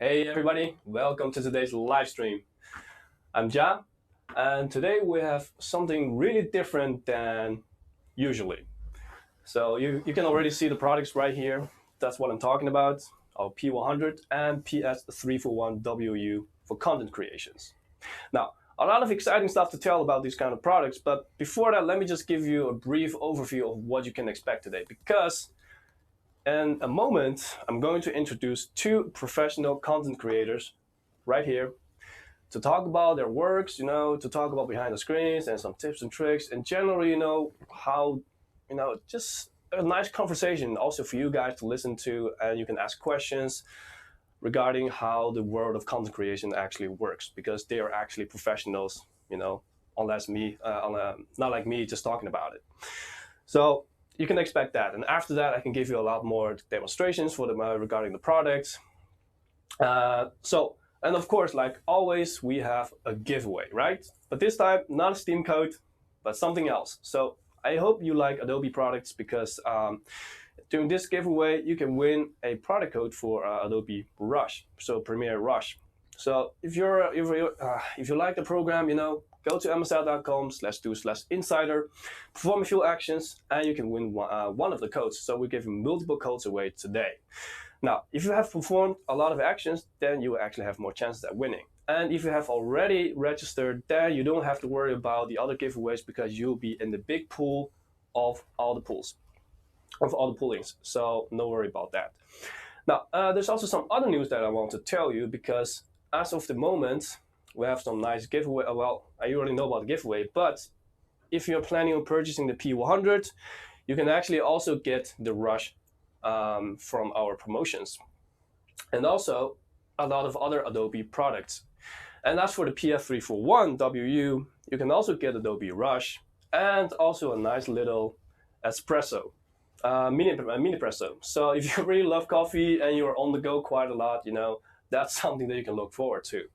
Hey everybody, welcome to today's live stream. I'm Ja, and today we have something really different than usually. So you can already see the products right here. That's what I'm talking about, our P100 and PS341WU for content creations. Now, a lot of exciting stuff to tell about these kind of products, but before that, let me just give you a brief overview of what you can expect today, because in a moment, I'm going to introduce two professional content creators right here to talk about their works, to talk about behind the screens and some tips and tricks, and generally, how, just a nice conversation also for you guys to listen to, and you can ask questions regarding how the world of content creation actually works, because they are actually professionals, not like me just talking about it. So you can expect that, and after that, I can give you a lot more demonstrations for them regarding the products. And of course, like always, we have a giveaway, right? But this time, not a Steam code, but something else. So I hope you like Adobe products, because during this giveaway, you can win a product code for Adobe Rush, so Premiere Rush. So if you like the program, go to msi.com/do/insider, perform a few actions, and you can win one of the codes. So we're giving multiple codes away today. Now, if you have performed a lot of actions, then you will actually have more chances at winning. And if you have already registered, then you don't have to worry about the other giveaways, because you'll be in the big pool of all the poolings. So no worry about that. Now, there's also some other news that I want to tell you, because as of the moment, we have some nice giveaway. Well, I already know about the giveaway, but if you're planning on purchasing the P100, you can actually also get the Rush from our promotions, and also a lot of other Adobe products. And as for the PS341WU, you can also get Adobe Rush and also a nice little espresso, mini presso. So if you really love coffee and you're on the go quite a lot, that's something that you can look forward to.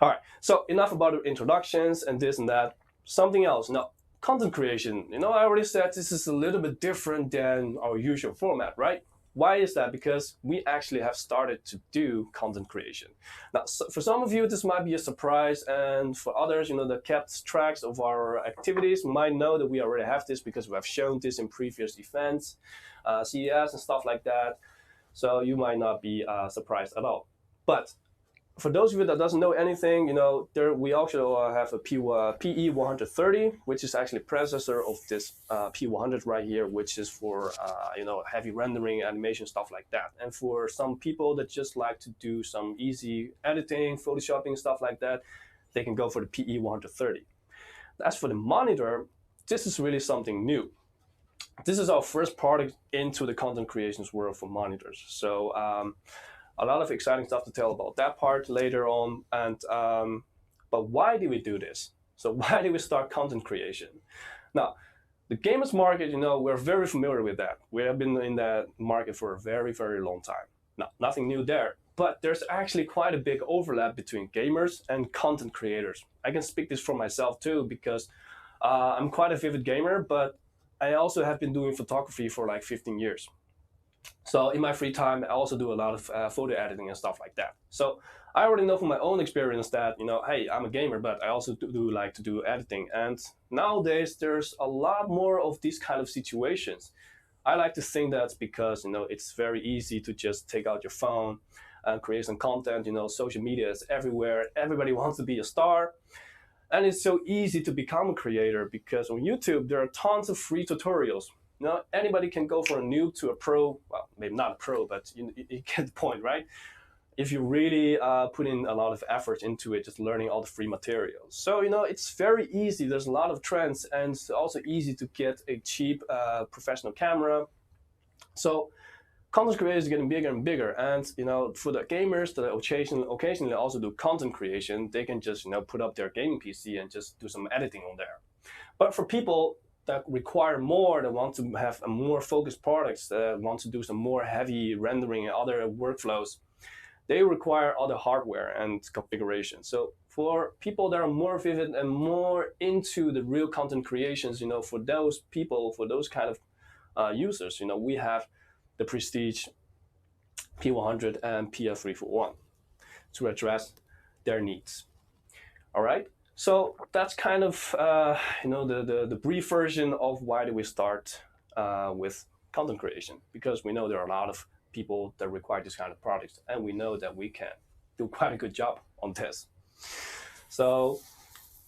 All right, so enough about the introductions and this and that. Something else. Now, content creation. I already said this is a little bit different than our usual format, right? Why is that? Because we actually have started to do content creation. Now, for some of you, this might be a surprise, and for others, that kept tracks of our activities might know that we already have this, because we have shown this in previous events, CES and stuff like that. So you might not be surprised at all. But for those of you that doesn't know anything, we also have a PE130, which is actually predecessor of this P100 right here, which is for heavy rendering, animation, stuff like that. And for some people that just like to do some easy editing, photoshopping, stuff like that, they can go for the PE130. As for the monitor, this is really something new. This is our first product into the content creations world for monitors. So a lot of exciting stuff to tell about that part later on. And but why did we do this? So why did we start content creation? Now, the gamers market, we're very familiar with that. We have been in that market for a very, very long time. Now, nothing new there, but there's actually quite a big overlap between gamers and content creators. I can speak this for myself too, because I'm quite a vivid gamer, but I also have been doing photography for like 15 years. So in my free time, I also do a lot of photo editing and stuff like that. So I already know from my own experience that, hey, I'm a gamer, but I also do like to do editing. And nowadays, there's a lot more of these kind of situations. I like to think that's because, it's very easy to just take out your phone and create some content. Social media is everywhere. Everybody wants to be a star. And it's so easy to become a creator, because on YouTube, there are tons of free tutorials. Anybody can go from a noob to a pro. Well, maybe not a pro, but you get the point, right? If you really put in a lot of effort into it, just learning all the free materials. So, it's very easy. There's a lot of trends, and it's also easy to get a cheap professional camera. So content creators are getting bigger and bigger. And, for the gamers that occasionally also do content creation, they can just, put up their gaming PC and just do some editing on there. But for people that require more, that want to have a more focused products, that want to do some more heavy rendering and other workflows, they require other hardware and configuration. So for people that are more vivid and more into the real content creations, for those people, for those kind of users, we have the Prestige P100 and PS341. to address their needs. All right. So that's kind of the brief version of why do we start with content creation, because we know there are a lot of people that require this kind of products, and we know that we can do quite a good job on this. So,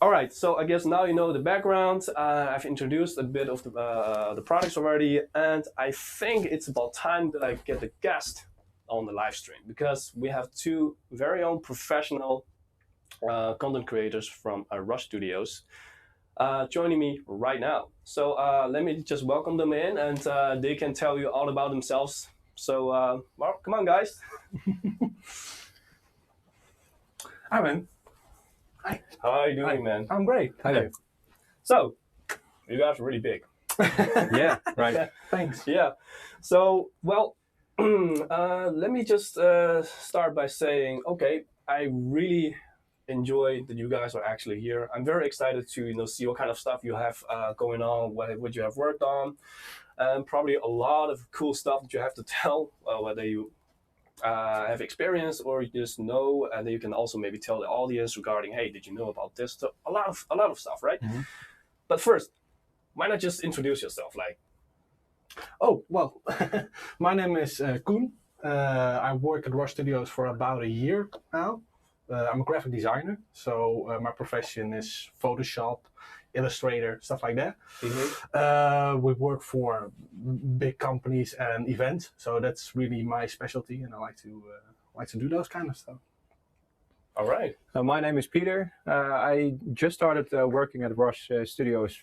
all right. So I guess now you know the background. I've introduced a bit of the products already, and I think it's about time that I get a guest on the live stream, because we have two very own professional content creators from Rush Studios joining me right now. So let me just welcome them in, and they can tell you all about themselves. So well, come on, guys. Hi, man. Hi. How are you doing, man? I'm great. Hi there. So you guys are really big. Yeah, right. Thanks. Yeah. So, well, let me just start by saying, okay, I really enjoy that you guys are actually here. I'm very excited to see what kind of stuff you have going on, what you have worked on, and probably a lot of cool stuff that you have to tell, whether you have experience or you just know, and then you can also maybe tell the audience regarding, hey, did you know about this? So a lot of stuff, right? Mm-hmm. But first, why not just introduce yourself? Like, oh well, my name is Koen. I work at Rush Studios for about a year now. I'm a graphic designer, so my profession is Photoshop, Illustrator, stuff like that. Mm-hmm. We work for big companies and events, so that's really my specialty, and I like to do those kind of stuff. All right. My name is Peter. I just started working at Rush Studios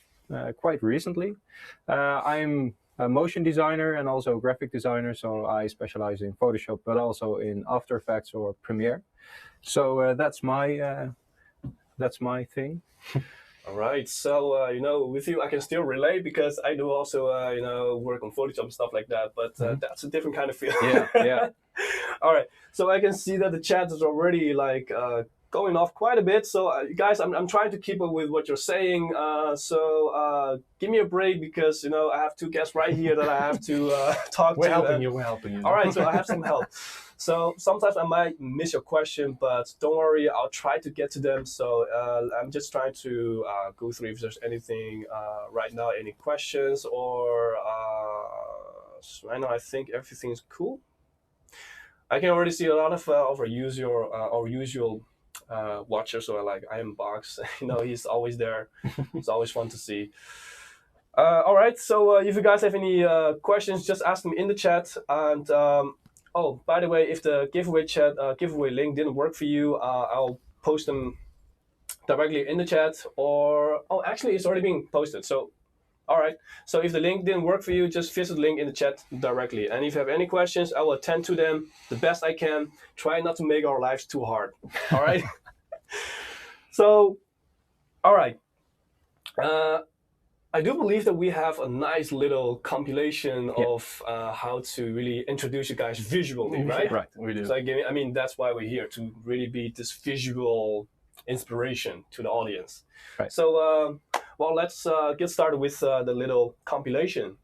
quite recently. I'm a motion designer and also a graphic designer, so I specialize in Photoshop, but also in After Effects or Premiere. So that's my thing. All right. So with you, I can still relate, because I do also work on Photoshop and stuff like that. But that's a different kind of feel. Yeah. Yeah. All right. So I can see that the chat is already going off quite a bit. So guys, I'm trying to keep up with what you're saying. So give me a break, because I have two guests right here that I have to talk to. We're helping you. All right. So I have some help. So sometimes I might miss your question, but don't worry, I'll try to get to them. So I'm just trying to go through if there's anything right now, any questions, or right now I think everything's cool. I can already see a lot of our usual watchers, so I am Box. He's always there. It's always fun to see. All right, so if you guys have any questions, just ask them in the chat. And oh, by the way, if the giveaway link didn't work for you, I'll post them directly in the chat. Or actually, it's already being posted. So, all right. So if the link didn't work for you, just visit the link in the chat directly. And if you have any questions, I will attend to them the best I can. Try not to make our lives too hard. All right. So, all right. I do believe that we have a nice little compilation of how to really introduce you guys visually, right? Right, we do. So I mean, that's why we're here, to really be this visual inspiration to the audience. Right. So, well, let's get started with the little compilation.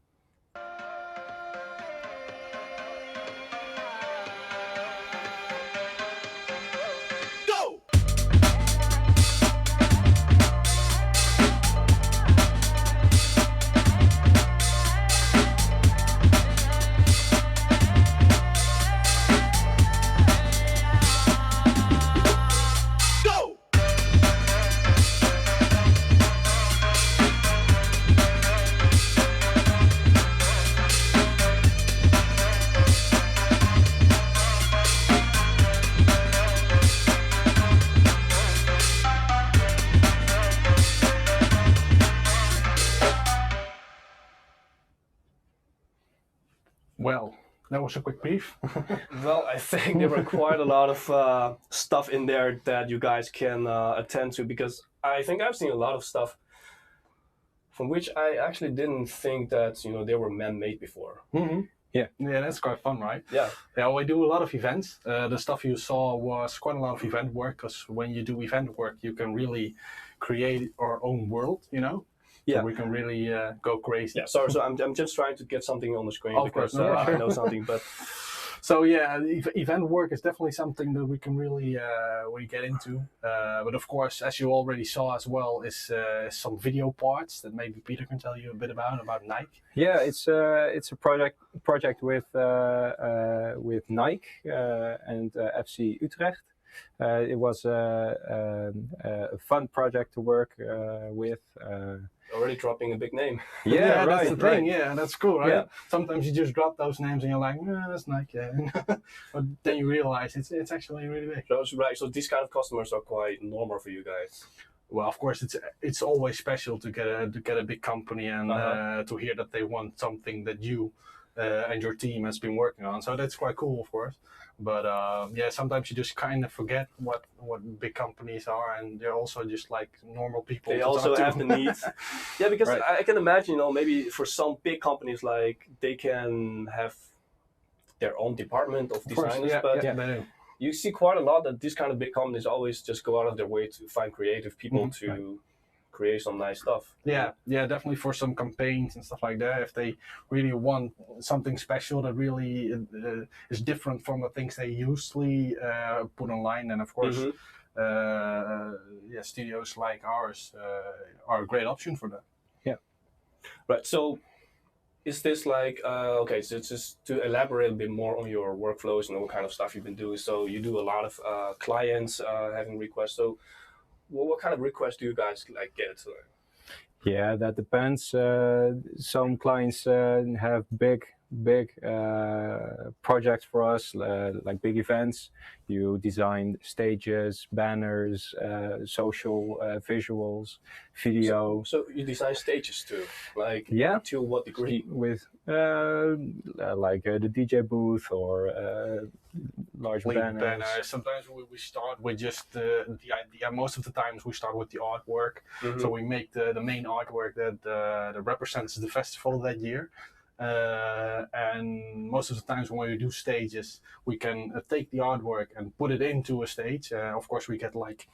Well, that was a quick brief. Well, I think there were quite a lot of stuff in there that you guys can attend to, because I think I've seen a lot of stuff from which I actually didn't think that they were man-made before. Mm-hmm. Yeah, that's quite fun, right? Yeah. Yeah, we do a lot of events. The stuff you saw was quite a lot of event work, because when you do event work, you can really create our own world, Yeah, so we can really go crazy. Yeah, sorry. So I'm just trying to get something on the screen, Of because course, no, I know something. But So yeah, event work is definitely something that we can really get into. But of course, as you already saw as well, is some video parts that maybe Peter can tell you a bit about Nike. Yeah, it's a project with Nike and FC Utrecht. It was a fun project to work with. Already dropping a big name. Yeah, right, that's the thing. right. Yeah, that's cool, right? Yeah. Sometimes you just drop those names and you're like, that's Nike. But then you realize it's actually really big. So these kind of customers are quite normal for you guys. Well, of course, it's always special to get a big company and to hear that they want something that you and your team has been working on. So that's quite cool, of course. But yeah, sometimes you just kind of forget what big companies are, and they're also just like normal people. They also have the needs. Yeah, because Right. I can imagine, maybe for some big companies, like they can have their own department of designers, but yeah, they do. you see quite a lot that these kind of big companies always just go out of their way to find creative people to create some nice stuff. Yeah, definitely for some campaigns and stuff like that. If they really want something special that really is different from the things they usually put online, then of course, yeah, studios like ours are a great option for that. Yeah. Right. So, is this like okay? So just to elaborate a bit more on your workflows and what kind of stuff you've been doing. So you do a lot of clients having requests. So what kind of requests do you guys like get? Yeah, that depends. Some clients have big projects for us, like big events. You design stages, banners, social visuals, video. So you design stages too, like Yeah. to what degree? With like the DJ booth or large banners. Sometimes we start with just the idea. Most of the times we start with the artwork. So we make the main artwork that represents the festival that year. And most of the times when we do stages, we can take the artwork and put it into a stage. Of course, we get like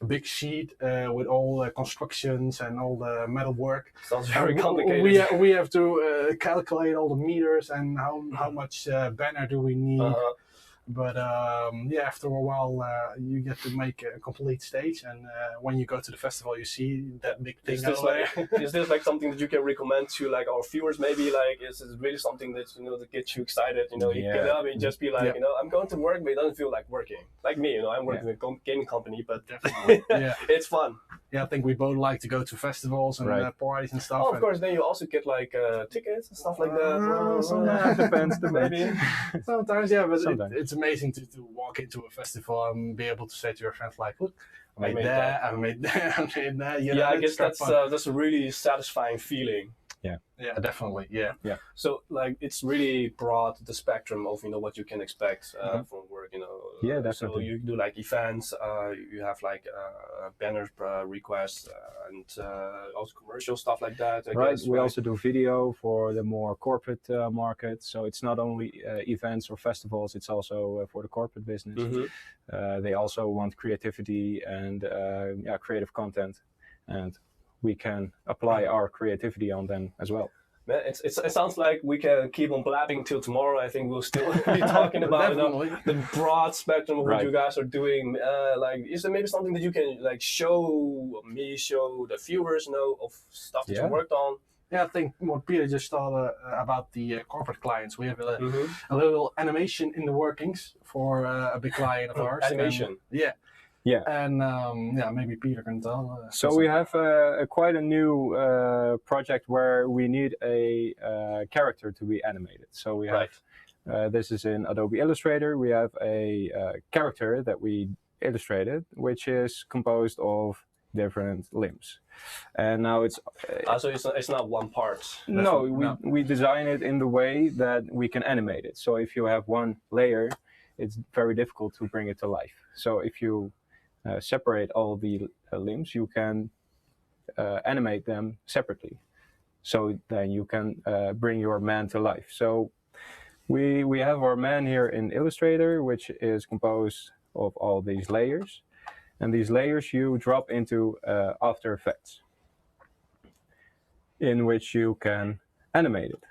a big sheet with all the constructions and all the metal work. Sounds very complicated. We have to calculate all the meters and how much banner do we need. But yeah, after a while, you get to make a complete stage, and when you go to the festival, you see that big thing. Is this like something that you can recommend to like our viewers? Maybe like is it really something that that gets you excited? You get up and just be like, I'm going to work, but it doesn't feel like working. Like me, I'm working with a gaming company, but definitely, it's fun. Yeah, I think we both like to go to festivals and parties and stuff. Oh, of course, then you also get like tickets and stuff like that. Yeah, depends. Maybe. Sometimes, yeah, but it's amazing to walk into a festival and be able to say to your friends like, look, I made that, I made that. You know, I guess that's a really satisfying feeling. Yeah, definitely. Yeah. So like it's really broad the spectrum of what you can expect from work. Yeah, definitely. So you do like events, you have like banner requests and also commercial stuff like that. I guess, We also do video for the more corporate market. So it's not only events or festivals; it's also for the corporate business. They also want creativity and creative content, and we can apply our creativity on them as well. Man, it sounds like we can keep on blabbing till tomorrow. I think we'll still be talking about the broad spectrum of what you guys are doing. Like, is there maybe something that you can like show the viewers of stuff that you worked on? Yeah, I think what Peter just thought about the corporate clients. We have a little animation in the workings for a big client of ours. Animation. Yeah, and maybe Peter can tell. So we have quite a new project where we need a character to be animated. So we have this is in Adobe Illustrator. We have a character that we illustrated, which is composed of different limbs, and now it's so it's not one part. No, we design it in the way that we can animate it. So if you have one layer, it's very difficult to bring it to life. So if you separate all the limbs, you can animate them separately. So then you can bring your man to life. So we have our man here in Illustrator, which is composed of all these layers. And these layers you drop into After Effects, in which you can animate it.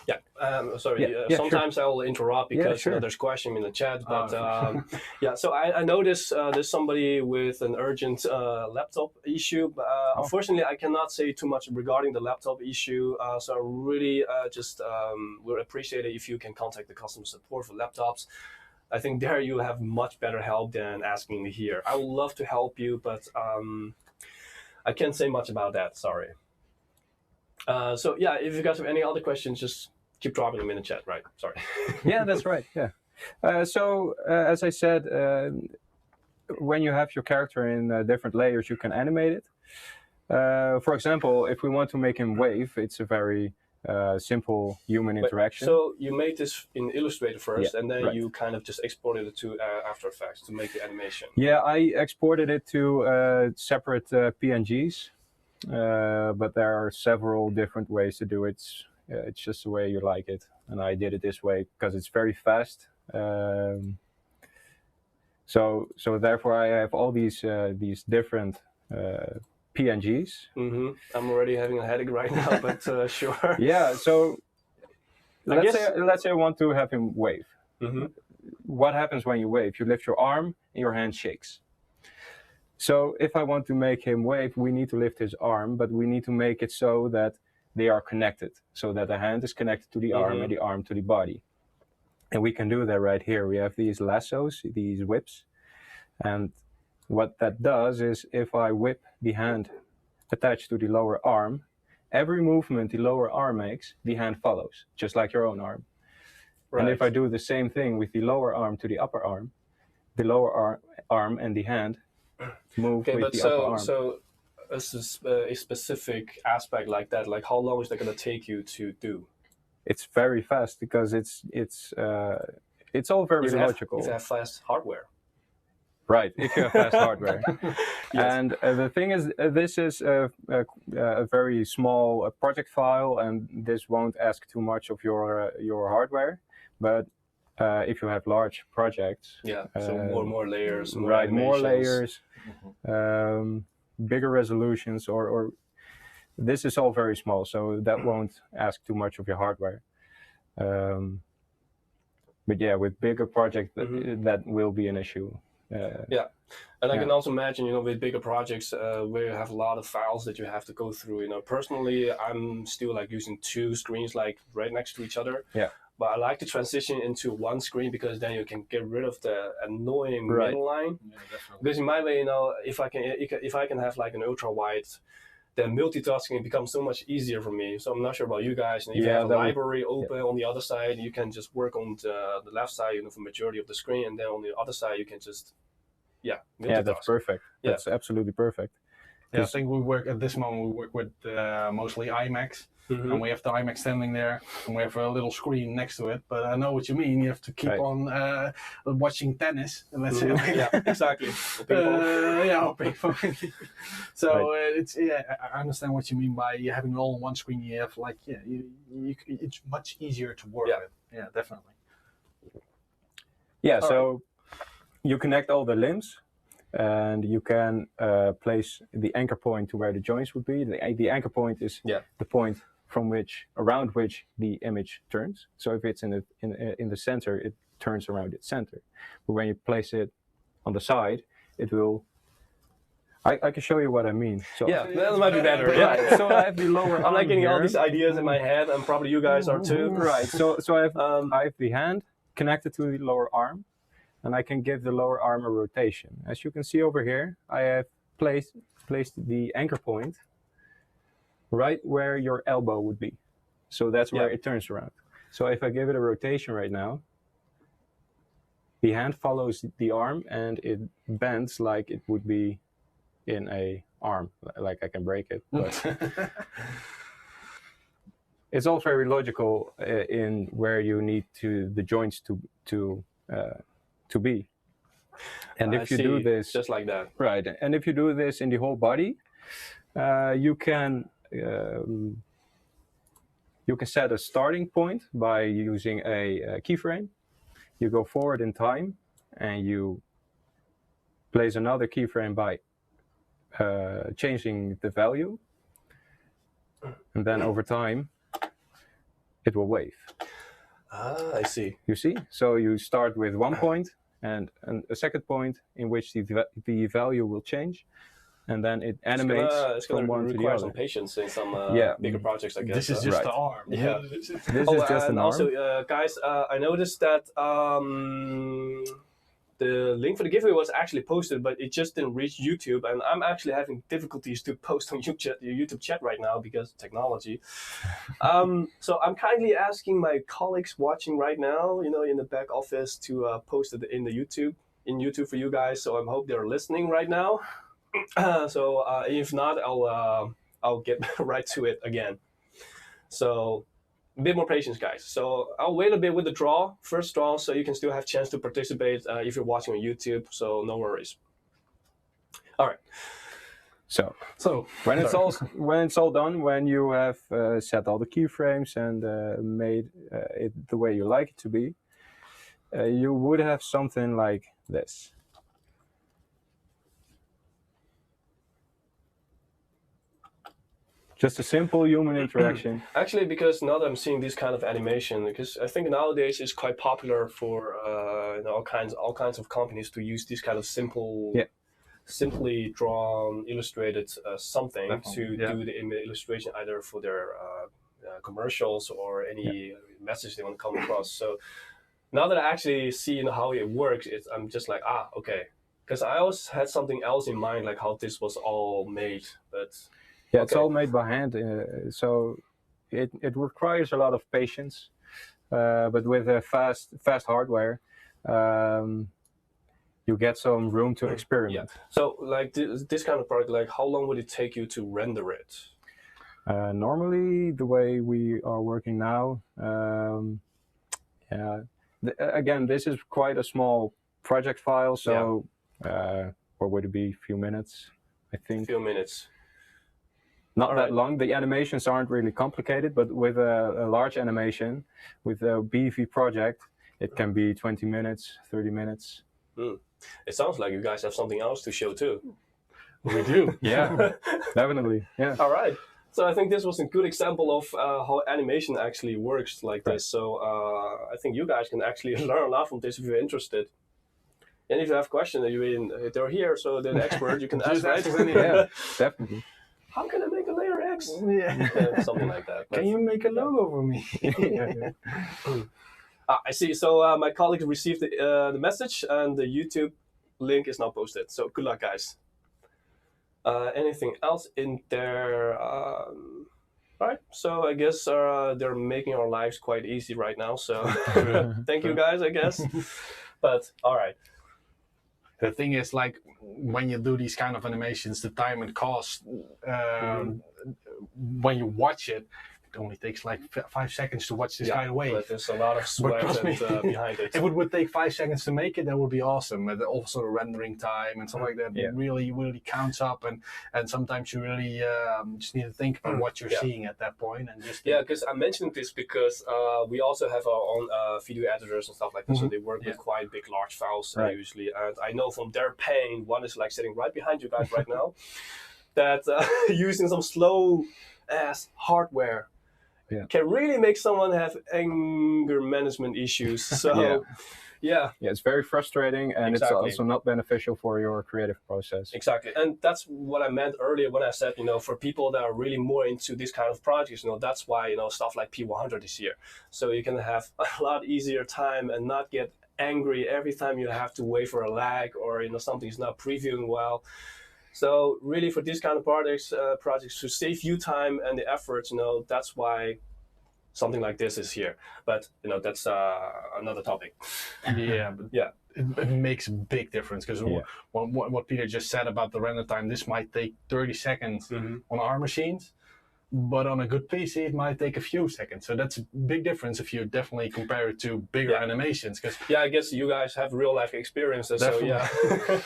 Yeah, sorry. Yeah, sometimes I will interrupt because sure. there's question in the chat. But yeah, so I noticed there's somebody with an urgent laptop issue. But, unfortunately, I cannot say too much regarding the laptop issue. So I really just would appreciate it if you can contact the customer support for laptops. I think there you have much better help than asking me here. I would love to help you, but I can't say much about that. Sorry. So yeah, if you guys have any other questions, just keep dropping them in the chat, right? Sorry. Yeah, that's right. Yeah. So as I said, when you have your character in different layers, you can animate it. For example, if we want to make him wave, it's a very simple human interaction. So you made this in Illustrator first, and then right. you kind of just exported it to After Effects to make the animation. Yeah, I exported it to separate PNGs, but there are several different ways to do it. It's just the way you like it, and I did it this way because it's very fast. So therefore, I have all these different PNGs. I'm already having a headache right now, but sure. Yeah, so let's say I want to have him wave. What happens when you wave? You lift your arm and your hand shakes. So if I want to make him wave, we need to lift his arm, but we need to make it so that they are connected, so that the hand is connected to the arm and the arm to the body. And we can do that right here. We have these lassos, these whips, and what that does is if I whip the hand attached to the lower arm, every movement the lower arm makes, the hand follows, just like your own arm. Right. And if I do the same thing with the lower arm to the upper arm, the lower arm and the hand move with the upper arm. So a specific aspect like that, like how long is that going to take you to do? It's very fast because it's all very logical. If you have fast hardware. Right, if you have fast hardware. Yes. And the thing is, this is a very small project file, and this won't ask too much of your hardware. But if you have large projects, so more layers, more layers, bigger resolutions, or this is all very small, so that won't ask too much of your hardware. But yeah, with bigger projects, that will be an issue. And I can also imagine, with bigger projects where you have a lot of files that you have to go through. Personally, I'm still like using two screens like right next to each other. Yeah. But I like to transition into one screen because then you can get rid of the annoying middle line. Yeah, definitely. Because in my way, if I can have like an ultra wide, then multitasking becomes so much easier for me. So I'm not sure about you guys. And if you have a library open on the other side, you can just work on the left side, for majority of the screen, and then on the other side you can just multitask. Yeah, that's perfect. That's absolutely perfect. Yeah, I think we work at this moment. We work with mostly IMAX. And we have the IMAX standing there, and we have a little screen next to it. But I know what you mean. You have to keep on watching tennis. Let's say, yeah, exactly. Ping pong. So it's I understand what you mean by having it all on one screen. You have it's much easier to work with. Yeah, definitely. Yeah, so you connect all the limbs, and you can place the anchor point to where the joints would be. The anchor point is the point around which the image turns. So if it's in the center, it turns around its center. But when you place it on the side, it will. I can show you what I mean. So that might be better. Right. So I have the lower arm. I'm like getting here. all these ideas in my head, and probably you guys are too. Right. So I have the hand connected to the lower arm, and I can give the lower arm a rotation. As you can see over here, I have placed the anchor point right where your elbow would be. So that's where it turns around. So if I give it a rotation right now, the hand follows the arm and it bends like it would be in a arm, like I can break it. But it's all very logical in where you need the joints to be. And if you do this just like that, right, and if you do this in the whole body, you can set a starting point by using a keyframe. You go forward in time, and you place another keyframe by changing the value, and then over time it will wave. Ah, I see. You see? So you start with one point and a second point in which the value will change, and then it animates it's gonna from one to the require other. some patience in some Yeah. bigger projects, I guess. This is just Right. the arm. Yeah. This is just an and arm. also, guys, I noticed that the link for the giveaway was actually posted, but it just didn't reach YouTube, and I'm actually having difficulties to post on YouTube chat right now because of technology. So I'm kindly asking my colleagues watching right now, in the back office, to post it in YouTube for you guys. So I hope they're listening right now. So if not, I'll get right to it again. So a bit more patience, guys. So I'll wait a bit with the first draw, so you can still have a chance to participate if you're watching on YouTube. So no worries. All right. So when it's all done, when you have set all the keyframes and made it the way you like it to be, you would have something like this. Just a simple human interaction. Actually, because now that I'm seeing this kind of animation, because I think nowadays it's quite popular for all kinds of companies to use this kind of simply drawn, illustrated something to do the illustration either for their commercials or any message they want to come across. So now that I actually see how it works, I'm just like, okay. Because I always had something else in mind, like how this was all made, but. Yeah, it's all made by hand, so it requires a lot of patience. But with a fast hardware, you get some room to experiment. Yeah. So, like this kind of product, like how long would it take you to render it? Normally, the way we are working now, again, this is quite a small project file, so what would it be? A few minutes, I think. A few minutes. Not that long. The animations aren't really complicated, but with a large animation, with a beefy project, it can be 20 minutes, 30 minutes. It sounds like you guys have something else to show too. We do. Yeah, definitely. Yeah. All right. So I think this was a good example of how animation actually works like this. So I think you guys can actually learn a lot from this if you're interested. And if you have questions, they're here, so they're the expert. You can ask, right? Yeah, definitely. How can I make a layer X? Yeah. Something like that. Can you make a logo for me? I see. So my colleague received the message, and the YouTube link is now posted. So good luck, guys. Anything else in there? All right. So I guess they're making our lives quite easy right now. So thank you, guys, I guess. But all right. The thing is, like, when you do these kind of animations, the time and cost, when you watch it, it only takes like 5 seconds to watch this guy wave. But there's a lot of sweat behind it. If it would take 5 seconds to make it, that would be awesome. But also the rendering time and stuff like that really counts up. And sometimes you really just need to think about what you're seeing at that point. And just because I mentioned this because we also have our own video editors and stuff like that. So they work with quite big, large files usually. And I know from their pain, one is like sitting right behind you guys right now, that using some slow-ass hardware can really make someone have anger management issues. So, it's very frustrating, and it's also not beneficial for your creative process. Exactly, and that's what I meant earlier when I said, for people that are really more into this kind of projects, that's why, stuff like P100 is here. So you can have a lot easier time and not get angry every time you have to wait for a lag or, something's not previewing well. So really for these kind of projects to save you time and the effort, that's why something like this is here. But, that's another topic. It makes a big difference because what Peter just said about the render time, this might take 30 seconds on our machines, but on a good PC, it might take a few seconds. So that's a big difference if you definitely compare it to bigger animations. Cause I guess you guys have real life experiences. Definitely. So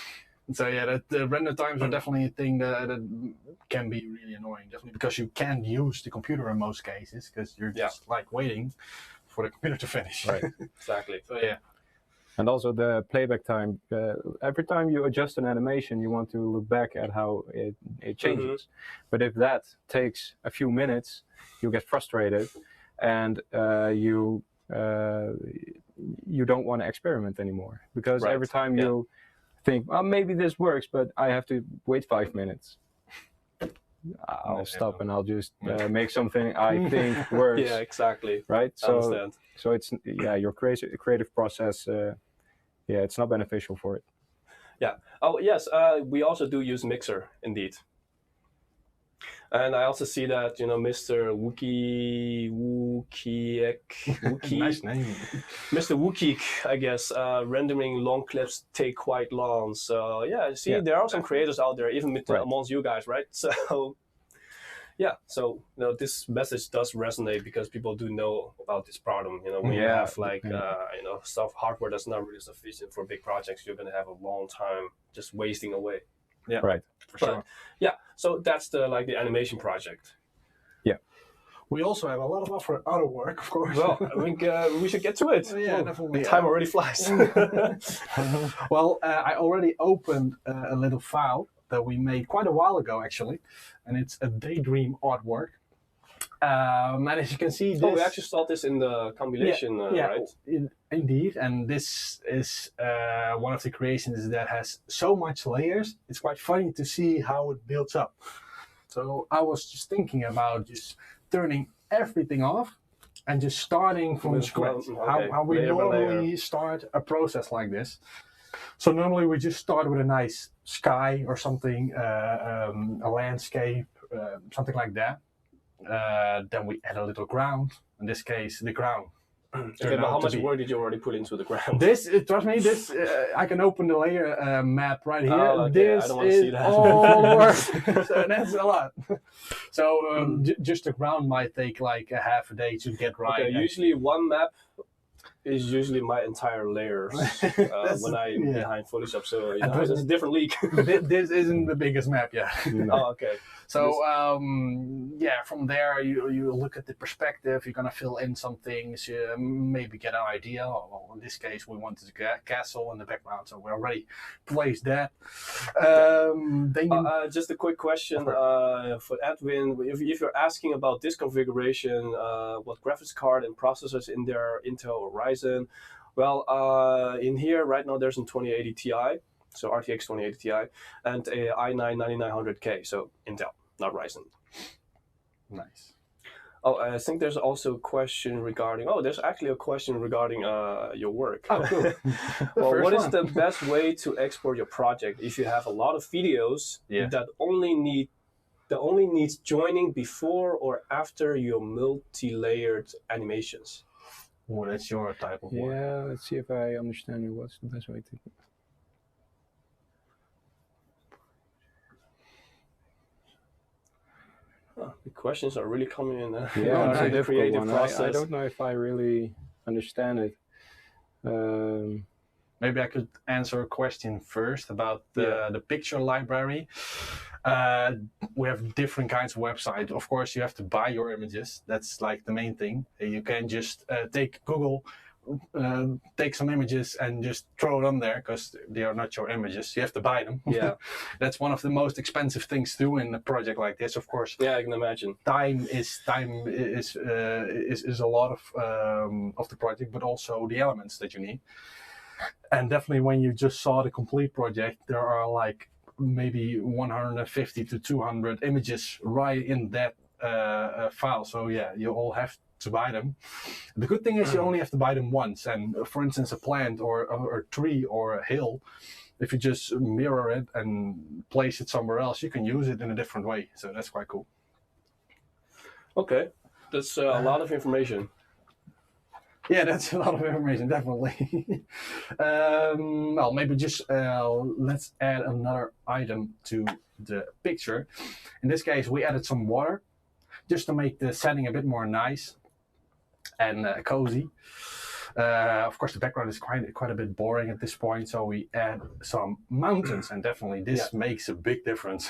So the render times are definitely a thing that can be really annoying. Definitely because you can't use the computer in most cases because you're just like waiting for the computer to finish. Right. Exactly. So And also the playback time. Every time you adjust an animation, you want to look back at how it changes. But if that takes a few minutes, you get frustrated. and you don't want to experiment anymore, because Right. every time you think, well, maybe this works, but I have to wait 5 minutes. I'll stop and I'll just make something I think works. Yeah, exactly. Right. I understand. So it's your creative process. It's not beneficial for it. Yeah. Oh yes. We also do use Mixer indeed. And I also see that Mr. Wookie, Nice name. Mr. Wookie, I guess, rendering long clips take quite long. So yeah, see, there are some creators out there, even amongst you guys, right? So yeah, so this message does resonate because people do know about this problem. When you have like stuff hardware that's not really sufficient for big projects, you're gonna have a long time just wasting away. Yeah, right. For sure. Yeah, so that's the animation project. Yeah. We also have a lot of other work, of course. Well, I think we should get to it. Yeah, definitely. Time already flies. Well, I already opened a little file that we made quite a while ago, actually, and it's a daydream artwork. And as you can see, this... we actually saw this in the compilation, right? Indeed, and this is one of the creations that has so much layers. It's quite funny to see how it builds up. So I was just thinking about just turning everything off and just starting from scratch. How we normally start a process like this. So normally we just start with a nice sky or something, a landscape, something like that. Then we add a little ground. In this case, the ground. Okay, but how much work did you already put into the ground? Trust me, I can open the layer map right here. Oh, okay. This I don't want to see that. all work. So that's a lot. So just the ground might take like a half a day to get right. Okay, usually one map is usually my entire layers when I'm behind Photoshop. So it's a different league. This isn't the biggest map yet. No. Oh, okay. So from there you look at the perspective. You're gonna fill in some things. You maybe get an idea. Well, in this case, we wanted a castle in the background, so we already placed that. Just a quick question for Edwin. If you're asking about this configuration, what graphics card and processors in there, Intel or Ryzen? Well, in here right now there's a 2080 Ti. So RTX 2080 Ti, and a i9-9900K, so Intel, not Ryzen. Nice. Oh, I think there's also a question regarding, there's actually a question regarding your work. Oh, cool. Well, what is the best way to export your project if you have a lot of videos that only needs joining before or after your multi-layered animations? Oh, that's your type of work. Yeah, let's see if I understand you. What's the best way to... The questions are really coming in. It's a difficult creative one. process. I don't know if I really understand it. Maybe I could answer a question first about the picture library. We have different kinds of websites. Of course, you have to buy your images. That's like the main thing. You can just take Google, take some images and just throw it on there because they are not your images. You have to buy them. Yeah, that's one of the most expensive things to do in a project like this. Of course. Yeah, I can imagine. Time is a lot of the project, but also the elements that you need. And definitely, when you just saw the complete project, there are like maybe 150 to 200 images right in that file. So yeah, you all have to buy them. The good thing is you only have to buy them once. And for instance, a plant or a tree or a hill, if you just mirror it and place it somewhere else, you can use it in a different way. So that's quite cool. Okay, that's a lot of information. Yeah, that's a lot of information, definitely. Well, maybe just let's add another item to the picture. In this case, we added some water just to make the setting a bit more nice and cozy. Of course, the background is quite a bit boring at this point, so we add some mountains, and definitely this makes a big difference.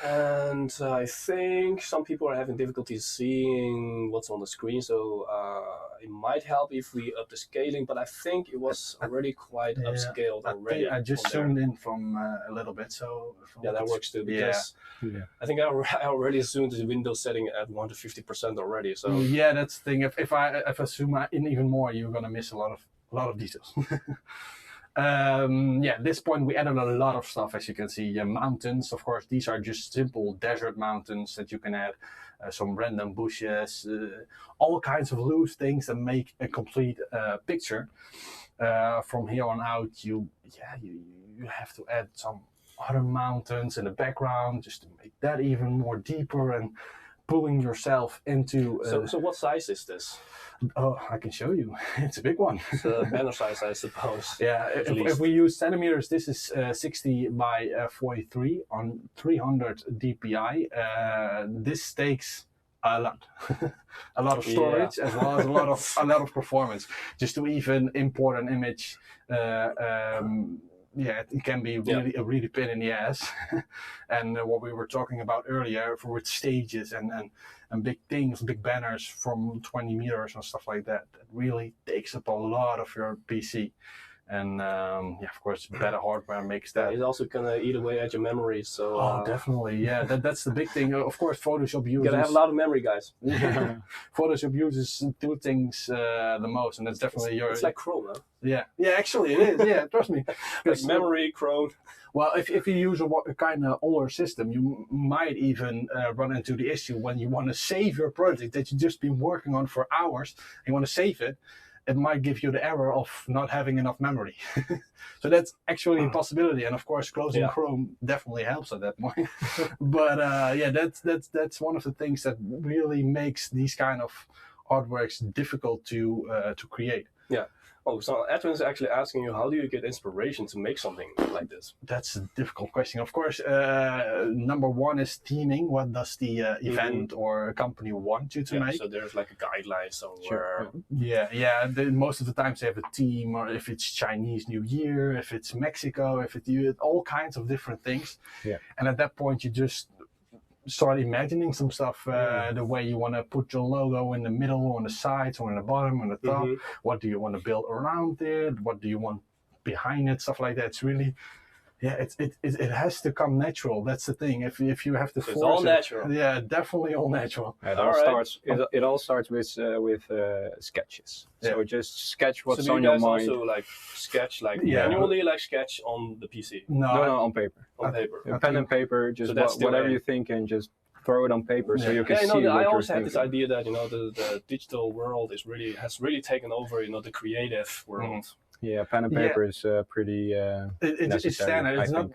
And I think some people are having difficulty seeing what's on the screen, so it might help if we up the scaling, but I think it was already quite upscaled already. I just zoomed in from a little bit, so... Yeah, that works too, because I think I already zoomed the Windows setting at 150% already, so... Yeah, that's the thing. If I zoom in even more, you're gonna miss a lot of details. At this point we added a lot of stuff, as you can see. Mountains, of course, these are just simple desert mountains that you can add. Some random bushes, all kinds of loose things that make a complete picture. From here on out, you have to add some other mountains in the background just to make that even more deeper and pulling yourself into... So what size is this? Oh, I can show you. It's a big one. It's a banner size, I suppose. Yeah, if we use centimeters, this is 60 by 43 on 300 dpi. This takes a lot, a lot of storage as well as a lot of performance. Just to even import an image, it can be really a really pain in the ass. And what we were talking about earlier with stages and big things, big banners from 20 meters and stuff like that, that really takes up a lot of your PC. And of course, better hardware makes that. It's also gonna eat away at your memory. So definitely, yeah. That's the big thing. Of course, Photoshop uses. Gotta have a lot of memory, guys. Photoshop uses two things the most, and that's definitely It's like Chrome, huh? Yeah, actually, it is. Yeah, trust me. Like memory, Chrome. Well, if you use a kind of older system, you might even run into the issue when you want to save your project that you've just been working on for hours. And you want to save it. It might give you the error of not having enough memory. So that's actually a possibility. And of course, closing Chrome definitely helps at that point. But that's one of the things that really makes these kind of artworks difficult to create. Yeah. Oh, so Edwin is actually asking you, how do you get inspiration to make something like this? That's a difficult question. Of course, number one is theming. What does the event or company want you to make? So there's like a guideline somewhere. Sure. Most of the times they have a theme, or if it's Chinese New Year, if it's Mexico, if it's all kinds of different things. Yeah. And at that point, you just start imagining some stuff, the way you want to put your logo in the middle, on the sides, or in the bottom, on the top. What do you want to build around it? What do you want behind it? Stuff like that. It's really, it has to come natural. That's the thing. If you have to force it's all natural. Yeah, definitely all natural. It all starts with sketches. So just sketch what's on your mind. Also like sketch manually, like sketch on the PC. No, on paper. On paper. Pen and paper. Just whatever you think, and just throw it on paper so you can see. I always had this idea that the digital world has really taken over the creative world. Yeah, pen and paper is pretty it's standard. It's not.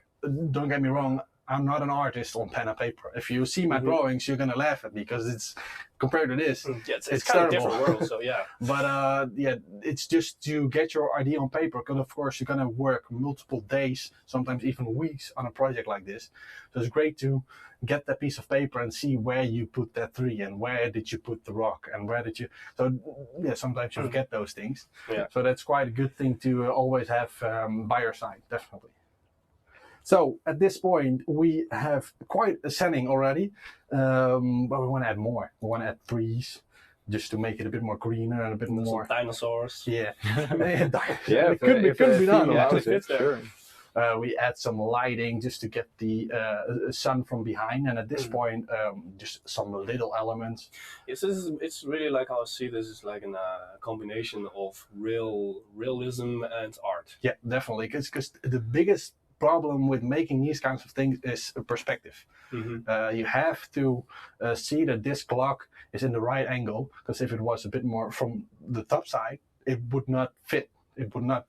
Don't get me wrong. I'm not an artist on pen and paper. If you see my drawings, you're gonna laugh at me because it's compared to this. It's kind of a different world. So yeah. But it's just to get your idea on paper. Because of course you're gonna work multiple days, sometimes even weeks, on a project like this. So it's great to get that piece of paper and see where you put that tree and where did you put the rock and where did you. So sometimes you forget those things. Yeah. So that's quite a good thing to always have by your side, definitely. So at this point, we have quite a setting already, but we want to add more. We want to add trees, just to make it a bit more greener and a bit more... Some dinosaurs. Yeah. It could be done. Sure. We add some lighting just to get the sun from behind, and at this point, just some little elements. Yes, it's really like how I see this is like a combination of realism and art. Yeah, definitely, because the biggest problem with making these kinds of things is perspective. You have to see that this clock is in the right angle, because if it was a bit more from the top side, it would not fit. It would not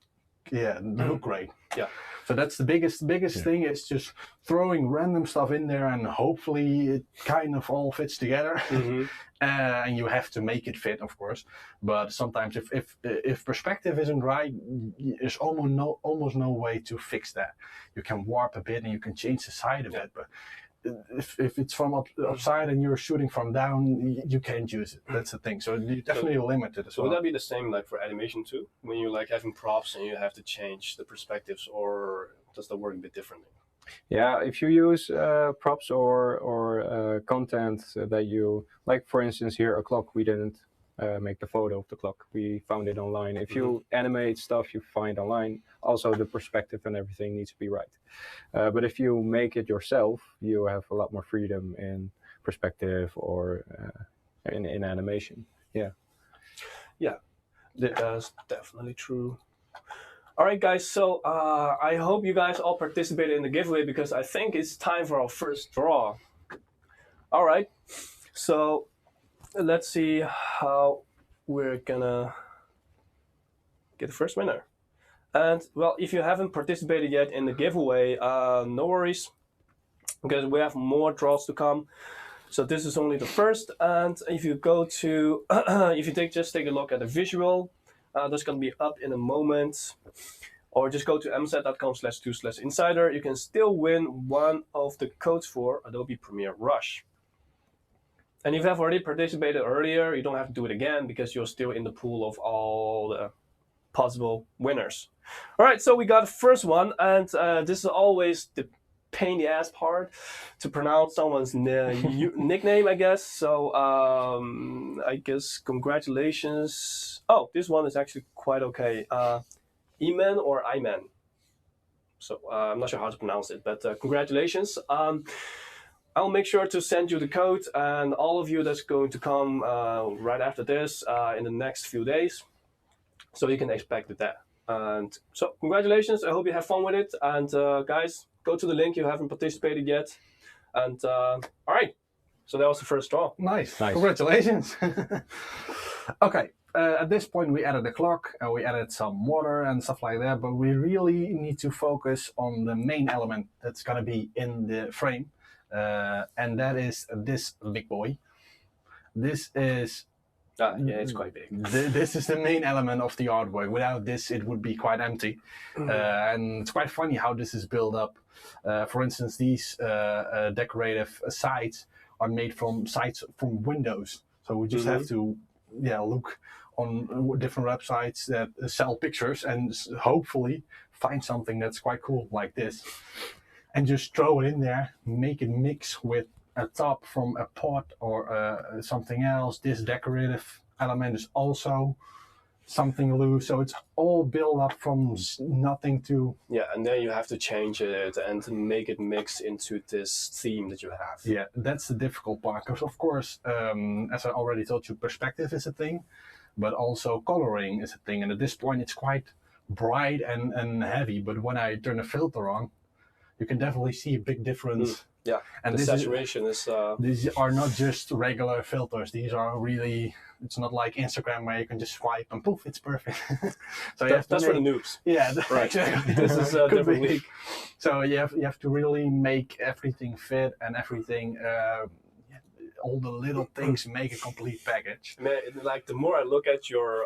look great. Yeah. So that's the biggest thing, is just throwing random stuff in there and hopefully it kind of all fits together. And you have to make it fit, of course. But sometimes if perspective isn't right, there's almost no way to fix that. You can warp a bit and you can change the side of it, but if it's from upside and you're shooting from down, you can't use it. That's the thing. So you definitely limit it as well. Would that be the same like for animation too? When you like having props and you have to change the perspectives, or does that work a bit differently? Yeah, if you use props or content that you like, for instance, here a clock, we didn't make the photo of the clock. We found it online. If you animate stuff you find online, also the perspective and everything needs to be right. But if you make it yourself, you have a lot more freedom in perspective or in animation. Yeah. Yeah, that's definitely true. All right, guys. So I hope you guys all participated in the giveaway because I think it's time for our first draw. All right. So let's see how we're gonna get the first winner. And well, if you haven't participated yet in the giveaway, no worries, because we have more draws to come. So this is only the first. And if you go to, if you just take a look at the visual, that's gonna be up in a moment. Or just go to msi.com/2/insider. You can still win one of the codes for Adobe Premiere Rush. And if you have already participated earlier, you don't have to do it again because you're still in the pool of all the possible winners. All right, so we got the first one, and this is always the pain in the ass part to pronounce someone's nickname, I guess. So I guess congratulations. Oh, this one is actually quite okay. Iman or Iman. So I'm not sure how to pronounce it, but congratulations. I'll make sure to send you the code, and all of you that's going to come right after this in the next few days. So you can expect that. And so congratulations. I hope you have fun with it. And guys, go to the link if you haven't participated yet. And all right. So that was the first draw. Nice. Congratulations. Okay. At this point, we added the clock, and we added some water and stuff like that. But we really need to focus on the main element that's going to be in the frame. And that is this big boy. This is yeah, it's quite big. This is the main element of the artwork. Without this, it would be quite empty. And it's quite funny how this is built up. For instance, these decorative sides are made from sides from windows. So we just have to look on different websites that sell pictures and hopefully find something that's quite cool like this. And just throw it in there, make it mix with a top from a pot or something else. This decorative element is also something loose, so it's all built up from nothing to... Yeah, and then you have to change it and make it mix into this theme that you have. Yeah, that's the difficult part, because of course, as I already told you, perspective is a thing, but also coloring is a thing, and at this point it's quite bright and heavy, but when I turn the filter on, you can definitely see a big difference. Yeah, and the saturation is... These are not just regular filters. These are really... It's not like Instagram where you can just swipe and poof, it's perfect. So that's for the noobs. Yeah, right. Exactly. This is a different week. So you have to really make everything fit and everything... all the little things make a complete package. Man, like the more I look at your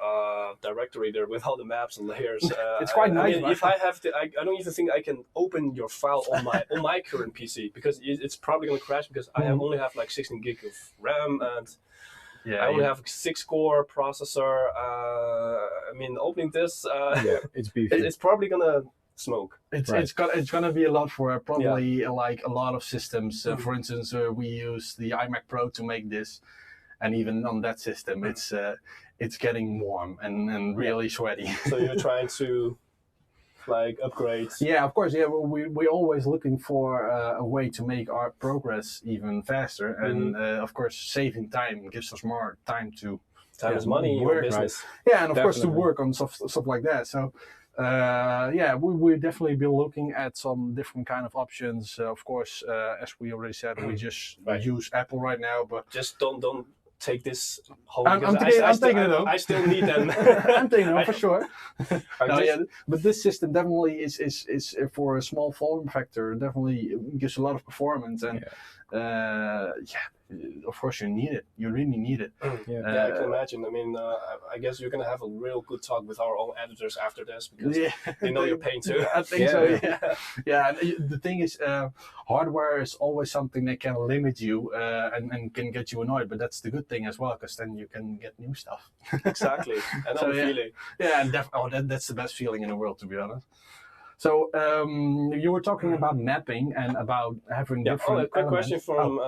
directory there with all the maps and layers, it's quite nice. I mean, if I have to, I don't even think I can open your file on my current PC because it's probably going to crash because I only have like 16 gig of RAM and I only have a 6-core processor. I mean, opening this, it's beefy. It's probably gonna smoke. It's gonna be a lot for probably like a lot of systems. For instance, we use the iMac Pro to make this, and even on that system, it's getting warm and really sweaty. So you're trying to like upgrade? Yeah, of course. Yeah, we're always looking for a way to make our progress even faster, and of course, saving time gives us more time to time is money in business. Right? Yeah, and of course to work on stuff like that. So. We'll definitely be looking at some different kind of options. Of course, as we already said, we just use Apple right now, but just don't take this home. I'm taking it home. I still need them. I'm taking it home for sure. But this system definitely is for a small form factor. Definitely gives a lot of performance, and of course you need it. You really need it. Yeah, I can imagine. I mean, I guess you're gonna have a real good talk with our own editors after this because they know your pain too. I think so. Yeah. And the thing is, hardware is always something that can limit you and can get you annoyed. But that's the good thing as well, because then you can get new stuff. Exactly. Another feeling. Yeah, and that's the best feeling in the world, to be honest. So you were talking about mapping and about having different a quick elements. question from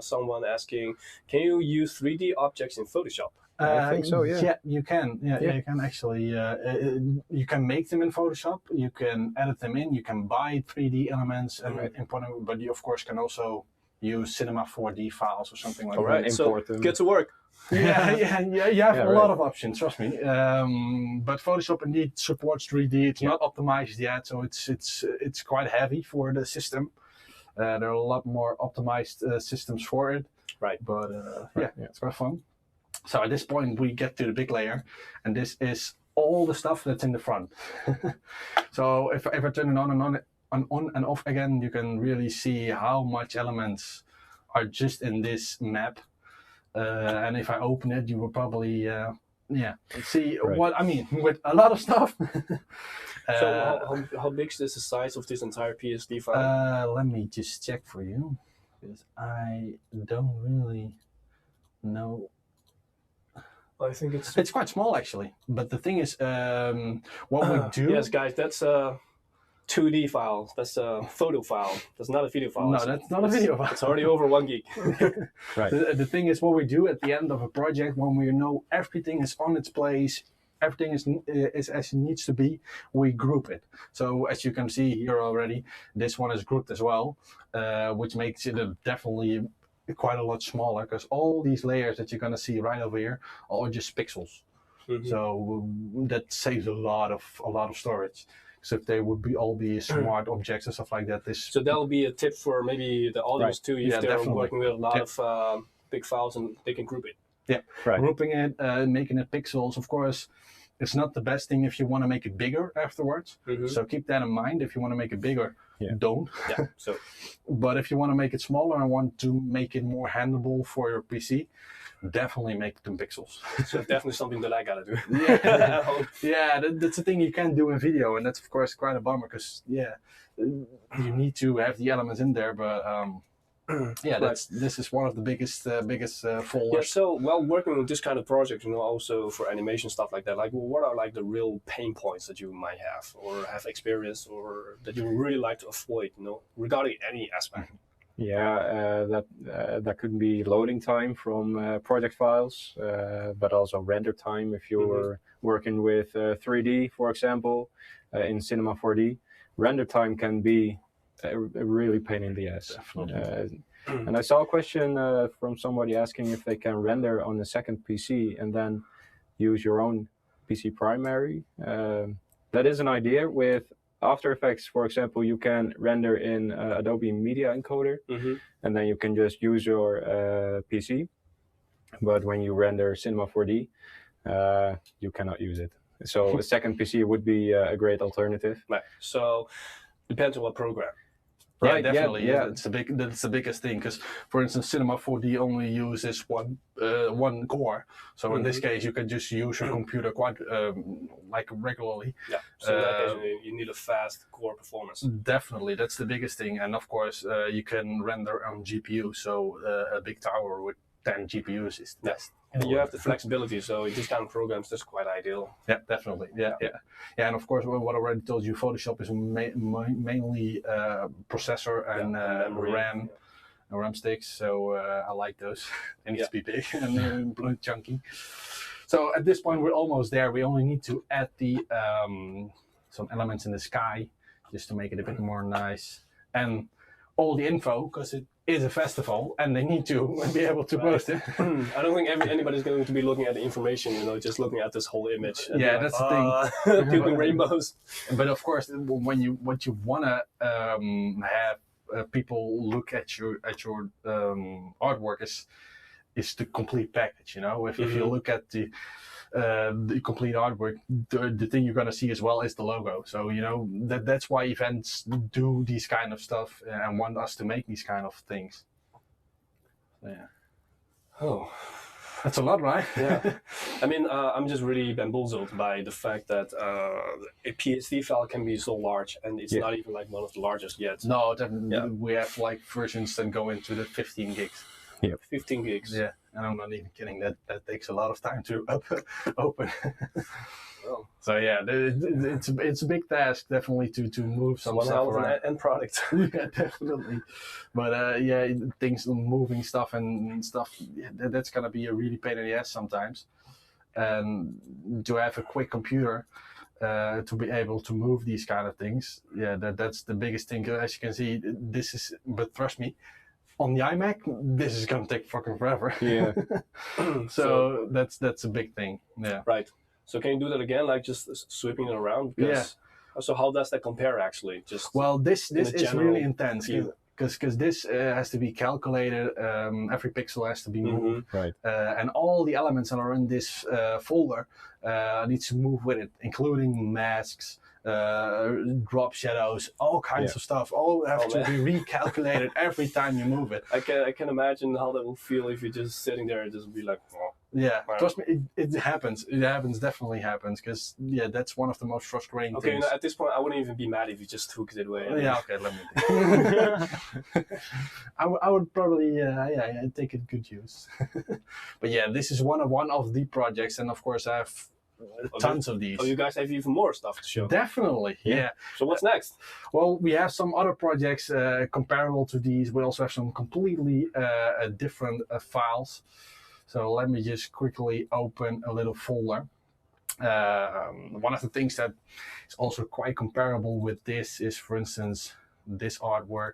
someone asking, can you use 3D objects in Photoshop? I think so, yeah. Yeah, you can. Yeah, you can actually. You can make them in Photoshop. You can edit them in. You can buy 3D elements and import them. But you, of course, can also use Cinema 4D files or something like that. All right, so get to work. You have a lot of options, trust me. But Photoshop indeed supports 3D. It's not optimized yet, so it's quite heavy for the system. There are a lot more optimized systems for it. Right. But it's quite fun. So at this point, we get to the big layer, and this is all the stuff that's in the front. So if I turn it on and off again, you can really see how much elements are just in this map. And if I open it, you will probably see what I mean with a lot of stuff. So how big is the size of this entire PSD file? Let me just check for you, because I don't really know. I think it's quite small actually. But the thing is, what we do. Yes, guys, that's 2D file. That's a photo file. That's not a video file. No, that's not a video file. It's already over 1 gig. Right. The thing is, what we do at the end of a project, when we know everything is on its place, everything is as it needs to be, we group it. So as you can see here already, this one is grouped as well, which makes it definitely quite a lot smaller, because all these layers that you're going to see right over here are all just pixels. So that saves a lot of storage. So if they would all be smart objects and stuff like that. So that'll be a tip for maybe the audience too, if they're definitely working with a lot of big files, and they can group it. Yeah, grouping it, making it pixels, of course, it's not the best thing if you want to make it bigger afterwards. So keep that in mind. If you want to make it bigger, don't. But if you want to make it smaller and want to make it more handleable for your PC, definitely make them pixels. So definitely something that I gotta do. That's the thing you can't do in video, and that's of course quite a bummer, because you need to have the elements in there, but this is one of the biggest faults. Yeah, so while working on this kind of project, also for animation stuff like that, like what are like the real pain points that you might have or have experienced, or that you really like to avoid, regarding any aspect? Yeah, that could be loading time from project files, but also render time if you're working with 3D, for example, in Cinema 4D. Render time can be a really pain in the ass. And I saw a question from somebody asking if they can render on a second PC and then use your own PC primary. That is an idea. With After Effects, for example, you can render in Adobe Media Encoder, and then you can just use your PC. But when you render Cinema 4D, you cannot use it. So a second PC would be a great alternative. Right. So depends on what program. Right, definitely. Yeah, that's the biggest thing, because, for instance, Cinema 4D only uses one core. So in this case, you can just use your computer quite like regularly. Yeah. So in that case, you need a fast core performance. Definitely, that's the biggest thing, and of course, you can render on GPU. So a big tower with 10 GPUs is the best. And you have the flexibility, so in this kind of programs, that's quite ideal. Yeah, definitely. Yeah, and of course, what I already told you, Photoshop is mainly processor and RAM, RAM sticks. So I like those. They need to be big and chunky. So at this point, we're almost there. We only need to add the some elements in the sky just to make it a bit more nice, and all the info, because it is a festival and they need to be able to post it. I don't think anybody's going to be looking at the information, just looking at this whole image. Yeah, that's the thing. Puking rainbows. But of course, what you want to have people look at your artwork is the complete package. If you look at the complete artwork, the thing you're going to see as well is the logo. So that's why events do these kind of stuff and want us to make these kind of things. Yeah. Oh. That's a lot, right? Yeah. I mean, I'm just really bamboozled by the fact that a PSD file can be so large, and it's not even like one of the largest yet. No, we have like versions that go into the 15 gigs. Yeah. 15 gigs. Yeah, and I'm not even kidding. That takes a lot of time to open. Oh. So yeah, it's a big task definitely to move some One stuff hell of around. an end product. Yeah, definitely. But yeah, things moving stuff and stuff. Yeah, that's gonna be a really pain in the ass sometimes. And to have a quick computer to be able to move these kind of things, yeah, that's the biggest thing. As you can see, this is. But trust me, on the iMac, this is gonna take fucking forever. Yeah. So that's a big thing. Yeah. Right. So can you do that again, like just sweeping it around? Because, so how does that compare actually? Just well, this is really intense view. because this has to be calculated. Every pixel has to be moved, Right. And all the elements that are in this folder needs to move with it, including masks, drop shadows, all kinds of stuff. All have to be recalculated every time you move it. I can imagine how that will feel if you're just sitting there and just be like, oh. Yeah, trust me, it happens. It happens, definitely happens, because yeah, that's one of the most frustrating things. Okay, you know, at this point, I wouldn't even be mad if you just took it away. Yeah, okay, let me. I would probably take it good use. But yeah, this is one of the projects, and of course I have tons of these. Oh, you guys have even more stuff to show. Definitely, yeah. So what's next? Well, we have some other projects comparable to these. We also have some completely different files. So let me just quickly open a little folder. One of the things that is also quite comparable with this is, for instance, this artwork.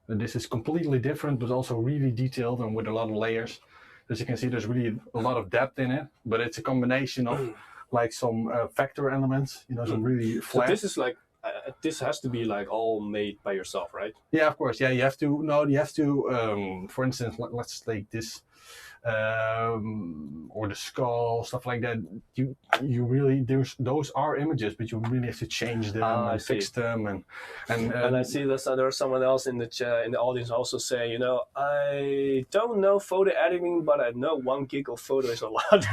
And this is completely different, but also really detailed and with a lot of layers. As you can see, there's really a lot of depth in it, but it's a combination of like some vector elements, you know, some really flat. So this is like, this has to be like all made by yourself, right? Yeah, of course. Yeah, you have to, for instance, let's take this, or the skull, stuff like that. You really, those are images, but you really have to change them and fix them. And I see that there's someone else in the audience also saying, you know, I don't know photo editing, but I know 1 gig of photo is a lot.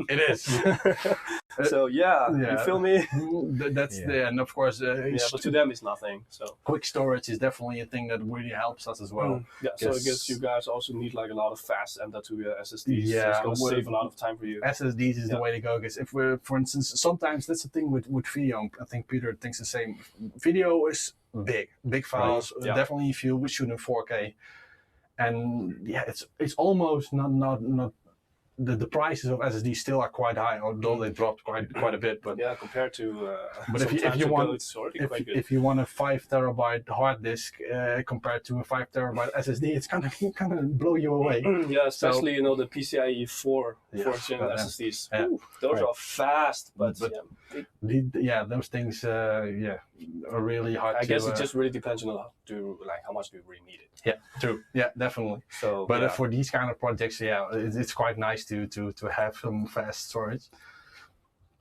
It is. So yeah, you feel me? That's and of course, but to them it's nothing. So quick storage is definitely a thing that really helps us as well. Yeah, so I guess you guys also need like a lot of fast M.2 SSDs. Yeah, so it's gonna save a lot of time for you. SSDs is the way to go. Because if we're, for instance, sometimes that's the thing with video. I think Peter thinks the same. Video is big files. Right. Yeah. Definitely, if you shoot in 4K, and yeah, it's almost not. The prices of SSD still are quite high, although they dropped quite a bit. But yeah, compared to but if you want, it's already quite good. If you want a 5 terabyte hard disk compared to a 5 terabyte SSD, it's gonna blow you away. Yeah, especially you know the PCIe 4 gen SSDs. Yeah. Ooh, those are fast, but those things are really hard. I guess it just really depends on how much do you really need it. Yeah, true. Yeah, definitely. So, but for these kind of projects, it's quite nice to have some fast storage.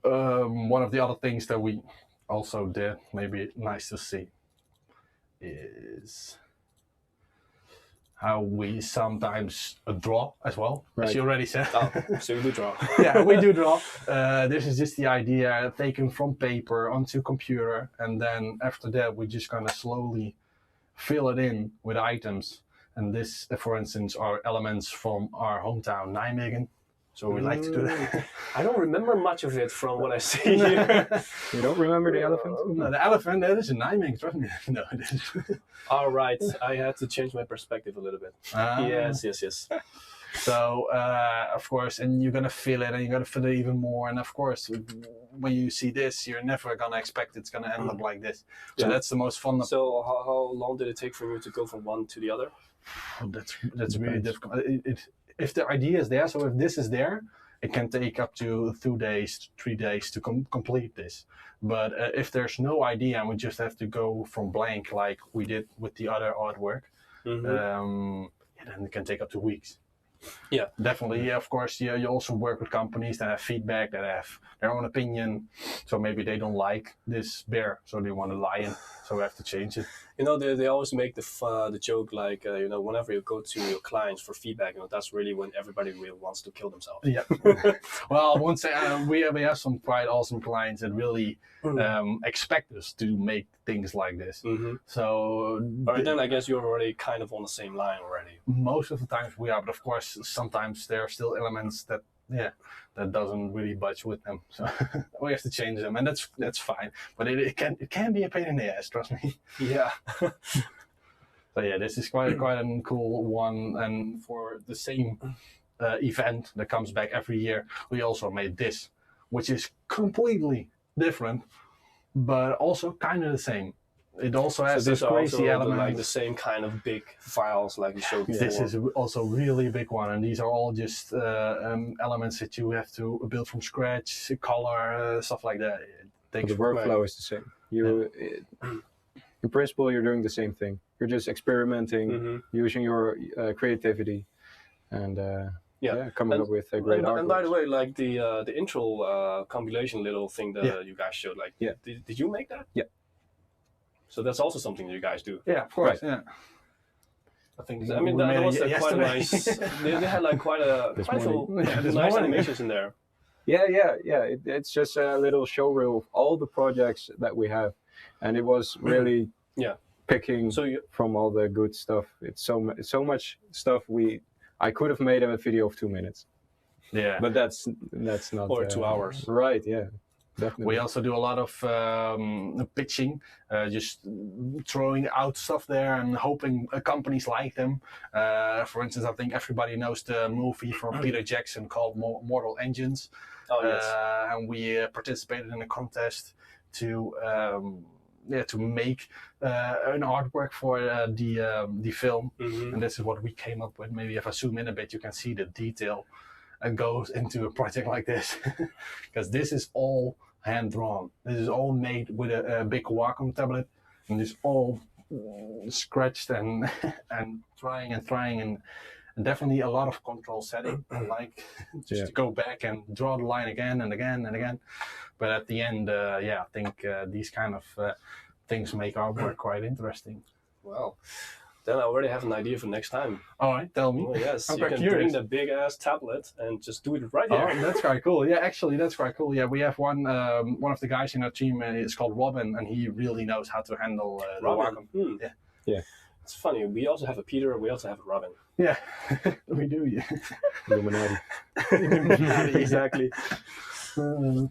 One of the other things that we also did, maybe nice to see, is how we sometimes draw as well, as you already said. Oh, so you do draw. Yeah, we do draw. This is just the idea taken from paper onto computer, and then after that we're just gonna slowly fill it in with items. And this, for instance, are elements from our hometown, Nijmegen. So we like to do that. I don't remember much of it from what I see here. You don't remember the elephant? No, the elephant, that is in Nijmegen, trust me. No, it isn't. All right, I had to change my perspective a little bit. Yes. So, of course, and you're going to fill it, and you're going to fill it even more. And of course, when you see this, you're never going to expect it's going to end up like this. So that's the most fun. So how long did it take for you to go from one to the other? That's really difficult. If the idea is there, so if this is there, it can take up to 2 days, 3 days to complete this. But if there's no idea and we just have to go from blank like we did with the other artwork, then it can take up to weeks. Yeah, definitely. Yeah, of course. Yeah, you also work with companies that have feedback, that have their own opinion. So maybe they don't like this bear, so they want a lion. So we have to change it. You know, they always make the joke like, you know, whenever you go to your clients for feedback, you know, that's really when everybody really wants to kill themselves. Yeah. Well, I won't say we have some quite awesome clients that really expect us to make things like this. So. But then I guess you're already kind of on the same line already. Most of the times we are, but of course sometimes there are still elements that that doesn't really budge with them. So we have to change them, and that's fine. But it can be a pain in the ass, trust me. Yeah. So yeah, this is quite a cool one, and for the same event that comes back every year, we also made this, which is completely different, but also kind of the same. It also has this crazy element, like the same kind of big files like you showed before. This is also a really big one, and these are all just elements that you have to build from scratch, color, stuff like that. The workflow is the same. In principle, you're doing the same thing. You're just experimenting, using your creativity, and coming up with a great art. And by the way, like the intro compilation little thing that you guys showed, like, did you make that? Yeah. So that's also something that you guys do. Yeah, of course. Right. Yeah. I think. I mean, that was quite nice. They had like quite a nice animations in there. Yeah. It's just a little showreel of all the projects that we have, and it was really picking from all the good stuff. It's so much stuff. I could have made a video of 2 minutes. Yeah. But that's not. Or 2 hours. Right. Yeah. Definitely. We also do a lot of pitching, just throwing out stuff there and hoping companies like them. For instance, I think everybody knows the movie from Peter Jackson called Mortal Engines. Oh, yes. And we participated in a contest to make an artwork for the film. And this is what we came up with. Maybe if I zoom in a bit, you can see the detail that goes into a project like this. Because this is all hand-drawn. This is all made with a big Wacom tablet, and it's all scratched and trying and definitely a lot of control setting, like just to go back and draw the line again and again and again. But at the end, I think these kind of things make our work quite interesting. Well, then I already have an idea for next time. All right, tell me. Oh, yes, I'm you can bring the big ass tablet and just do it right here. Oh, that's quite cool. Yeah, actually, that's quite cool. Yeah, we have one of the guys in our team. It's called Robin, and he really knows how to handle the Wacom. Yeah. It's funny. We also have a Peter. We also have a Robin. Yeah, we do. Yeah. Illuminati. Exactly. So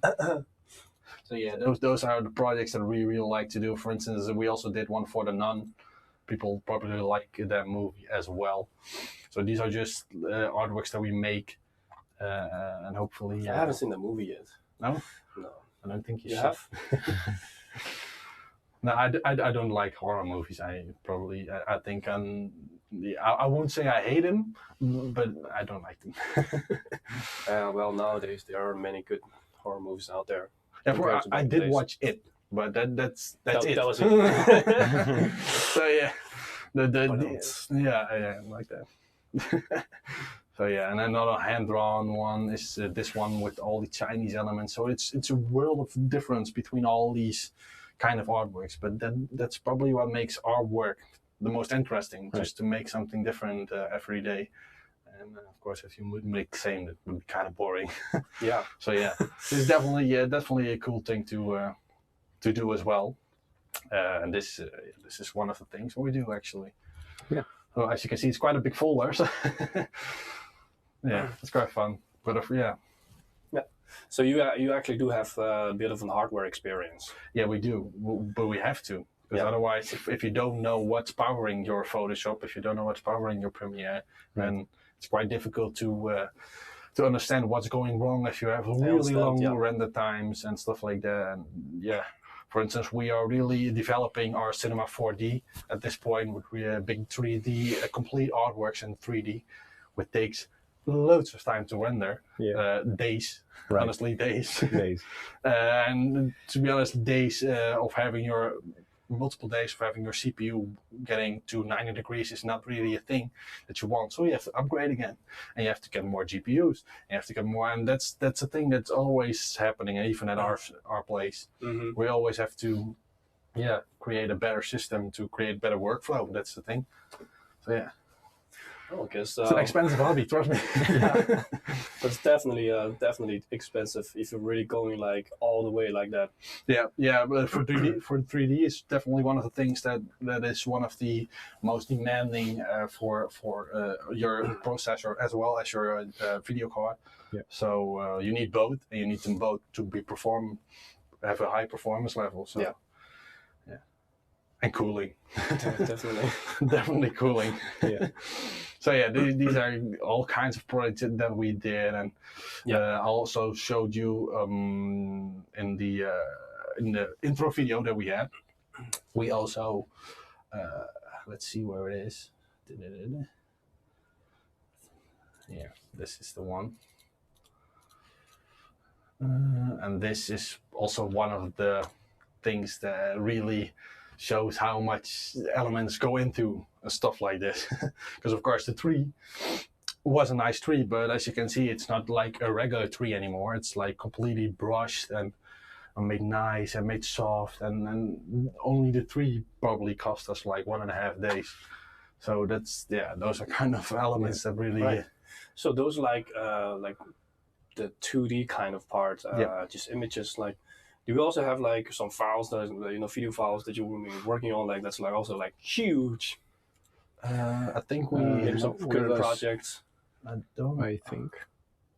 yeah, those are the projects that we really like to do. For instance, we also did one for The Nun. People probably like that movie as well. So these are just artworks that we make, and hopefully. I haven't seen the movie yet. No. No. I don't think you should. Have. No, I don't like horror movies. I think I won't say I hate them, but I don't like them. Well, nowadays there are many good horror movies out there. Yeah, I did watch it, but that's it. That was it. So yeah, I like that. So yeah, and another hand-drawn one is this one with all the Chinese elements. So it's a world of difference between all these kind of artworks, but that's probably what makes our work the most interesting, just to make something different every day. And of course, if you would make the same, that would be kind of boring. Yeah. So yeah, it's definitely a cool thing to do as well. And this is one of the things we do actually. Yeah. So as you can see, it's quite a big folder. So yeah, it's quite fun. But yeah. So you actually do have a bit of an hardware experience. Yeah, we do, but we have to. Because otherwise, if you don't know what's powering your Photoshop, if you don't know what's powering your Premiere, then it's quite difficult to understand what's going wrong if you have really long render times and stuff like that. And yeah, for instance, we are really developing our Cinema 4D at this point with big 3D, complete artworks in 3D, which takes loads of time to render. Days, honestly, days. And to be honest, days of having your multiple days of having your CPU getting to 90 degrees is not really a thing that you want. So you have to upgrade again, and you have to get more GPUs, and you have to get more, and that's a thing that's always happening, even at our place. We always have to create a better system to create better workflow. That's the thing. So yeah. Oh, because It's an expensive hobby, trust me. Yeah, but it's definitely expensive if you're really going like all the way like that. Yeah, but for 3D, it's definitely one of the things that is one of the most demanding for your processor as well as your video card. Yeah. So you need both, and you need them both to have a high performance level. So yeah, and cooling. Definitely. Definitely cooling. Yeah. So yeah, these are all kinds of projects that we did, and I also showed you in the intro video that we had. We also let's see where it is. Yeah, this is the one, and this is also one of the things that really shows how much elements go into stuff like this. Because of course the tree was a nice tree, but as you can see, it's not like a regular tree anymore. It's like completely brushed and made nice and made soft, and only the tree probably cost us like 1.5 days. So that's, those are kind of elements that really... Right. So those like the 2D kind of part, just images, like, do we also have like some files that, video files that you've been working on, like that's like also like huge? I think we maybe some current projects. I think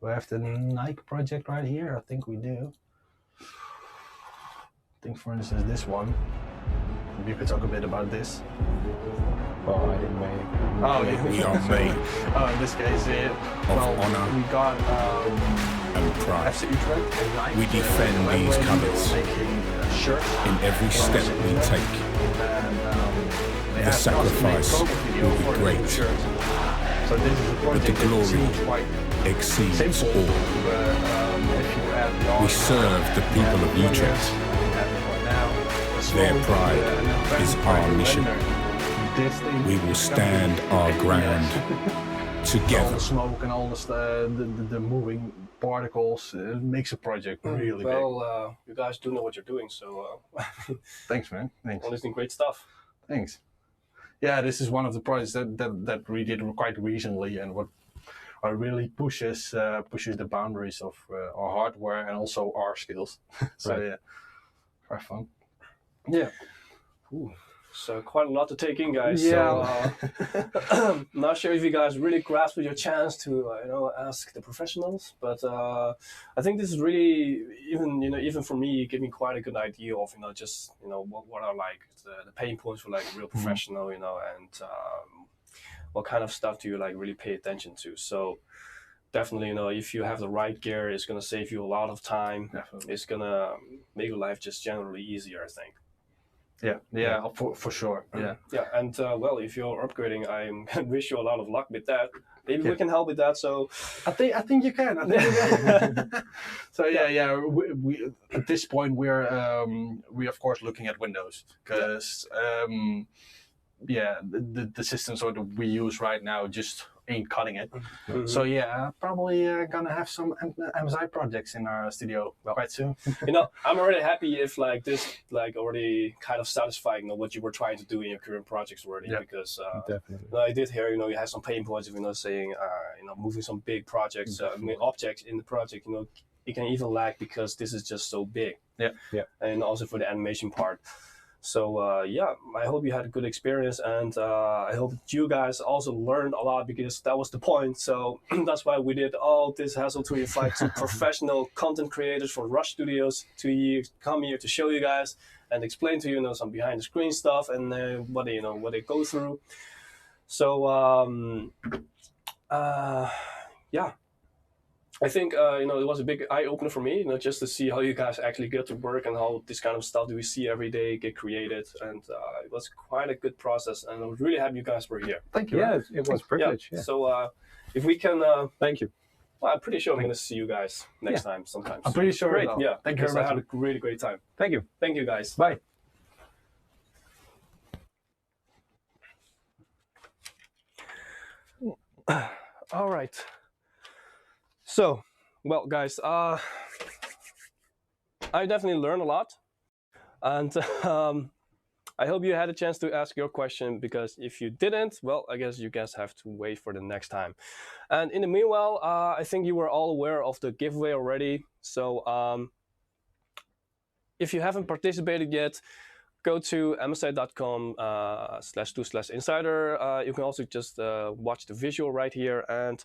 we have the Nike project right here. I think we do. I think, for instance, this one. Maybe you could talk a bit about this. Oh, I didn't make. Oh, yeah. We are made in this case, honor we got and pride. FC Utrecht and Nike. We defend these colours in every step we take. And, the sacrifice will be great, so this is a but the glory exceeds all. We serve the people of Utrecht. Their pride is our mission. We will stand our ground together. All the smoke and all the moving particles makes a project really big. Well, you guys do know what you're doing, so thanks, man. Thanks. Honestly, great stuff. Thanks. Yeah, this is one of the projects that we did quite recently, and what really pushes the boundaries of our hardware and also our skills. So right. Yeah, quite fun. Yeah. Ooh. So quite a lot to take in, guys. Yeah. So, not sure if you guys really grasped your chance to, ask the professionals, but I think this is really even for me, gave me quite a good idea of just what are like the pain points for like a real professional, and what kind of stuff do you like really pay attention to. So definitely, if you have the right gear, it's gonna save you a lot of time. Definitely. It's gonna make your life just generally easier, I think. Yeah, for sure. Yeah, and well, if you're upgrading, I wish you a lot of luck with that. Maybe we can help with that. So I think you can. So we at this point we're of course looking at Windows, because the systems that we use right now just ain't cutting it. Mm-hmm. So probably gonna have some MSI projects in our studio quite soon. I'm already happy if like this already kind of satisfying what you were trying to do in your current projects already, because definitely. I did hear you had some pain points of saying moving some big projects, objects in the project, it can even lag because this is just so big. Yeah. And also for the animation part. So I hope you had a good experience, and I hope you guys also learned a lot, because that was the point. So that's why we did all this hassle to invite two professional content creators from Rush Studios to come here to show you guys and explain to you some behind the screen stuff and what they go through. So I think it was a big eye opener for me, just to see how you guys actually get to work and how this kind of stuff that we see every day get created, and it was quite a good process, and I was really happy you guys were here. Thank you. Yeah, it was a privilege. Yeah. So if we can, thank you. Well, I'm pretty sure I'm going to see you guys next time, sometimes. I'm pretty sure. Great. Yeah. Thank you very much. I had a really great time. Thank you. Thank you, guys. Bye. All right. So, well, guys, I definitely learned a lot, and I hope you had a chance to ask your question, because if you didn't, well, I guess you guys have to wait for the next time. And in the meanwhile, I think you were all aware of the giveaway already. So if you haven't participated yet, go to msi.com/2/insider. You can also just watch the visual right here. And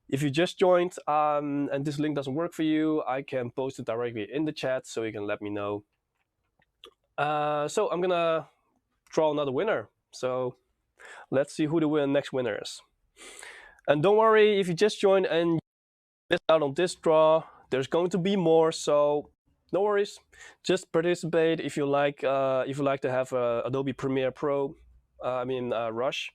if you just joined and this link doesn't work for you, I can post it directly in the chat, so you can let me know. So I'm gonna draw another winner. So let's see who the next winner is. And don't worry if you just joined and missed out on this draw. There's going to be more, so no worries. Just participate if you like. If you like to have Adobe Premiere Pro, Rush.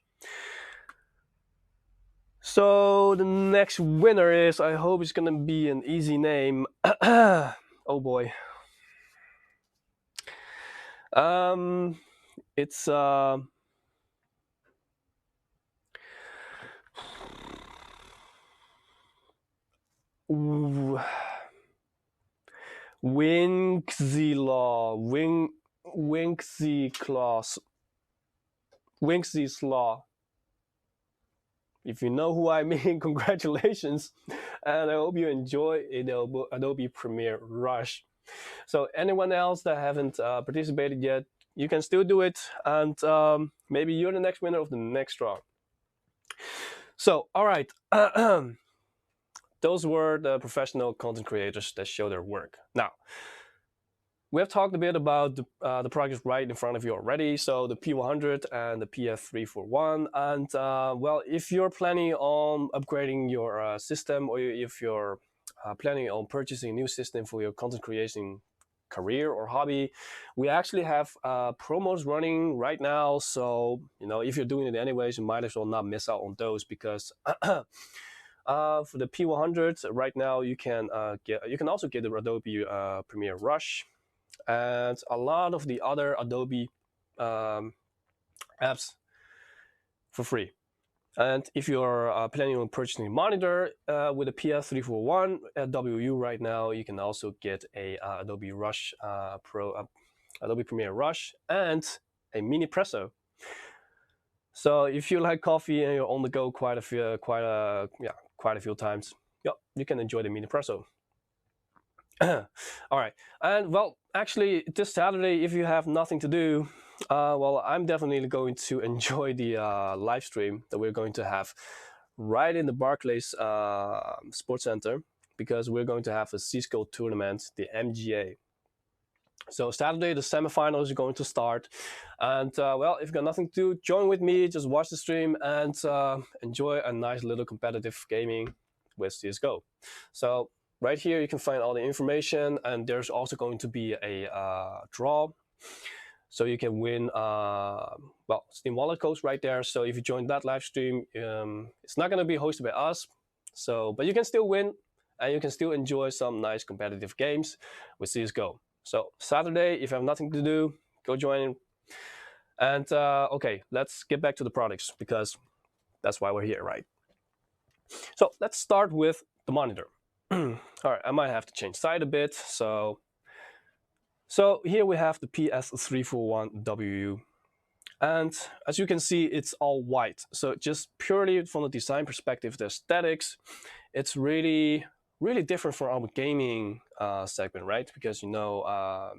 So the next winner is, I hope it's gonna be an easy name. Oh boy. It's Winksy's Law. If you know who I mean, congratulations, and I hope you enjoy Adobe Premiere Rush. So anyone else that haven't participated yet, you can still do it, and maybe you're the next winner of the next draw. So, all right, those were the professional content creators that show their work. Now, we have talked a bit about the projects right in front of you already, so the P100 and the PS341. And well, if you're planning on upgrading your system, or if you're planning on purchasing a new system for your content creation career or hobby, we actually have promos running right now. So, you know, if you're doing it anyways, you might as well not miss out on those, because for the P100 right now, you can also get the Adobe Premiere Rush and a lot of the other Adobe apps for free. And if you're planning on purchasing a monitor with a PS341WU right now, you can also get a Adobe Rush Adobe Premiere Rush and a mini presso. So if you like coffee and you're on the go quite a few times, yeah, you can enjoy the mini presso. All right, and well, actually, this Saturday, if you have nothing to do, well, I'm definitely going to enjoy the live stream that we're going to have right in the Barclays Sports Center, because we're going to have a Cisco tournament, the MGA. So Saturday, the semifinals are going to start, and well, if you've got nothing to do, join with me, just watch the stream and enjoy a nice little competitive gaming with CSGO. So right here, you can find all the information, and there's also going to be a draw. So you can win, well, Steam Wallet codes right there. So if you join that live stream, it's not going to be hosted by us. So, but you can still win, and you can still enjoy some nice competitive games with CSGO. So Saturday, if you have nothing to do, go join in. And okay, let's get back to the products, because that's why we're here, right? So let's start with the monitor. All right, I might have to change side a bit. So here we have the PS341WU. And as you can see, it's all white. So just purely from the design perspective, the aesthetics, it's really, really different from our gaming segment, right? Because, you know, I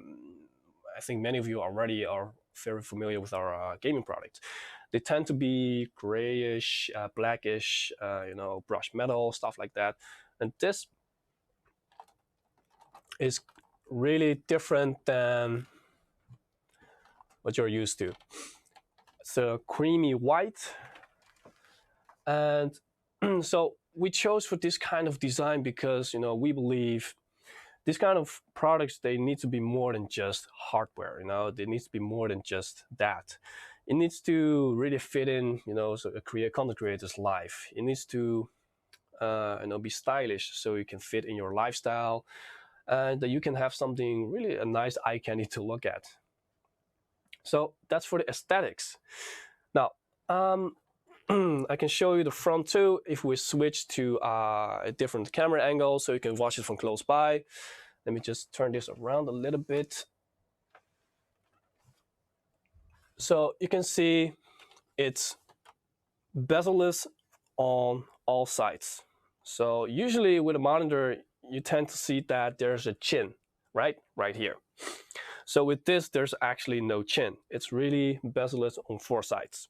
think many of you already are very familiar with our gaming products. They tend to be grayish, blackish, you know, brushed metal, stuff like that. And this is really different than what you're used to. It's a creamy white. And so we chose for this kind of design because, you know, we believe this kind of products, they need to be more than just hardware, you know, they need to be more than just that. It needs to really fit in, you know, so a content creator's life. It needs to, you know, be stylish, so you can fit in your lifestyle, and that you can have something really a nice eye candy to look at. So that's for the aesthetics. Now, I can show you the front too if we switch to a different camera angle, so you can watch it from close by. Let me just turn this around a little bit. So you can see it's bezel-less on all sides. So usually with a monitor, you tend to see that there's a chin, right here. So with this, there's actually no chin. It's really bezel-less on 4 sides.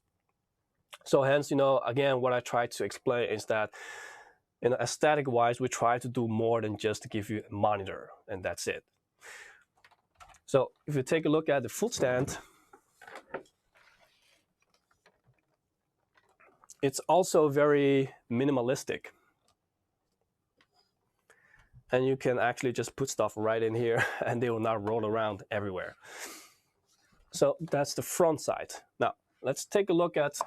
So hence, again, what I try to explain is that aesthetic-wise, we try to do more than just to give you a monitor, and that's it. So if you take a look at the foot stand, it's also very minimalistic. And you can actually just put stuff right in here and they will not roll around everywhere. So that's the front side. Now, let's take a look at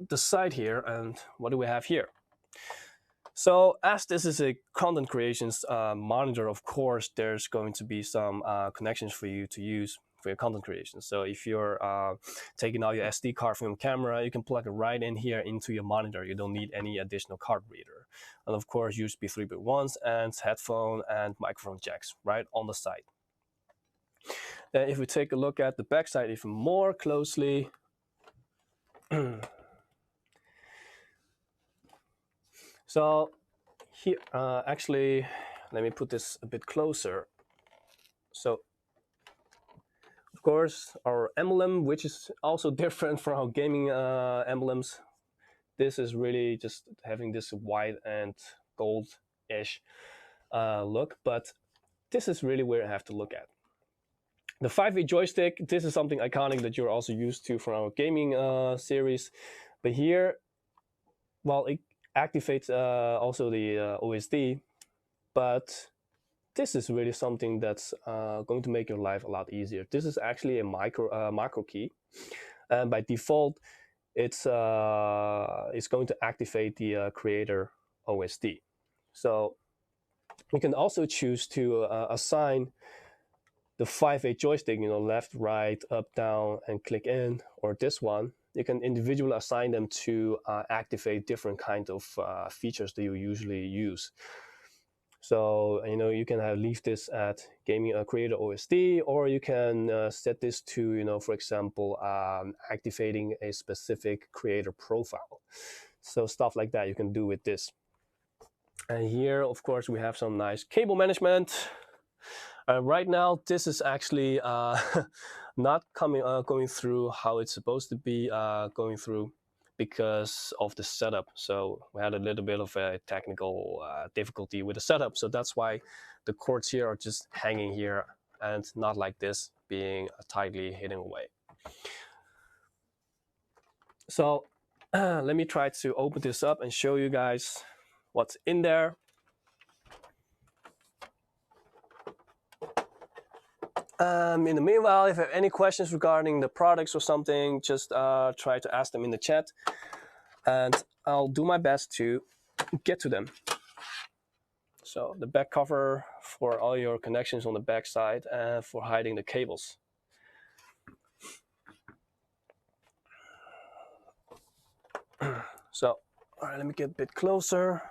the side here, and what do we have here? So as this is a content creations monitor, of course, there's going to be some connections for you to use for your content creation. So if you're taking out your SD card from your camera, you can plug it right in here into your monitor. You don't need any additional card reader. And of course, USB 3.1s and headphone and microphone jacks right on the side. Then if we take a look at the back side even more closely, so here, actually, let me put this a bit closer. So, of course, our emblem, which is also different from our gaming emblems. This is really just having this white and gold-ish look, but this is really where I have to look at. The 5-way joystick, this is something iconic that you're also used to from our gaming series. But here, well, it activates also the OSD, but this is really something that's going to make your life a lot easier. This is actually a macro key, and by default, it's going to activate the creator OSD. So you can also choose to assign the 5-way joystick, left, right, up, down, and click in, or this one. You can individually assign them to activate different kinds of features that you usually use. So, you can leave this at gaming creator OSD, or you can set this to, for example, activating a specific creator profile. So stuff like that you can do with this. And here, of course, we have some nice cable management. Right now, this is actually not going through how it's supposed to be going through because of the setup. So we had a little bit of a technical difficulty with the setup. So that's why the cords here are just hanging here and not like this, being tightly hidden away. So let me try to open this up and show you guys what's in there. In the meanwhile, if you have any questions regarding the products or something, just try to ask them in the chat, and I'll do my best to get to them. So the back cover for all your connections on the back side and for hiding the cables. So, all right, let me get a bit closer.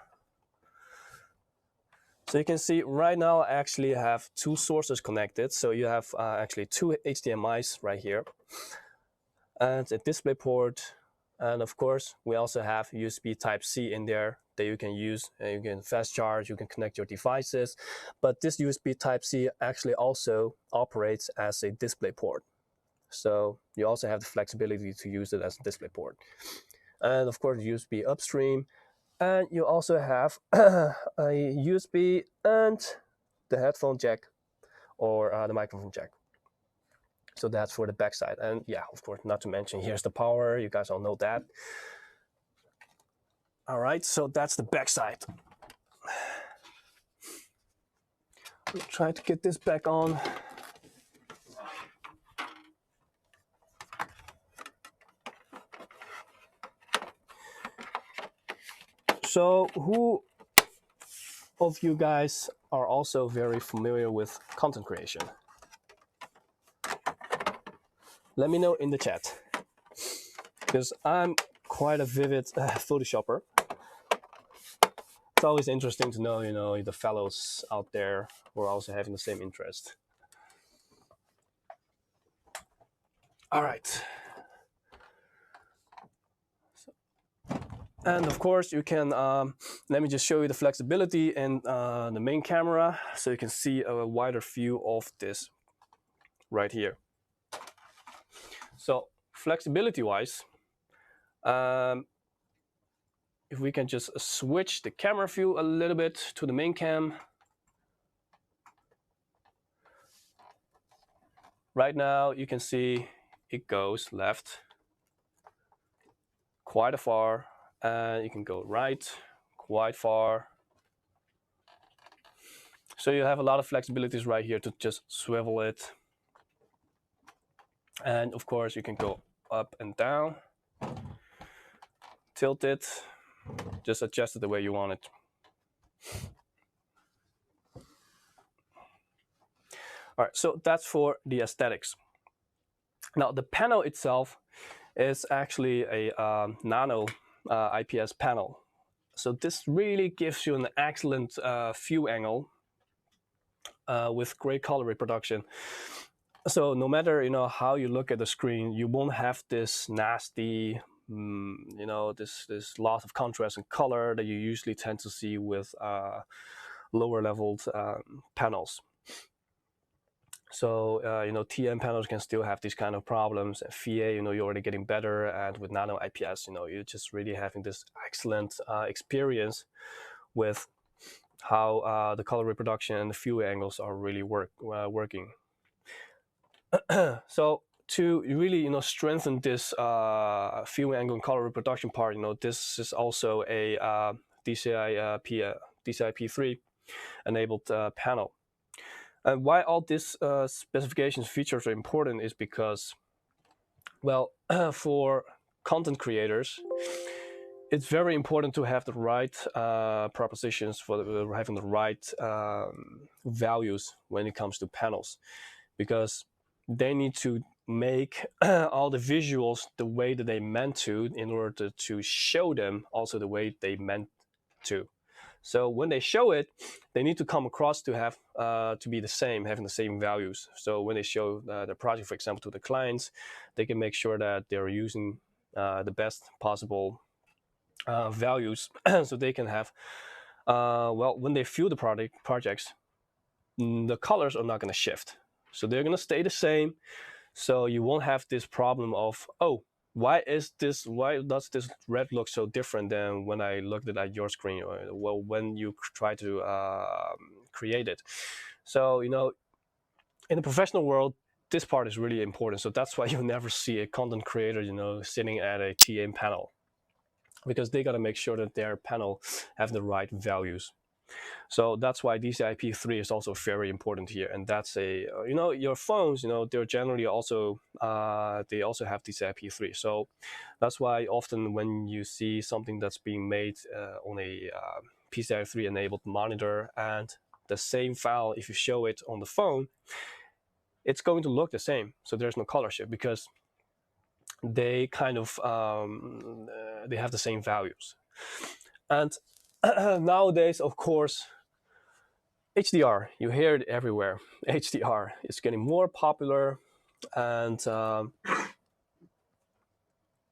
So you can see right now I actually have 2 sources connected. So you have actually 2 HDMIs right here and a display port. And of course, we also have USB Type-C in there that you can use. You can fast charge, you can connect your devices. But this USB Type-C actually also operates as a display port. So you also have the flexibility to use it as a display port. And of course, USB upstream. And you also have a USB and the headphone jack or the microphone jack. So that's for the back side. And yeah, of course, not to mention, here's the power. You guys all know that. All right, so that's the back side. I'll try to get this back on. So who of you guys are also very familiar with content creation? Let me know in the chat, because I'm quite a vivid Photoshopper. It's always interesting to know, the fellows out there who are also having the same interest. All right. And of course, you can, let me just show you the flexibility in the main camera so you can see a wider view of this right here. So flexibility-wise, if we can just switch the camera view a little bit to the main cam. Right now, you can see it goes left quite far, and you can go right quite far. So you have a lot of flexibilities right here to just swivel it. And of course, you can go up and down, tilt it, just adjust it the way you want it. All right, so that's for the aesthetics. Now, the panel itself is actually a nano IPS panel. So this really gives you an excellent view angle with great color reproduction. So no matter how you look at the screen, you won't have this nasty, this loss of contrast and color that you usually tend to see with lower leveled panels. So TN panels can still have these kind of problems. And VA, you're already getting better, and with nano IPS, you're just really having this excellent experience with how the color reproduction and the view angles are really working. So to really strengthen this view angle and color reproduction part, this is also a Dci P3 Enabled Panel. And why all these specifications features are important is because, well, for content creators, it's very important to have the right propositions for having the right values when it comes to panels, because they need to make all the visuals the way that they meant to in order to show them also the way they meant to. So when they show it, they need to come across to have to be the same, having the same values. So when they show the project, for example, to the clients, they can make sure that they're using the best possible values, so they can have, well, when they view the projects, the colors are not going to shift. So they're going to stay the same. So you won't have this problem of, oh, why does this red look so different than when I looked at your screen, or well, when you try to create it. So in the professional world, this part is really important. So that's why you'll never see a content creator sitting at a TN panel, because they got to make sure that their panel have the right values. So that's why Dci P3 is also very important here. And that's your phones, they're generally also, they also have Dci P3. So that's why often when you see something that's being made on a P3 enabled monitor and the same file, if you show it on the phone, it's going to look the same. So there's no color shift, because they kind of, they have the same values. And nowadays, of course, HDR, you hear it everywhere. HDR is getting more popular, and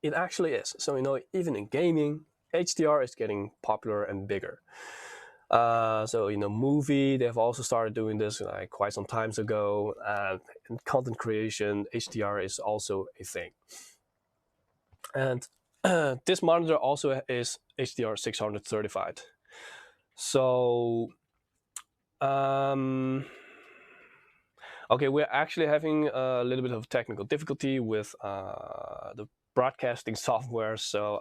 it actually is. So, even in gaming, HDR is getting popular and bigger. So, movie, they've also started doing this like quite some time ago. And in content creation, HDR is also a thing. And this monitor also is HDR 600 certified. So, okay, we're actually having a little bit of technical difficulty with the broadcasting software. So,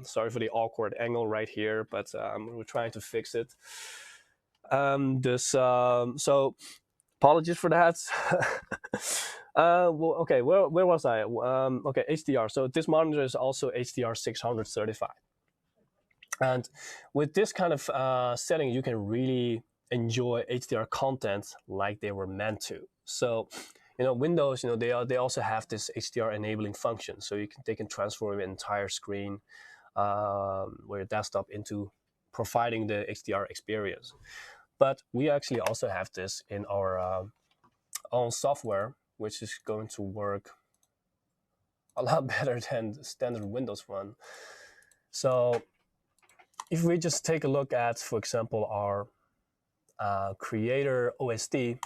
sorry for the awkward angle right here, but we're trying to fix it. So, apologies for that. Well, okay, where was I? Okay, HDR. So this monitor is also HDR 600 certified. And with this kind of setting, you can really enjoy HDR content like they were meant to. So, Windows, they also have this HDR enabling function. So they can transform an entire screen or your desktop into providing the HDR experience. But we actually also have this in our own software, which is going to work a lot better than the standard Windows one. So if we just take a look at, for example, our Creator OSD.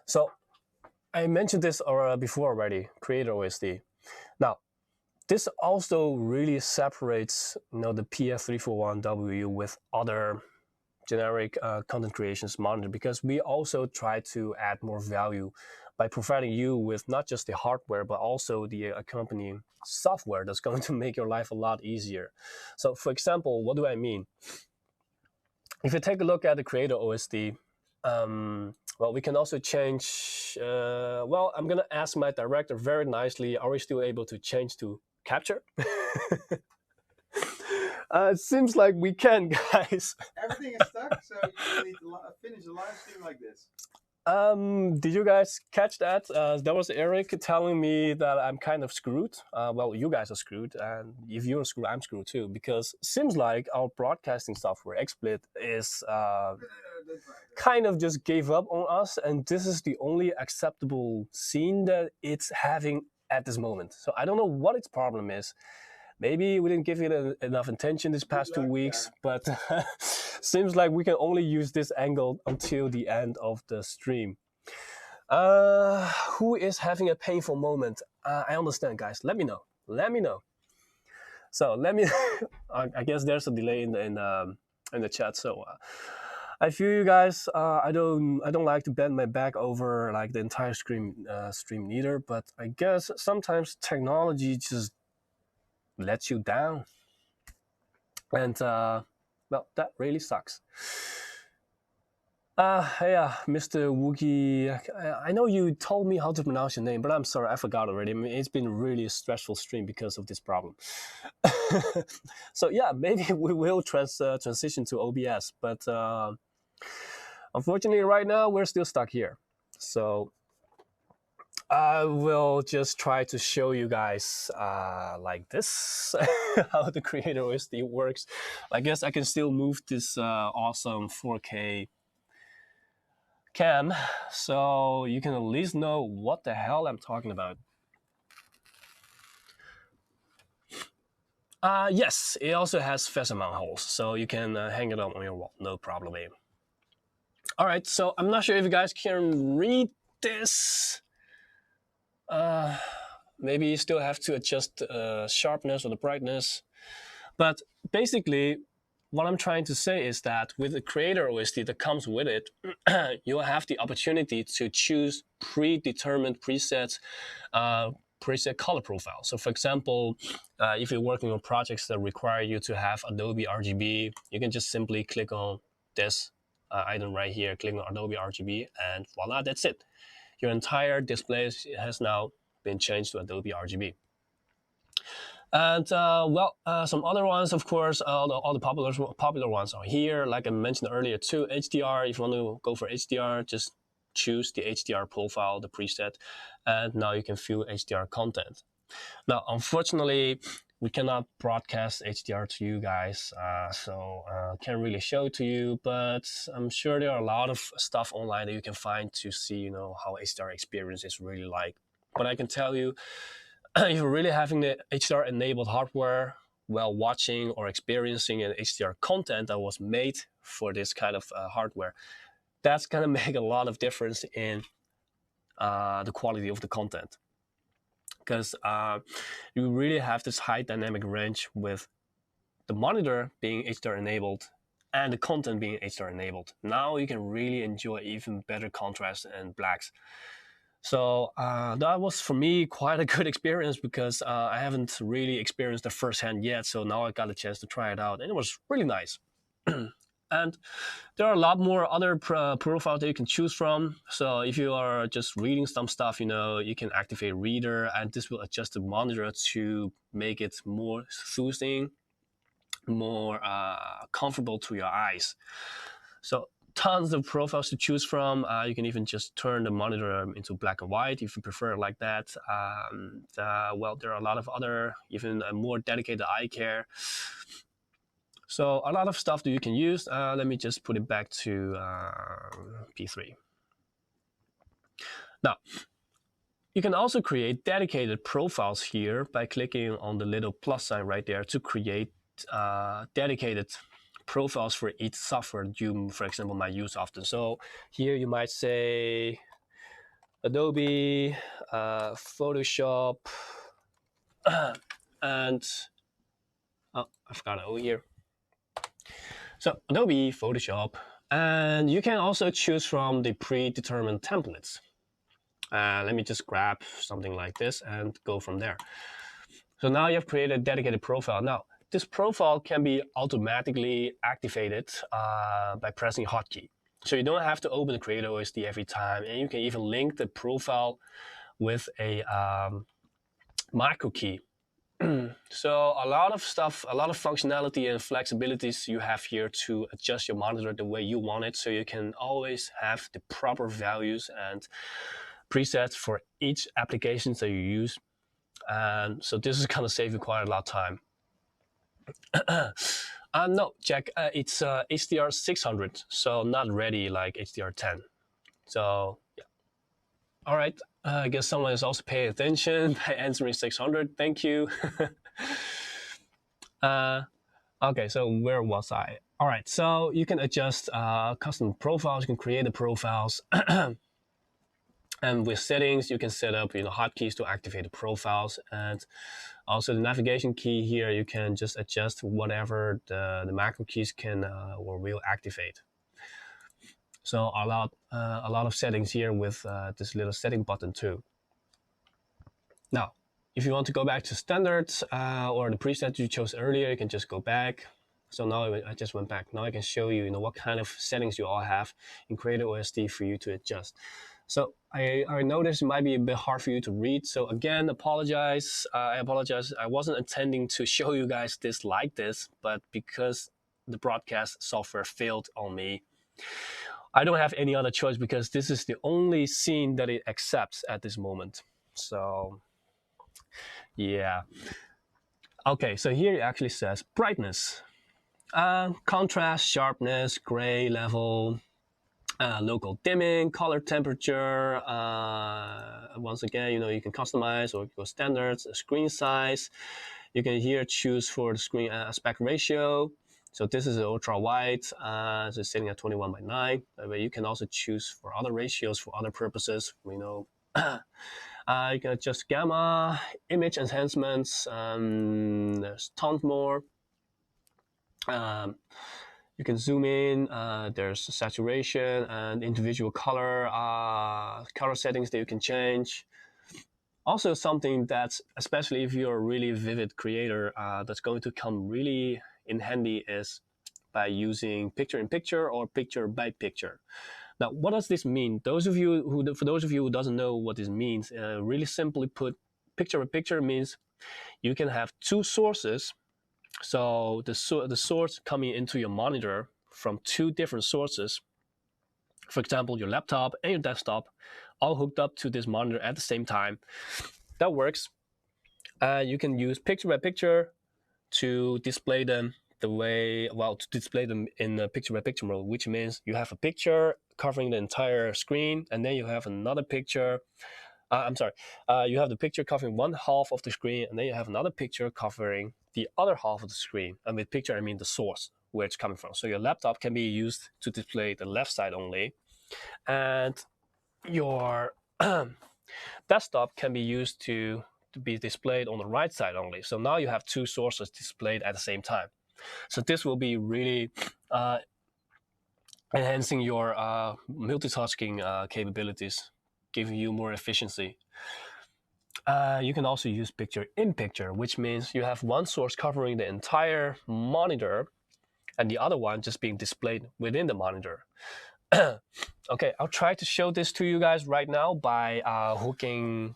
So I mentioned this before already, Creator OSD. Now, this also really separates, the PS341WU with other generic content creations monitor, because we also try to add more value by providing you with not just the hardware, but also the accompanying software that's going to make your life a lot easier. So for example, what do I mean? If you take a look at the Creator OSD, well, we can also change, well, I'm gonna ask my director very nicely, are we still able to change to capture? It seems like we can, guys. Everything is stuck, so you need to finish a live stream like this. Did you guys catch that? There was Eric telling me that I'm kind of screwed. Well, you guys are screwed, and if you're screwed, I'm screwed too, because it seems like our broadcasting software, XSplit, is kind of just gave up on us, and this is the only acceptable scene that it's having at this moment. So I don't know what its problem is. Maybe we didn't give it enough attention this past 2 weeks, but seems like we can only use this angle until the end of the stream. Who is having a painful moment? I understand, guys. Let me know. Let me know. So let me. I guess there's a delay in the chat. So I feel you guys. I don't like to bend my back over like the entire stream neither. But I guess sometimes technology just lets you down, and well, that really sucks. Yeah, Mr. Wookie, I know you told me how to pronounce your name, but I'm sorry, I forgot already. I mean, it's been really a stressful stream because of this problem. So yeah, maybe we will transition to OBS, but unfortunately right now we're still stuck here. So I will just try to show you guys like this, how the Creator OSD works. I guess I can still move this awesome 4K cam, so you can at least know what the hell I'm talking about. Yes, it also has pheasant mount holes, so you can hang it up on your wall, no problem. All right, so I'm not sure if you guys can read this. Maybe you still have to adjust the sharpness or the brightness. But basically, what I'm trying to say is that with the Creator OSD that comes with it, you'll have the opportunity to choose predetermined presets, preset color profile. So for example, if you're working on projects that require you to have Adobe RGB, you can just simply click on this item right here, click on Adobe RGB, and voila, that's it. Your entire display has now been changed to Adobe RGB. And well, some other ones, of course, all the popular ones are here. Like I mentioned earlier too, HDR. If you want to go for HDR, just choose the HDR profile, the preset, and now you can view HDR content. Now, unfortunately, we cannot broadcast HDR to you guys, so can't really show it to you, but I'm sure there are a lot of stuff online that you can find to see, how HDR experience is really like. But I can tell you, if you're really having the HDR enabled hardware while watching or experiencing an HDR content that was made for this kind of hardware, that's gonna make a lot of difference in the quality of the content. Because you really have this high dynamic range with the monitor being HDR enabled and the content being HDR enabled. Now you can really enjoy even better contrast and blacks. So that was for me quite a good experience, because I haven't really experienced it firsthand yet. So now I got a chance to try it out, and it was really nice. And there are a lot more other profiles that you can choose from. So if you are just reading some stuff, you can activate Reader, and this will adjust the monitor to make it more soothing, more comfortable to your eyes. So tons of profiles to choose from. You can even just turn the monitor into black and white if you prefer it like that. Well, there are a lot of other, even more dedicated eye care. So a lot of stuff that you can use. Let me just put it back to P3. Now, You can also create dedicated profiles here by clicking on the little plus sign right there to create dedicated profiles for each software you, for example, might use often. So here you might say Adobe, Photoshop, and oh, I forgot it over here. So Adobe, Photoshop, and you can also choose from the predetermined templates. Let me just grab something like this and go from there. So now you've created a dedicated profile. Now, this profile can be automatically activated by pressing hotkey. So you don't have to open the Creator OSD every time, and you can even link the profile with a micro key. So a lot of stuff, a lot of functionality and flexibilities you have here to adjust your monitor the way you want it, so you can always have the proper values and presets for each application that you use. And so this is going to save you quite a lot of time. No, Jack, it's HDR 600, so not ready like HDR 10. So yeah. All right, I guess someone is also paying attention by answering 600. Thank you. Okay, so where was I? All right, so you can adjust custom profiles. You can create the profiles. And with settings, you can set up hotkeys to activate the profiles, and also the navigation key here. You can just adjust whatever the macro keys can or will activate. So a lot of settings here with this little setting button too. Now, if you want to go back to standards or the preset you chose earlier, you can just go back. So now I just went back. Now I can show you, what kind of settings you all have in Creator OSD for you to adjust. So I noticed it might be a bit hard for you to read. So again, I apologize. I wasn't intending to show you guys this like this, but because the broadcast software failed on me, I don't have any other choice because this is the only scene that it accepts at this moment. So yeah. Okay, so here it actually says brightness, contrast, sharpness, gray level, local dimming, color temperature. Once again, you can customize or go standards, screen size. You can here choose for the screen aspect ratio. So this is ultra wide, so it's sitting at 21:9. But you can also choose for other ratios for other purposes. You can adjust gamma, image enhancements. There's tons more. You can zoom in, there's saturation and individual color settings that you can change. Also something that's, especially if you're a really vivid creator, that's going to come really in handy is by using picture-in-picture or picture-by-picture. Now, what does this mean? For those of you who doesn't know what this means, really simply put, picture-by-picture means you can have two sources. So the source coming into your monitor from two different sources, for example, your laptop and your desktop, all hooked up to this monitor at the same time. That works. You can use picture-by-picture to display them in a picture-by-picture mode, which means you have a picture covering the entire screen, and then you have another picture. You have the picture covering one half of the screen, and then you have another picture covering the other half of the screen. And with picture, I mean the source, where it's coming from. So your laptop can be used to display the left side only, and your desktop can be used to be displayed on the right side only. So now you have two sources displayed at the same time. So this will be really enhancing your multitasking capabilities, giving you more efficiency. You can also use picture-in-picture, which means you have one source covering the entire monitor and the other one just being displayed within the monitor. Okay, I'll try to show this to you guys right now by hooking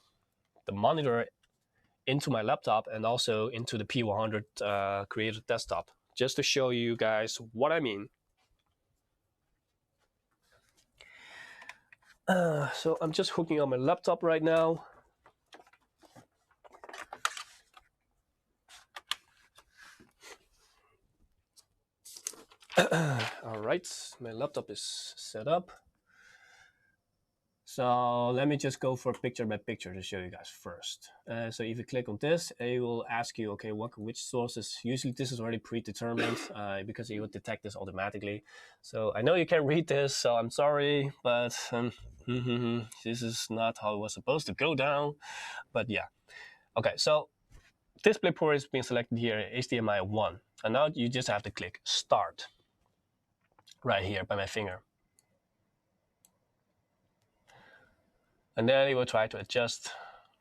the monitor into my laptop and also into the P100 Creator desktop, just to show you guys what I mean. So I'm just hooking on my laptop right now. All right, my laptop is set up. So let me just go for picture by picture to show you guys first. So if you click on this, it will ask you, okay, which sources. Usually this is already predetermined because it will detect this automatically. So I know you can't read this, so I'm sorry, but this is not how it was supposed to go down. But yeah, okay. So display port is being selected here, HDMI 1, and now you just have to click Start right here by my finger. And then it will try to adjust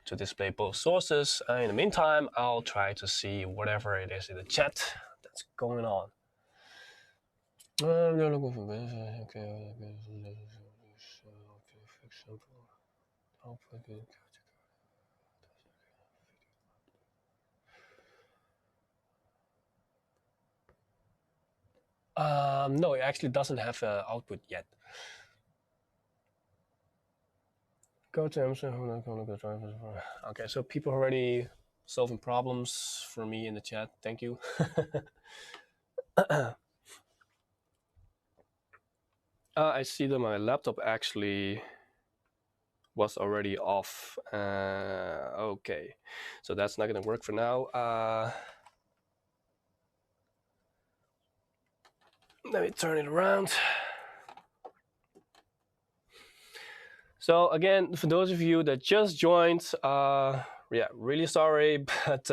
to display both sources. In the meantime, I'll try to see whatever it is in the chat that's going on. No, it actually doesn't have an output yet. Go to MSI. Okay, so people already solving problems for me in the chat. Thank you. I see that my laptop actually was already off. Okay, so that's not gonna work for now. Let me turn it around. So again, for those of you that just joined, yeah, really sorry, but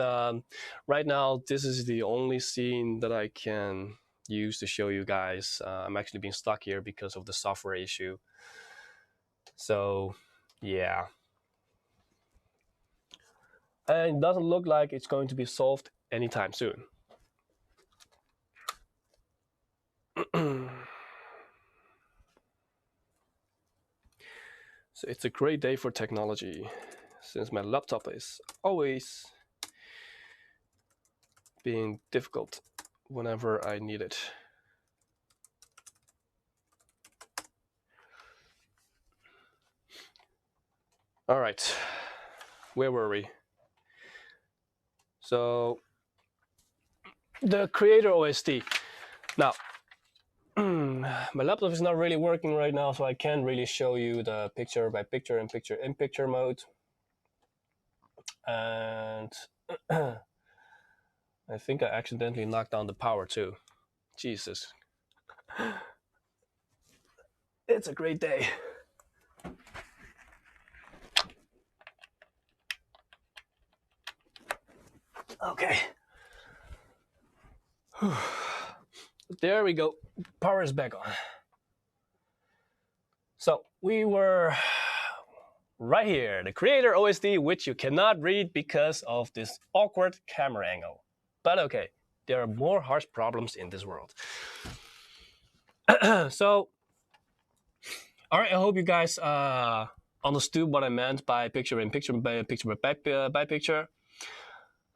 right now this is the only scene that I can use to show you guys. I'm actually being stuck here because of the software issue. So yeah. And it doesn't look like it's going to be solved anytime soon. So it's a great day for technology, since my laptop is always being difficult whenever I need it. All right, where were we? So the creator OST. Now, my laptop is not really working right now, so I can't really show you the picture by picture and picture in picture mode. And I think I accidentally knocked down the power too. Jesus. It's a great day. Okay. There we go. Power is back on. So we were right here, the creator OSD, which you cannot read because of this awkward camera angle. But okay, there are more harsh problems in this world. So, all right, I hope you guys understood what I meant by picture in picture by picture by picture.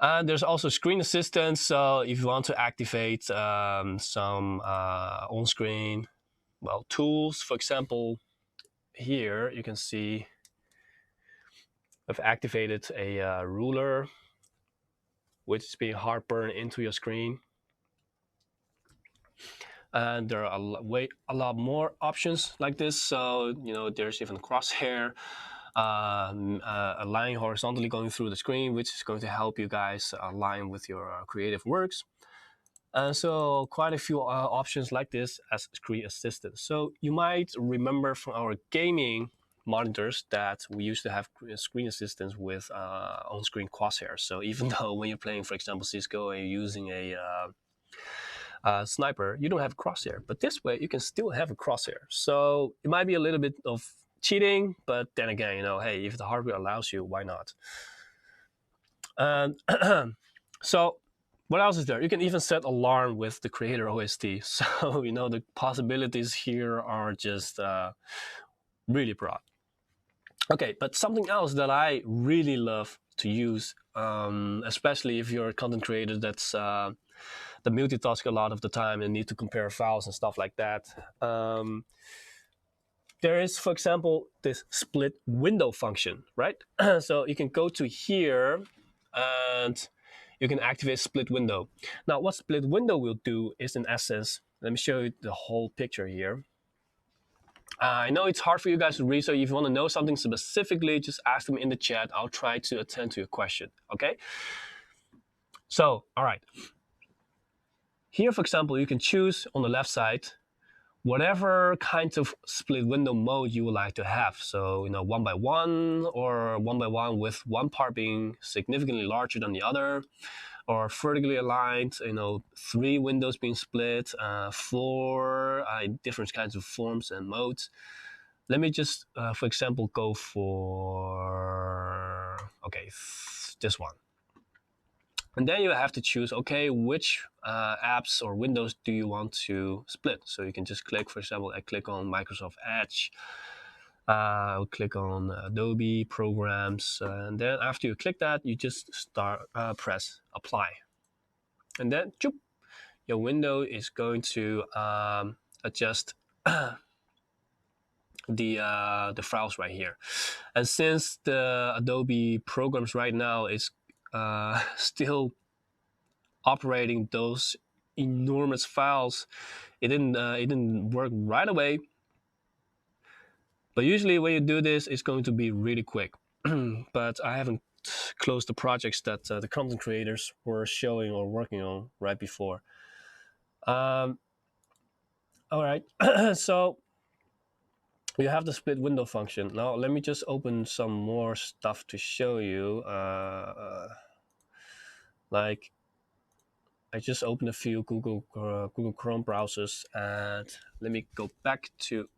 And there's also screen assistance. So if you want to activate some on-screen, well, tools, for example, here you can see I've activated a ruler, which is being heartburn into your screen. And there are a lot more options like this. So, you know, there's even crosshair, a line horizontally going through the screen, which is going to help you guys align with your creative works. And so quite a few options like this as screen assistance. So you might remember from our gaming monitors that we used to have screen assistance with on-screen crosshairs. So even though when you're playing, for example, Cisco and you're using a sniper, you don't have a crosshair. But this way, you can still have a crosshair. So it might be a little bit of cheating, but then again, you know, hey, if the hardware allows you, why not? And so what else is there? You can even set alarm with the creator OST. So, you know, the possibilities here are just really broad. Okay, but something else that I really love to use, especially if you're a content creator that's that multitask a lot of the time and need to compare files and stuff like that. There is, for example, this split window function, right? So you can go to here and you can activate split window. Now, what split window will do is, in essence, let me show you the whole picture here. I know it's hard for you guys to read, so if you want to know something specifically, just ask them in the chat. I'll try to attend to your question, okay? So, all right. Here, for example, you can choose on the left side whatever kind of split window mode you would like to have. So, 1x1 or 1x1 with one part being significantly larger than the other, or vertically aligned, 3 windows being split, 4 different kinds of forms and modes. Let me just, for example, go for, okay, this one. And then you have to choose, okay, which apps or windows do you want to split? So you can just click, for example, I click on Microsoft Edge. I'll click on Adobe programs. And then after you click that, you just press apply. And then your window is going to adjust the files right here. And since the Adobe programs right now is still operating those enormous files, it didn't work right away. But usually when you do this, it's going to be really quick. But I haven't closed the projects that the content creators were showing or working on right before. All right, so you have the split window function. Now let me just open some more stuff to show you. Like I just opened a few Google Chrome browsers, and let me go back to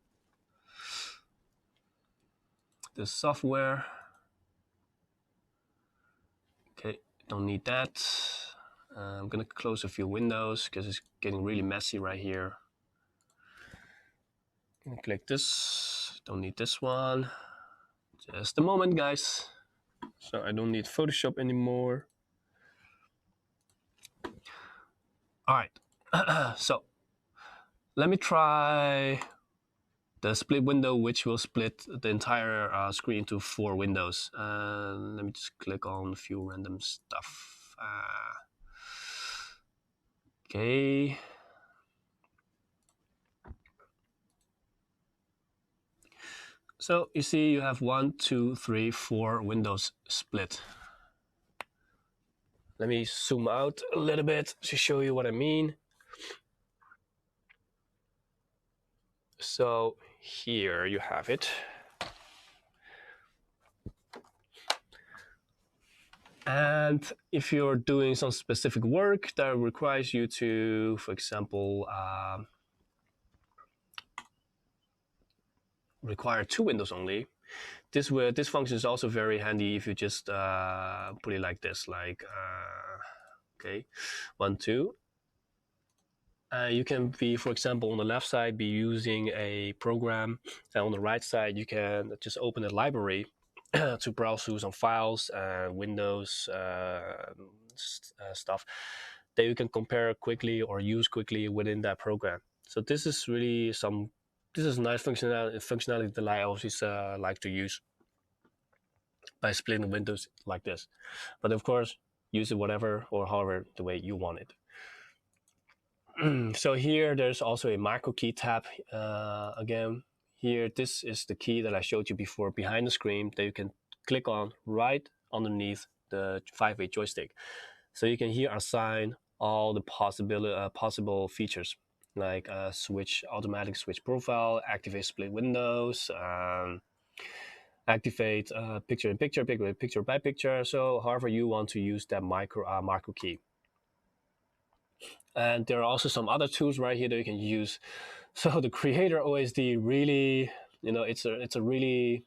the software. Okay, don't need that. I'm gonna close a few windows because it's getting really messy right here. I'm gonna click this. Don't need this one. Just a moment, guys. So I don't need Photoshop anymore. All right, so let me try the split window, which will split the entire screen into 4 windows. Let me just click on a few random stuff. Okay. So you see you have 1, 2, 3, 4 windows split. Let me zoom out a little bit to show you what I mean. So here you have it. And if you're doing some specific work that requires you to, for example, require 2 windows only, this function is also very handy if you just put it like this, like okay, 1, 2. You can be, for example, on the left side, be using a program, and on the right side, you can just open a library to browse through some files, windows, stuff that you can compare quickly or use quickly within that program. So this is really nice functionality that I always like to use by splitting windows like this. But of course, use it whatever or however the way you want it. So here there's also a micro key tab. Again, here this is the key that I showed you before behind the screen that you can click on right underneath the 5-way joystick. So you can here assign all the possible features, like automatic switch profile, activate split windows, activate picture in picture, picture by picture. So however you want to use that micro key. And there are also some other tools right here that you can use. So the Creator OSD really, it's a really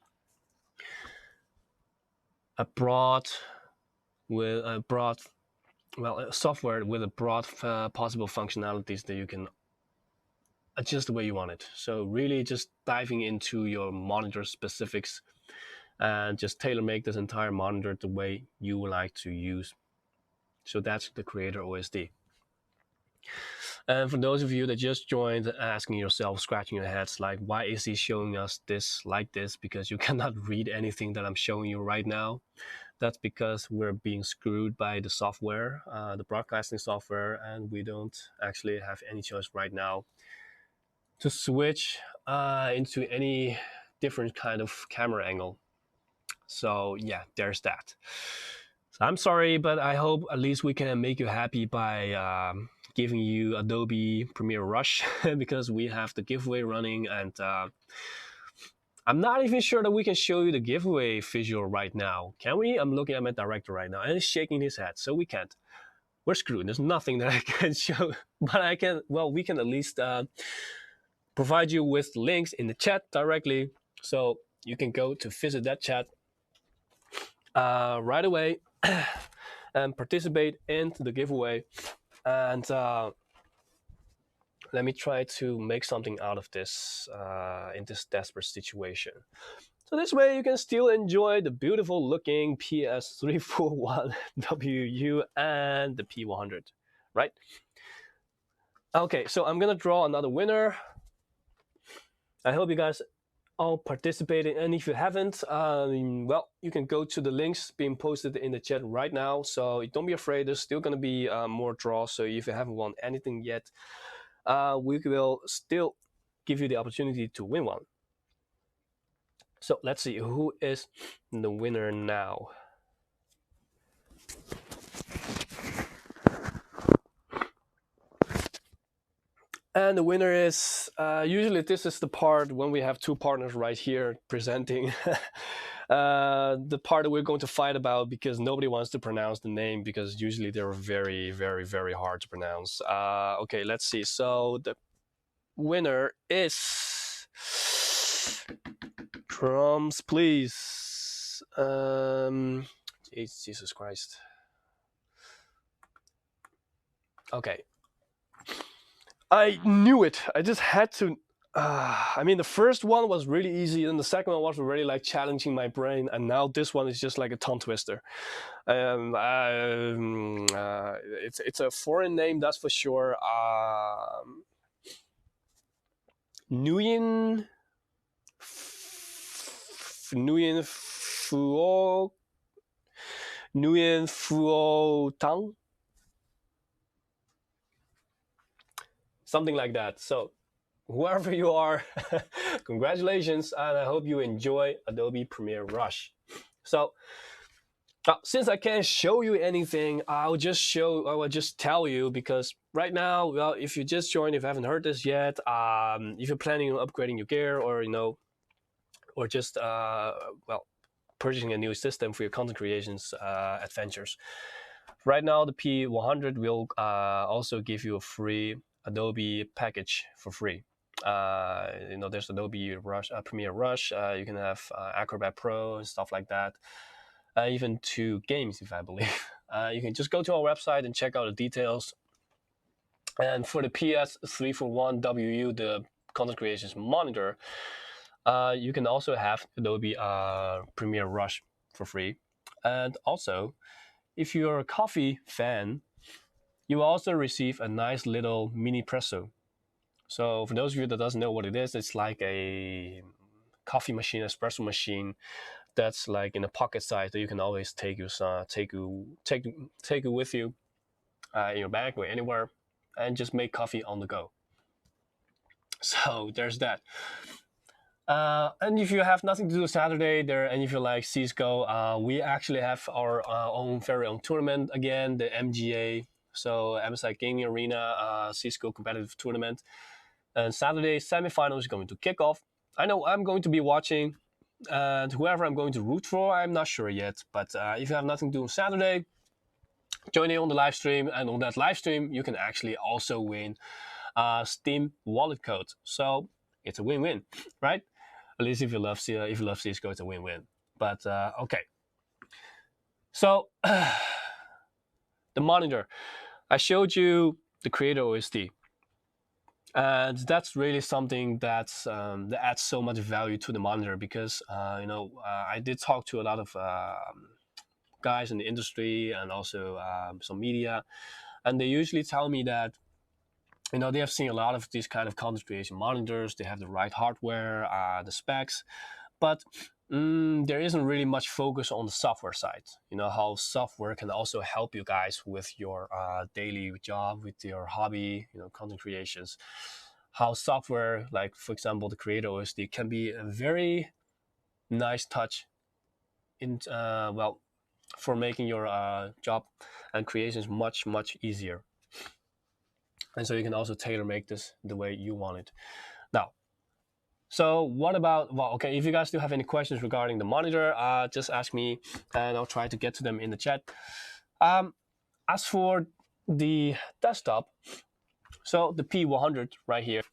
software with a broad possible functionalities that you can adjust the way you want it. So really just diving into your monitor specifics and just tailor make this entire monitor the way you would like to use. So that's the Creator OSD. And for those of you that just joined, asking yourself, scratching your heads, like, why is he showing us this like this? Because you cannot read anything that I'm showing you right now. That's because we're being screwed by the software, the broadcasting software, and we don't actually have any choice right now to switch into any different kind of camera angle. So yeah, there's that. So I'm sorry, but I hope at least we can make you happy by giving you Adobe Premiere Rush because we have the giveaway running, and I'm not even sure that we can show you the giveaway visual right now. Can we? I'm looking at my director right now and he's shaking his head, so we can't. We're screwed. There's nothing that I can show, but I can, well, we can at least provide you with links in the chat directly, so you can go to visit that chat right away and participate in the giveaway. And let me try to make something out of this in this desperate situation. So this way you can still enjoy the beautiful looking PS341WU and the P100, right? Okay, so I'm gonna draw another winner. I hope you guys all participated, and if you haven't, well, you can go to the links being posted in the chat right now. So don't be afraid, there's still gonna be more draws. So if you haven't won anything yet, we will still give you the opportunity to win one. So let's see who is the winner now. And the winner is, usually this is the part when we have two partners right here presenting the part that we're going to fight about, because nobody wants to pronounce the name because usually they're very, very, very hard to pronounce. Okay, let's see. So the winner is, drums please. Jesus Christ. Okay. I knew it. I just had to. I mean, the first one was really easy, and the second one was really like challenging my brain, and now this one is just like a tongue twister. It's a foreign name, that's for sure. Nguyen Phuo Tang, something like that. So whoever you are, congratulations, and I hope you enjoy Adobe Premiere Rush. So since I can't show you anything, I will just tell you, because right now, well, if you just joined, if you haven't heard this yet, if you're planning on upgrading your gear, or or just well, purchasing a new system for your content creations adventures, right now the P100 will also give you a free Adobe package for free. There's Adobe Rush, Premiere Rush. You can have Acrobat Pro and stuff like that. Even 2 games, if I believe. You can just go to our website and check out the details. And for the PS341WU, the content creations monitor, you can also have Adobe Premiere Rush for free. And also, if you're a coffee fan, you will also receive a nice little mini presso. So for those of you that doesn't know what it is, it's like a coffee machine, espresso machine, that's like in a pocket size that you can always take it with you in your bag or anywhere, and just make coffee on the go. So there's that. And if you have nothing to do Saturday there, and if you like CSGO, we actually have our own very own tournament again, the MGA, so MSI Gaming Arena CSGO competitive tournament. And Saturday semifinal is going to kick off. I know I'm going to be watching, and whoever I'm going to root for, I'm not sure yet. But if you have nothing to do on Saturday, join in on the live stream, and on that live stream, you can actually also win Steam wallet code. So it's a win-win, right? At least if you love CSGO, it's a win-win. But okay. So the monitor, I showed you the Creator OSD. And that's really something that adds so much value to the monitor, because I did talk to a lot of guys in the industry and also some media, and they usually tell me that they have seen a lot of these kind of content creation monitors. They have the right hardware, the specs, but there isn't really much focus on the software side. How software can also help you guys with your daily job, with your hobby, content creations. how software, like for example the Creator OSD, can be a very nice touch in well, for making your job and creations much easier. And so you can also tailor make this the way you want it. Now, so what about, well, okay, if you guys do have any questions regarding the monitor, just ask me and I'll try to get to them in the chat. As for the desktop, so the P100 right here,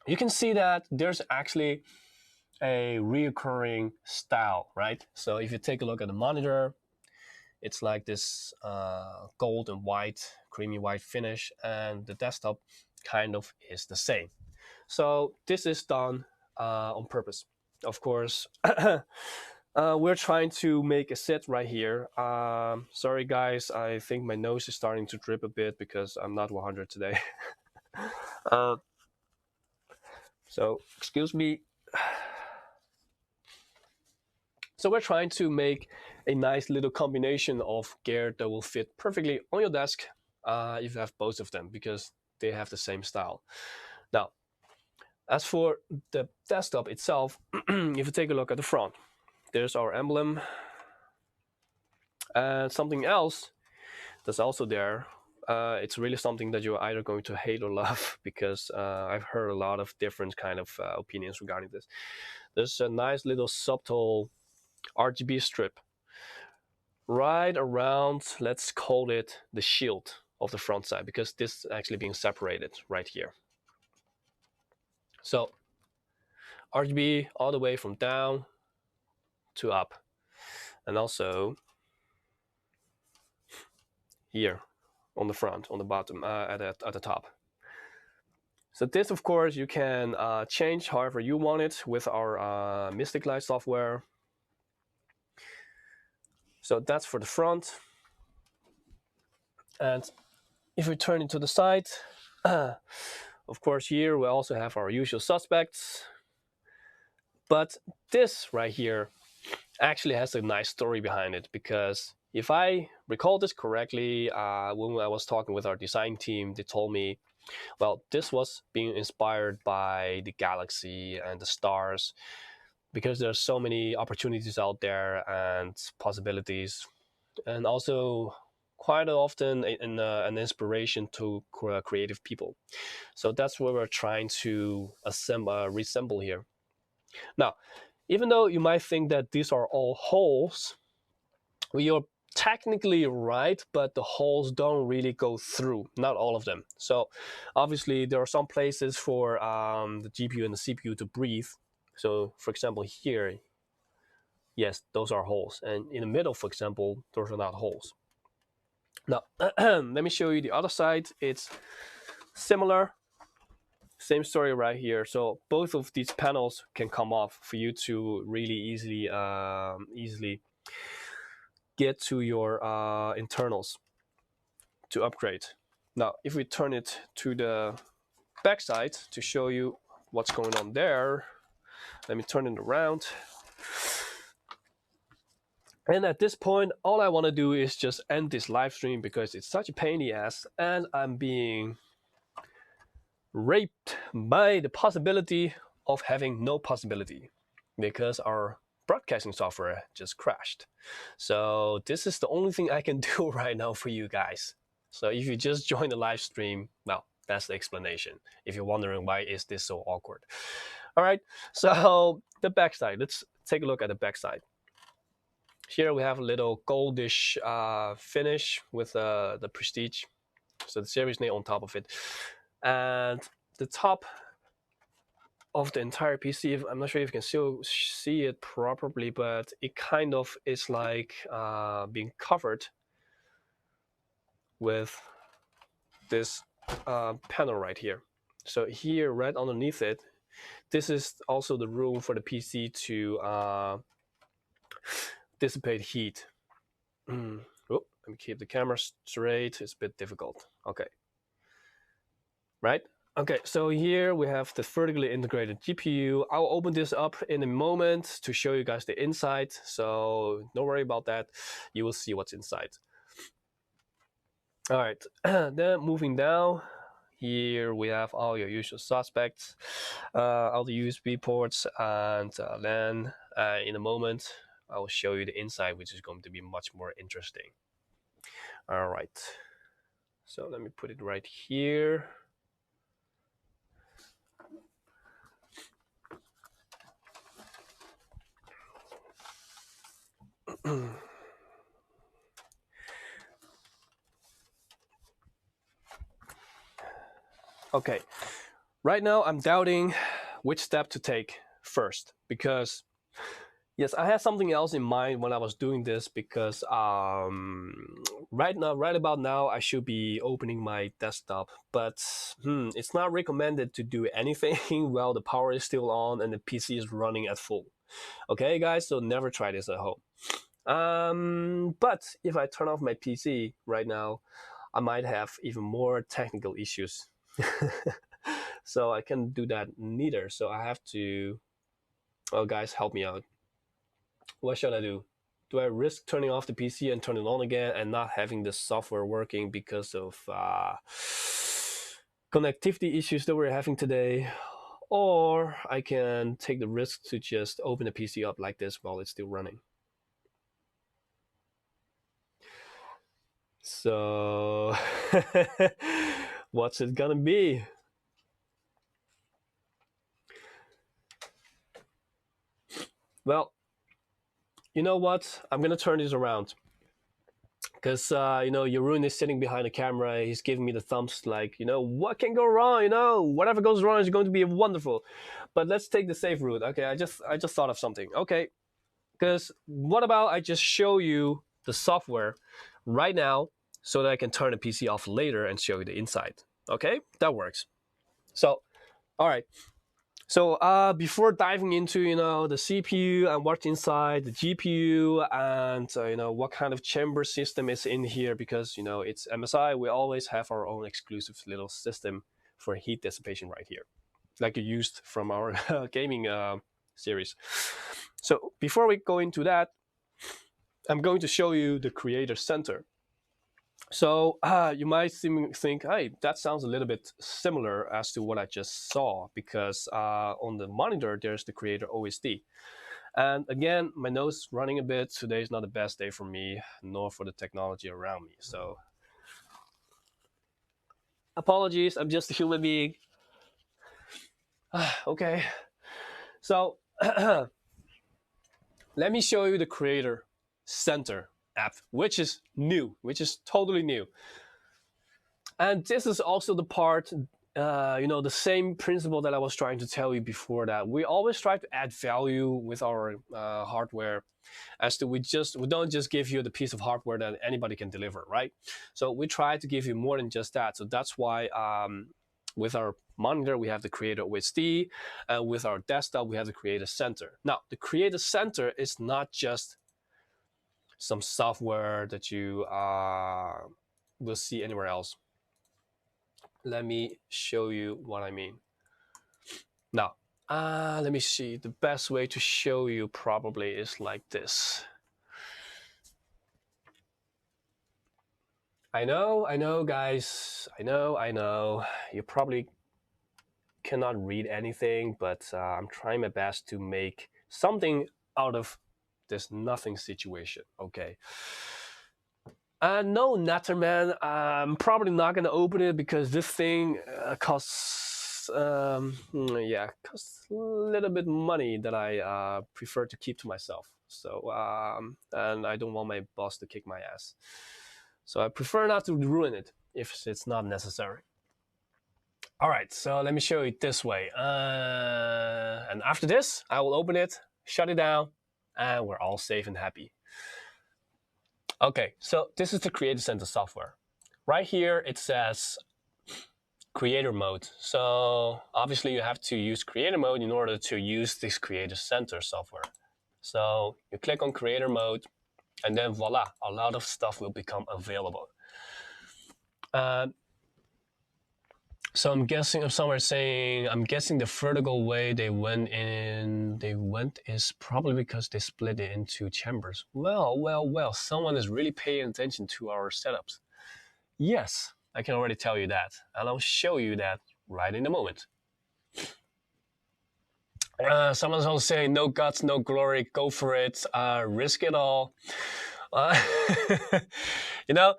you can see that there's actually a reoccurring style, right? So if you take a look at the monitor, it's like this gold and white, creamy white finish, and the desktop kind of is the same. So this is done on purpose. Of course, we're trying to make a set right here. Sorry guys, I think my nose is starting to drip a bit because I'm not 100 today. So excuse me. So we're trying to make a nice little combination of gear that will fit perfectly on your desk if you have both of them, because they have the same style. Now, as for the desktop itself, if you take a look at the front, there's our emblem. And something else that's also there, it's really something that you're either going to hate or love, because I've heard a lot of different kind of opinions regarding this. There's a nice little subtle RGB strip right around, let's call it the shield of the front side, because this is actually being separated right here. So RGB all the way from down to up, and also here on the front, on the bottom, at the top. So this, of course, you can change however you want it with our Mystic Light software. So that's for the front. And if we turn it to the side, of course, here we also have our usual suspects. But this right here actually has a nice story behind it, because if I recall this correctly, when I was talking with our design team, they told me, well, this was being inspired by the galaxy and the stars, because there's so many opportunities out there and possibilities, and also quite often an inspiration to creative people. So that's what we're trying to reassemble here. Now, even though you might think that these are all holes, well, you're technically right, but the holes don't really go through, not all of them. So obviously there are some places for the GPU and the CPU to breathe. So for example here, yes, those are holes, and in the middle, for example, those are not holes. Now let me show you the other side. It's similar, same story right here. So both of these panels can come off for you to really easily get to your internals to upgrade. Now if we turn it to the back side to show you what's going on there, let me turn it around. And at this point, all I want to do is just end this live stream, because it's such a pain in the ass, and I'm being raped by the possibility of having no possibility, because our broadcasting software just crashed. So this is the only thing I can do right now for you guys. So if you just join the live stream, well, that's the explanation. If you're wondering why is this so awkward. All right, so the backside, let's take a look at the backside. Here we have a little goldish finish with the Prestige, so the series name on top of it. And the top of the entire PC, I'm not sure if you can still see it properly, but it kind of is like being covered with this panel right here. So here, right underneath it, this is also the room for the PC to dissipate heat. Oh, let me keep the camera straight. It's a bit difficult. Okay. Right? Okay, so here we have the vertically integrated GPU. I'll open this up in a moment to show you guys the inside. So don't worry about that. You will see what's inside. All right, then moving down, here we have all your usual suspects, all the USB ports, and then in a moment I will show you the inside, which is going to be much more interesting. All right, so let me put it right here. Okay, right now I'm doubting which step to take first, because yes, I had something else in mind when I was doing this, because right about now I should be opening my desktop, but it's not recommended to do anything while the power is still on and the PC is running at full. Okay guys, so never try this at home. But if I turn off my PC right now, I might have even more technical issues. So I can't do that neither. So I have to, oh guys, help me out. What should I do? Do I risk turning off the PC and turn it on again and not having the software working because of connectivity issues that we're having today? Or I can take the risk to just open the PC up like this while it's still running. So what's it gonna be? Well, you know what? I'm gonna turn this around, because you know, Jeroen is sitting behind the camera. He's giving me the thumbs, like, you know, what can go wrong? You know, whatever goes wrong is going to be wonderful. But let's take the safe route. Okay, I just thought of something. Okay, because what about I just show you the software right now, so that I can turn the PC off later and show you the inside. Okay, that works. So, all right. So before diving into, you know, the CPU and what's inside the GPU, and you know, what kind of chamber system is in here, because you know it's MSI, we always have our own exclusive little system for heat dissipation right here, like you used from our gaming series. So before we go into that, I'm going to show you the Creator Center. So you might think, hey, that sounds a little bit similar as to what I just saw, because on the monitor there's the Creator OSD. And again, my nose is running a bit. Today's not the best day for me, nor for the technology around me. So apologies, I'm just a human being. Okay, so let me show you the Creator Center app, which is new, which is totally new. And this is also the part, you know, the same principle that I was trying to tell you before, that we always try to add value with our hardware, as to we don't just give you the piece of hardware that anybody can deliver, right? So we try to give you more than just that. So that's why with our monitor we have the Creator OSD, and with our desktop we have the Creator Center. Now the Creator Center is not just some software that you will see anywhere else. Let me show you what I mean. Now, let me see. The best way to show you probably is like this. I know, guys. I know. You probably cannot read anything, but I'm trying my best to make something out of this nothing situation. Okay. No, Natterman, I'm probably not going to open it, because this thing costs a little bit money that I prefer to keep to myself. So and I don't want my boss to kick my ass. So I prefer not to ruin it if it's not necessary. All right, so let me show you this way. And after this, I will open it, shut it down, and we're all safe and happy. Okay, so this is the Creator Center software. Right here it says Creator Mode. So obviously you have to use Creator Mode in order to use this Creator Center software. So you click on Creator Mode, and then voila, a lot of stuff will become available. So I'm guessing, if someone is saying, I'm guessing the vertical way they went is probably because they split it into chambers. Well, someone is really paying attention to our setups. Yes, I can already tell you that, and I'll show you that right in a moment. Someone's also saying, no guts, no glory, go for it, risk it all. You know,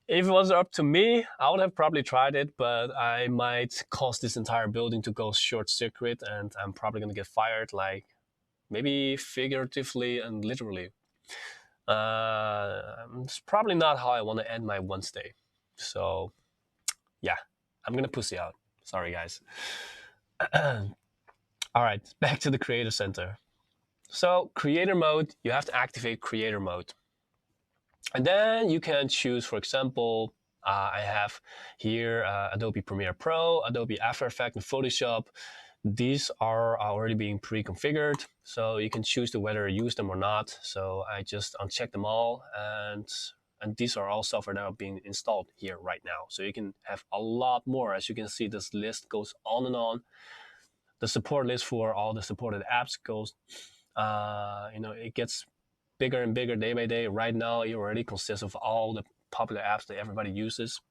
if it was up to me, I would have probably tried it, but I might cause this entire building to go short circuit, and I'm probably gonna get fired, like maybe figuratively and literally. It's probably not how I want to end my Wednesday. So, yeah, I'm gonna pussy out. Sorry, guys. All right, back to the Creator Center. So, Creator mode, you have to activate Creator mode. And then you can choose, for example, I have here Adobe Premiere Pro, Adobe After Effects, and Photoshop. These are already being pre-configured, so you can choose to whether you use them or not. So I just uncheck them all, and these are all software that are being installed here right now. So you can have a lot more. As you can see, this list goes on and on. The support list for all the supported apps goes, it gets bigger and bigger day by day. Right now, it already consists of all the popular apps that everybody uses.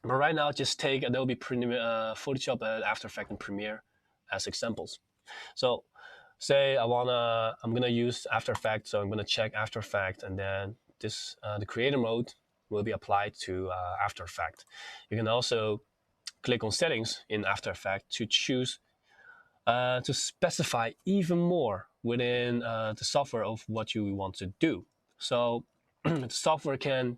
But right now, just take Adobe Photoshop, After Effects, and Premiere as examples. So say I'm gonna use After Effects, so I'm gonna check After Effects, and then this the Creator mode will be applied to After Effects. You can also click on Settings in After Effects to choose to specify even more within the software of what you want to do. So the software can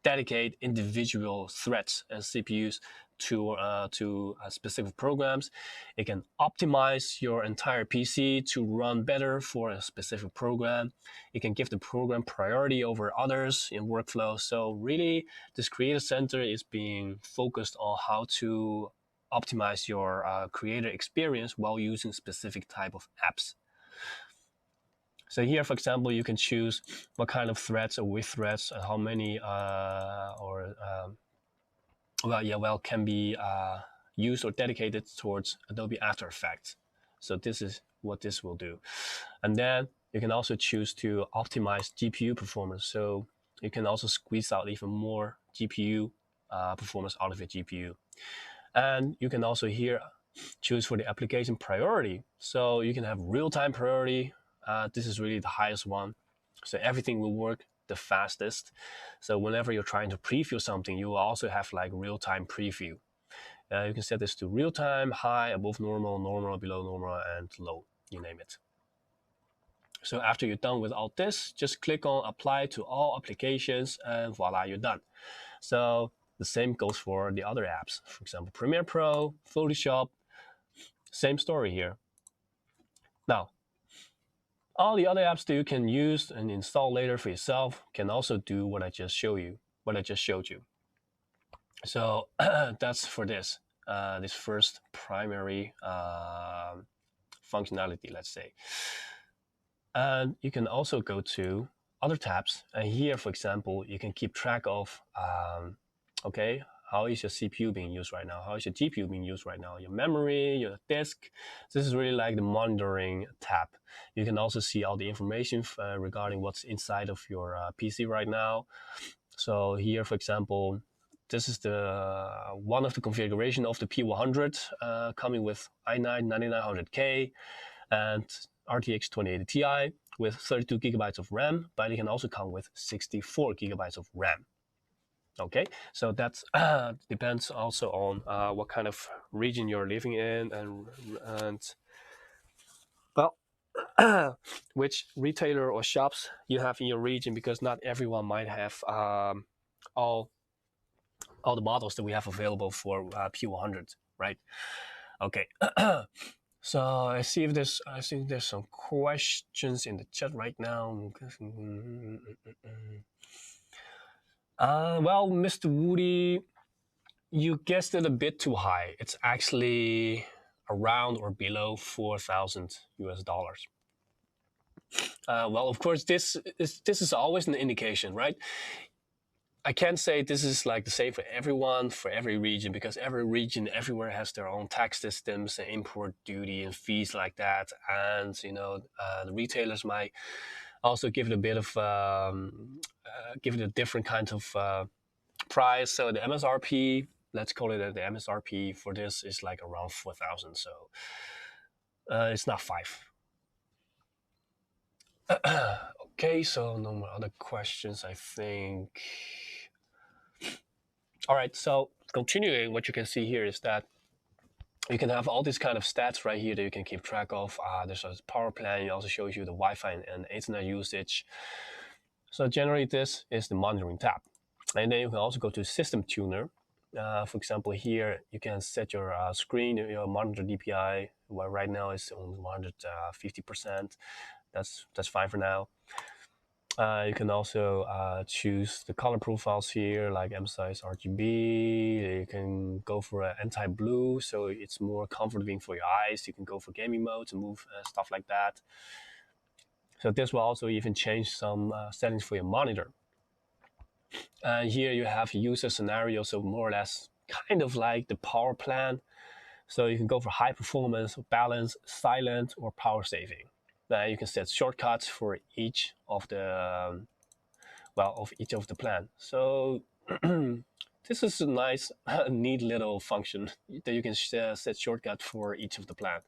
dedicate individual threads and CPUs to specific programs. It can optimize your entire PC to run better for a specific program. It can give the program priority over others in workflow. So really, this Creator Center is being focused on how to optimize your creator experience while using specific type of apps. So here, for example, you can choose what kind of threads or with threads, how many can be used or dedicated towards Adobe After Effects. So this is what this will do. And then you can also choose to optimize GPU performance. So you can also squeeze out even more GPU performance out of your GPU. And you can also here choose for the application priority. So you can have real-time priority. This is really the highest one. So everything will work the fastest. So whenever you're trying to preview something, you will also have like real-time preview. You can set this to real-time, high, above normal, normal, below normal, and low, you name it. So after you're done with all this, just click on Apply to all applications, and voila, you're done. So the same goes for the other apps. For example, Premiere Pro, Photoshop, same story here. Now, all the other apps that you can use and install later for yourself can also do what I just showed you. So that's for this first primary functionality, let's say. And you can also go to other tabs. And here, for example, you can keep track of, okay, how is your CPU being used right now? How is your GPU being used right now? Your memory, your disk. This is really like the monitoring tab. You can also see all the information regarding what's inside of your PC right now. So here, for example, this is one of the configuration of the P100 coming with i9 9900K and RTX 2080 Ti with 32 gigabytes of RAM, but it can also come with 64 gigabytes of RAM. Okay, so that depends also on what kind of region you're living in and well, which retailer or shops you have in your region, because not everyone might have all the models that we have available for P100, right? Okay. So I think there's some questions in the chat right now. Well, Mr. Woody, you guessed it a bit too high. It's actually around or below $4,000 US. Well, of course, this is always an indication, right? I can't say this is like the same for everyone, for every region, because every region everywhere has their own tax systems and import duty and fees like that. And, the retailers might also give it a bit of, give it a different kind of price. So the MSRP, let's call it the MSRP for this is like around 4,000. So it's not 5. Okay, so no more other questions, I think. All right, so continuing, what you can see here is that you can have all these kind of stats right here that you can keep track of. There's a power plan. It also shows you the Wi-Fi and Ethernet usage. So generally, this is the monitoring tab. And then you can also go to System Tuner. For example, here you can set your screen, your monitor DPI, where right now it's on 150%. That's fine for now. You can also choose the color profiles here, like MSI's RGB. You can go for an anti-blue, so it's more comforting for your eyes. You can go for gaming mode to move stuff like that. So this will also even change some settings for your monitor. And here you have user scenarios, so more or less kind of like the power plan. So you can go for high performance, balance, silent, or power saving. You can set shortcuts for each of the each of the plan. So this is a nice, neat little function that you can set shortcut for each of the plan.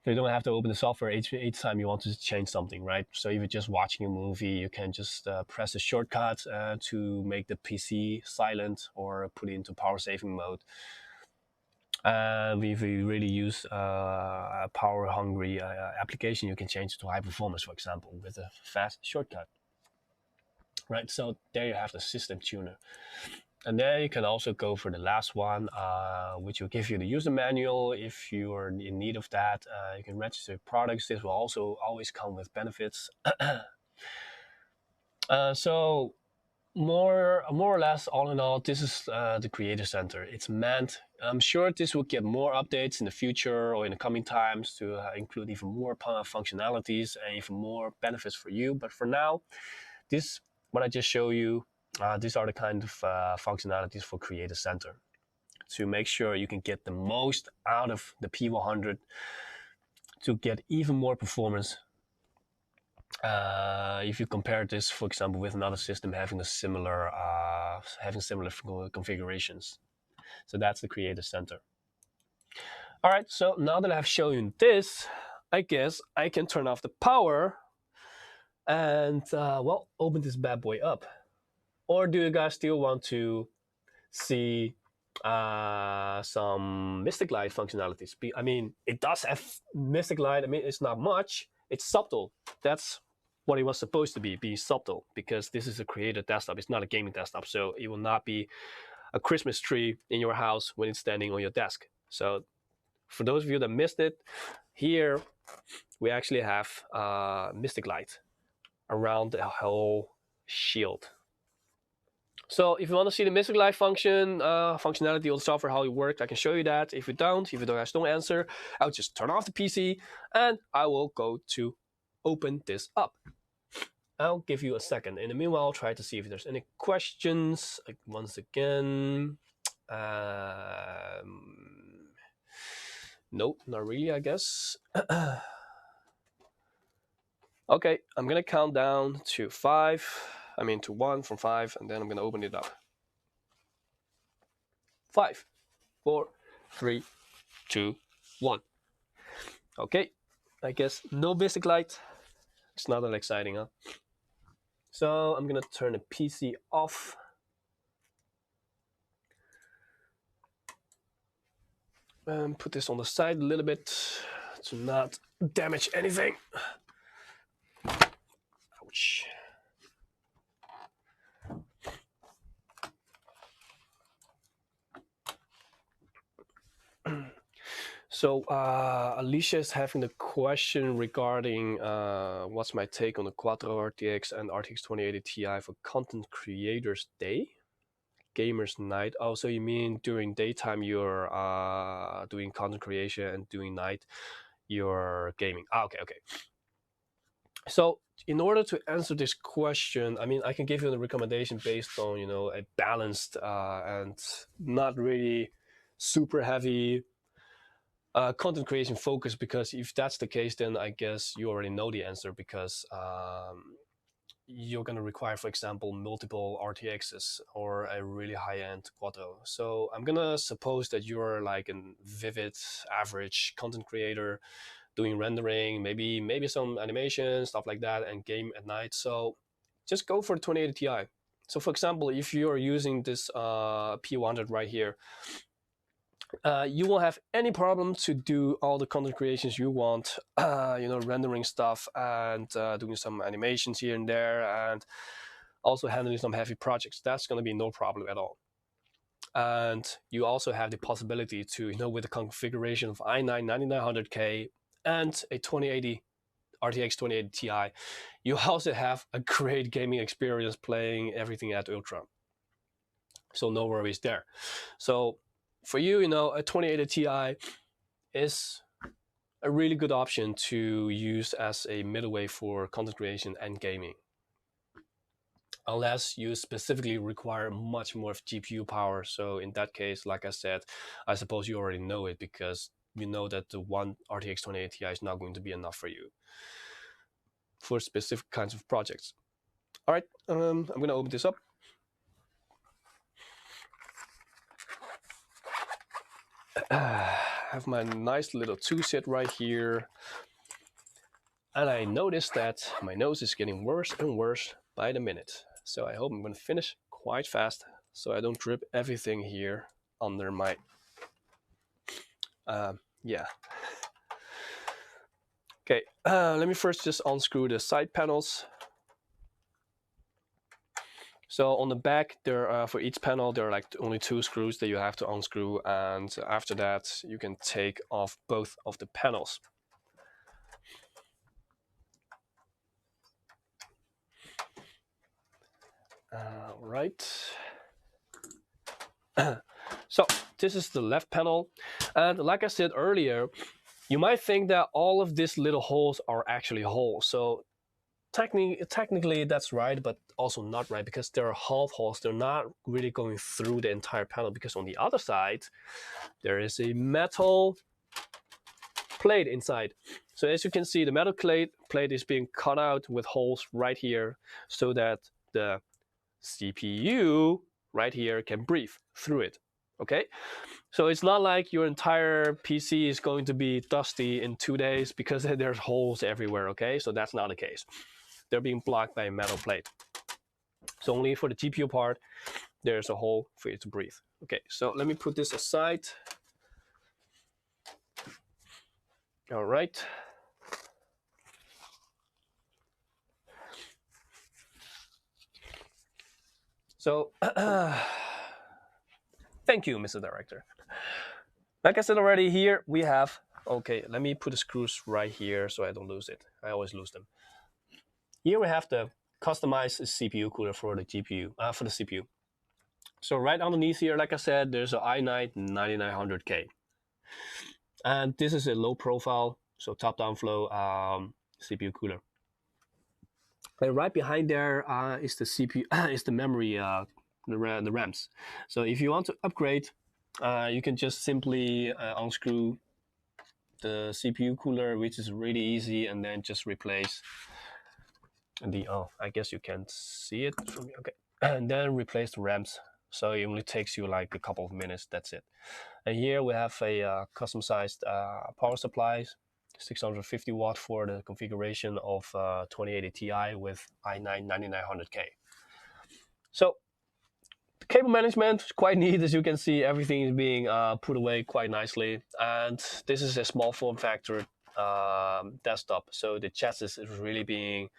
So you don't have to open the software each time you want to change something, right? So if you're just watching a movie, you can just press a shortcut to make the PC silent or put it into power saving mode. If you really use a power-hungry application, you can change it to high performance, for example, with a fast shortcut. Right, so there you have the System Tuner. And then you can also go for the last one, which will give you the user manual. If you are in need of that, you can register products. This will also always come with benefits. So more or less, all in all, this is the Creator Center. It's meant, I'm sure this will get more updates in the future or in the coming times to include even more functionalities and even more benefits for you. But for now, what I just showed you, these are the kind of functionalities for Creator Center to make sure you can get the most out of the P100 to get even more performance. If you compare this, for example, with another system having similar configurations. So that's the Creator Center. All right, so now that I've shown you this, I guess I can turn off the power and, open this bad boy up. Or do you guys still want to see some Mystic Light functionalities? I mean, it does have Mystic Light. I mean, it's not much. It's subtle. That's what it was supposed to be subtle, because this is a creator desktop. It's not a gaming desktop, so it will not be a Christmas tree in your house when it's standing on your desk. So for those of you that missed it, here we actually have Mystic Light around the whole shield. So if you want to see the Mystic Light functionality of the software, how it works, I can show you that. If you guys don't answer, I'll just turn off the PC and I will go to open this up. I'll give you a second. In the meanwhile, I'll try to see if there's any questions. Once again, nope, not really, I guess. Okay, I'm gonna count down to 1 from 5, and then I'm gonna open it up. 5, 4, 3, 2, 1. Okay, I guess no Mystic Light. It's not that exciting, huh? So I'm gonna turn the PC off. And put this on the side a little bit to not damage anything. Ouch. So Alicia is having the question regarding what's my take on the Quattro RTX and RTX 2080 Ti for Content Creators Day? Gamers Night. Oh, so you mean during daytime you're doing content creation and during night you're gaming. Okay. So in order to answer this question, I mean, I can give you a recommendation based on, a balanced and not really super heavy content creation focus, because if that's the case, then I guess you already know the answer, because you're going to require, for example, multiple RTXs or a really high-end Quattro. So I'm going to suppose that you're like a vivid, average content creator doing rendering, maybe some animation, stuff like that, and game at night. So just go for the 2080 Ti. So for example, if you're using this P100 right here, you won't have any problem to do all the content creations you want, rendering stuff and doing some animations here and there, and also handling some heavy projects. That's going to be no problem at all. And you also have the possibility to, with the configuration of i9 9900K and a 2080 RTX 2080 Ti, you also have a great gaming experience playing everything at Ultra. So no worries there. So for you, a 2080 Ti is a really good option to use as a middleway for content creation and gaming. Unless you specifically require much more of GPU power. So in that case, like I said, I suppose you already know it because you know that the one RTX 2080 Ti is not going to be enough for you for specific kinds of projects. All right, I'm going to open this up. I have my nice little two-set right here. And I noticed that my nose is getting worse and worse by the minute. So I hope I'm going to finish quite fast so I don't drip everything here under my... yeah. Okay, let me first just unscrew the side panels. So on the back, there for each panel, there are like only 2 screws that you have to unscrew, and after that, you can take off both of the panels. Right. So this is the left panel, and like I said earlier, you might think that all of these little holes are actually holes. So technically that's right, but also not right, because there are half holes. They're not really going through the entire panel, because on the other side there is a metal plate inside. So as you can see, the metal plate is being cut out with holes right here so that the CPU right here can breathe through it. Okay, so it's not like your entire PC is going to be dusty in 2 days because there's holes everywhere. Okay, so that's not the case. They're being blocked by a metal plate. So only for the GPU part, there's a hole for you to breathe. Okay, so let me put this aside. All right. So, thank you, Mr. Director. Like I said already, here we have, okay, let me put the screws right here so I don't lose it. I always lose them. Here we have the customized CPU cooler for the GPU, for the CPU. So right underneath here, like I said, there's an i9 9900K. And this is a low profile, so top-down flow CPU cooler. And right behind there is the CPU, is the memory, the RAMs. So if you want to upgrade, you can just simply unscrew the CPU cooler, which is really easy, and then just replace the, oh, I guess you can't see it from here. Okay, and then replace the RAMs. So it only takes you like a couple of minutes, that's it. And here we have a custom-sized power supply, 650 watt for the configuration of 2080 Ti with i9 9900K. So the cable management is quite neat. As you can see, everything is being put away quite nicely. And this is a small form factor desktop. So the chassis is really being,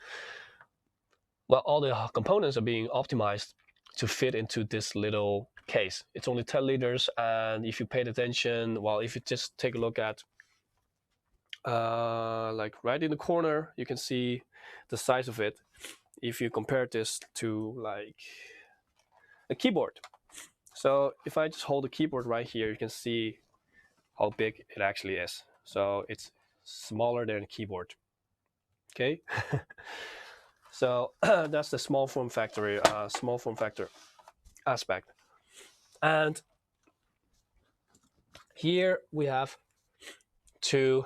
well, all the components are being optimized to fit into this little case. It's only 10 liters. And if you paid attention, well, if you just take a look at like right in the corner, you can see the size of it. If you compare this to like a keyboard. So if I just hold the keyboard right here, you can see how big it actually is. So it's smaller than a keyboard. Okay. So that's the small form factor aspect. And here we have 2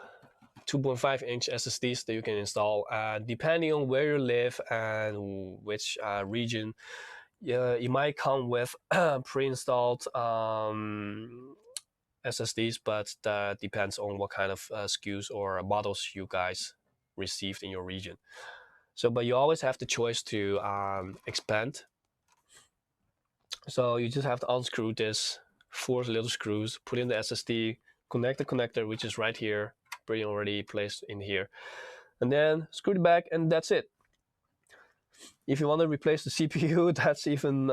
2.5-inch SSDs that you can install. Depending on where you live and which region, it might come with pre-installed SSDs, but that depends on what kind of SKUs or models you guys received in your region. So, but you always have the choice to expand. So you just have to unscrew this 4 little screws, put in the SSD, connect the connector, which is right here, pretty already placed in here, and then screw it back, and that's it. If you want to replace the CPU, that's even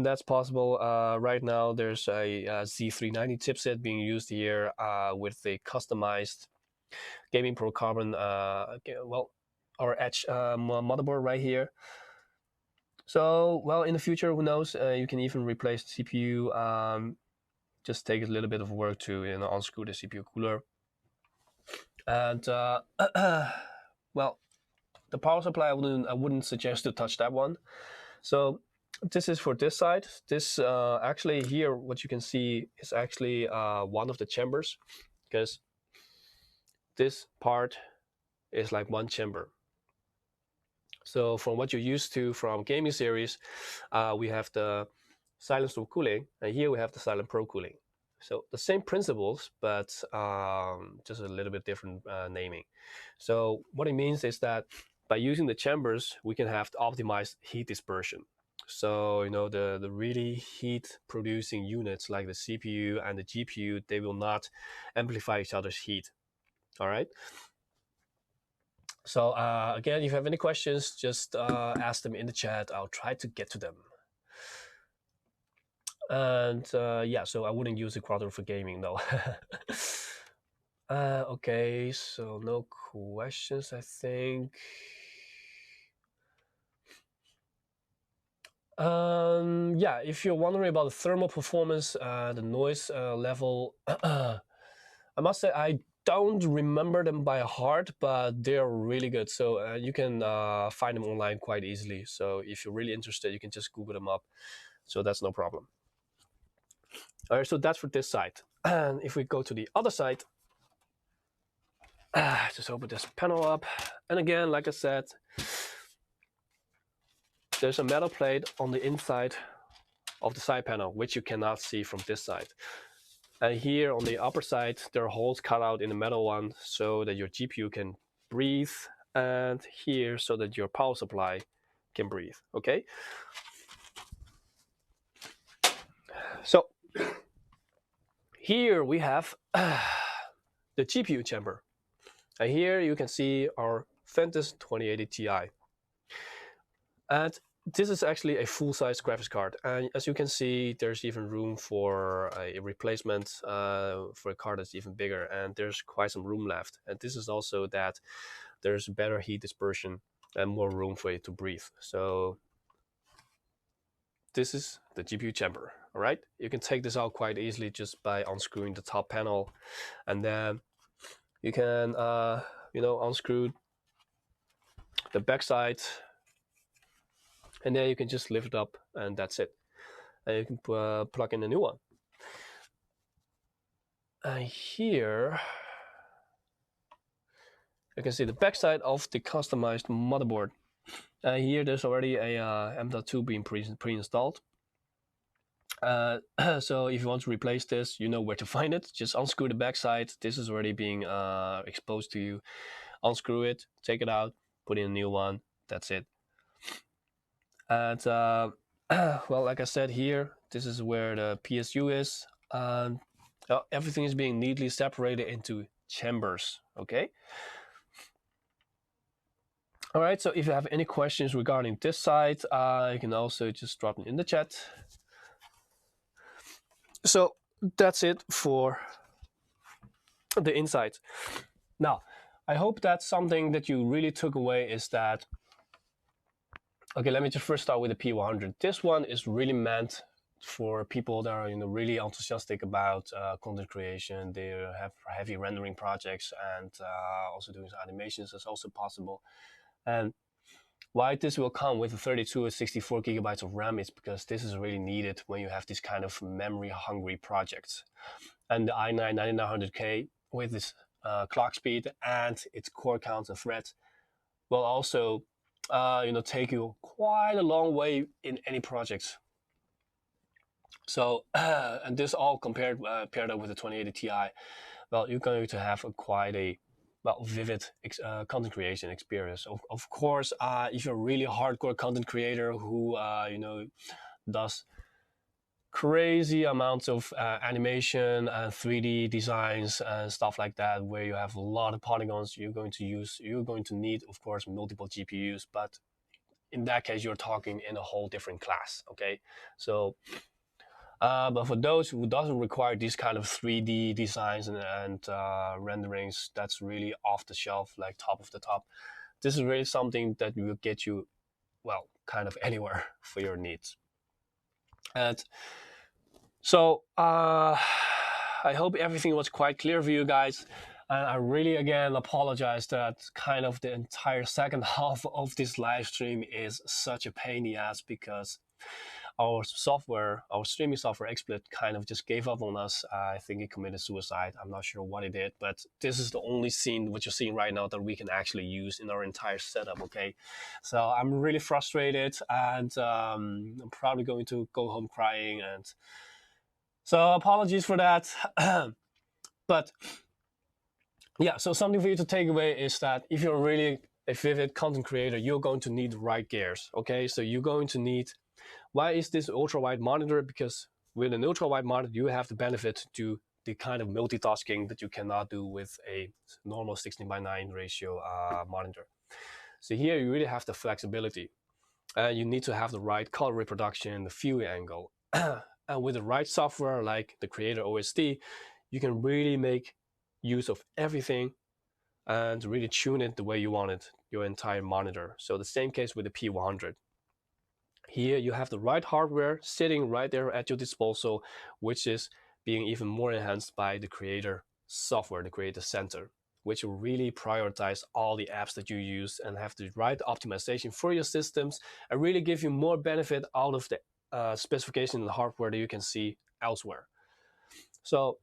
that's possible. Right now, there's a Z390 chipset being used here with a customized Gaming Pro Carbon, our Edge motherboard right here. So, well, in the future, who knows? You can even replace the CPU. Just take a little bit of work to unscrew the CPU cooler. And well, the power supply, I wouldn't suggest to touch that one. So this is for this side. This actually here, what you can see is actually one of the chambers, because this part is like one chamber. So from what you're used to from gaming series, we have the silent store cooling, and here we have the silent pro cooling. So the same principles, but just a little bit different naming. So what it means is that by using the chambers, we can have optimized heat dispersion. So the really heat producing units like the CPU and the GPU, they will not amplify each other's heat. All right. So again, if you have any questions, just ask them in the chat. I'll try to get to them. And yeah, so I wouldn't use the Quadro for gaming, no. Okay, so no questions, I think. Yeah, if you're wondering about the thermal performance, the noise level, I must say I don't remember them by heart, but they're really good. So you can find them online quite easily. So if you're really interested, you can just Google them up. So that's no problem. All right, so that's for this side. And if we go to the other side, just open this panel up. And again, like I said, there's a metal plate on the inside of the side panel, which you cannot see from this side. And here on the upper side, there are holes cut out in the metal one so that your GPU can breathe, and here so that your power supply can breathe, okay? So here we have the GPU chamber. And here you can see our Ventus 2080 Ti. And this is actually a full-size graphics card. And as you can see, there's even room for a replacement for a card that's even bigger. And there's quite some room left. And this is also that there's better heat dispersion and more room for it to breathe. So this is the GPU chamber, all right? You can take this out quite easily just by unscrewing the top panel. And then you can, unscrew the back side. And then you can just lift it up, and that's it. And you can plug in a new one. And here, you can see the backside of the customized motherboard. And here there's already a M.2 being pre-installed. So if you want to replace this, you know where to find it. Just unscrew the backside. This is already being exposed to you. Unscrew it, take it out, put in a new one. That's it. And well, like I said here, this is where the PSU is. Everything is being neatly separated into chambers, okay? All right, so if you have any questions regarding this side, you can also just drop them in the chat. So that's it for the inside. Now, I hope that something that you really took away is that, okay, let me just first start with the P100. This one is really meant for people that are really enthusiastic about content creation. They have heavy rendering projects, and also doing animations is also possible. And why this will come with a 32 or 64 gigabytes of RAM is because this is really needed when you have these kind of memory-hungry projects. And the i9 9900K with this clock speed and its core count and threads will also take you quite a long way in any projects. So and this all paired up with the 2080 Ti, well, you're going to have quite a vivid content creation experience. Of course, if you're a really hardcore content creator who does crazy amounts of animation and 3D designs and stuff like that, where you have a lot of polygons, you're going to need, of course, multiple GPUs. But in that case, you're talking in a whole different class. Okay, so. But for those who doesn't require these kind of 3D designs and renderings, that's really off the shelf, like top of the top. This is really something that will get you, well, kind of anywhere for your needs. And so I hope everything was quite clear for you guys. And I really, again, apologize that kind of the entire second half of this live stream is such a pain in the ass, because our streaming software, XSplit, kind of just gave up on us. I think it committed suicide. I'm not sure what it did, but this is the only scene, what you're seeing right now, that we can actually use in our entire setup, okay? So I'm really frustrated, and I'm probably going to go home crying, and so apologies for that. But yeah, so something for you to take away is that if you're really a vivid content creator, you're going to need the right gears, okay? So you're going to need, why is this ultra-wide monitor? Because with an ultra-wide monitor, you have the benefit to do the kind of multitasking that you cannot do with a normal 16:9 ratio monitor. So here you really have the flexibility. You need to have the right color reproduction, the viewing angle. And with the right software like the Creator OSD, you can really make use of everything and really tune it the way you want it, your entire monitor. So the same case with the P100. Here you have the right hardware sitting right there at your disposal, which is being even more enhanced by the Creator software, the Creator Center, which will really prioritize all the apps that you use and have the right optimization for your systems, and really give you more benefit out of the specification and the hardware that you can see elsewhere. So,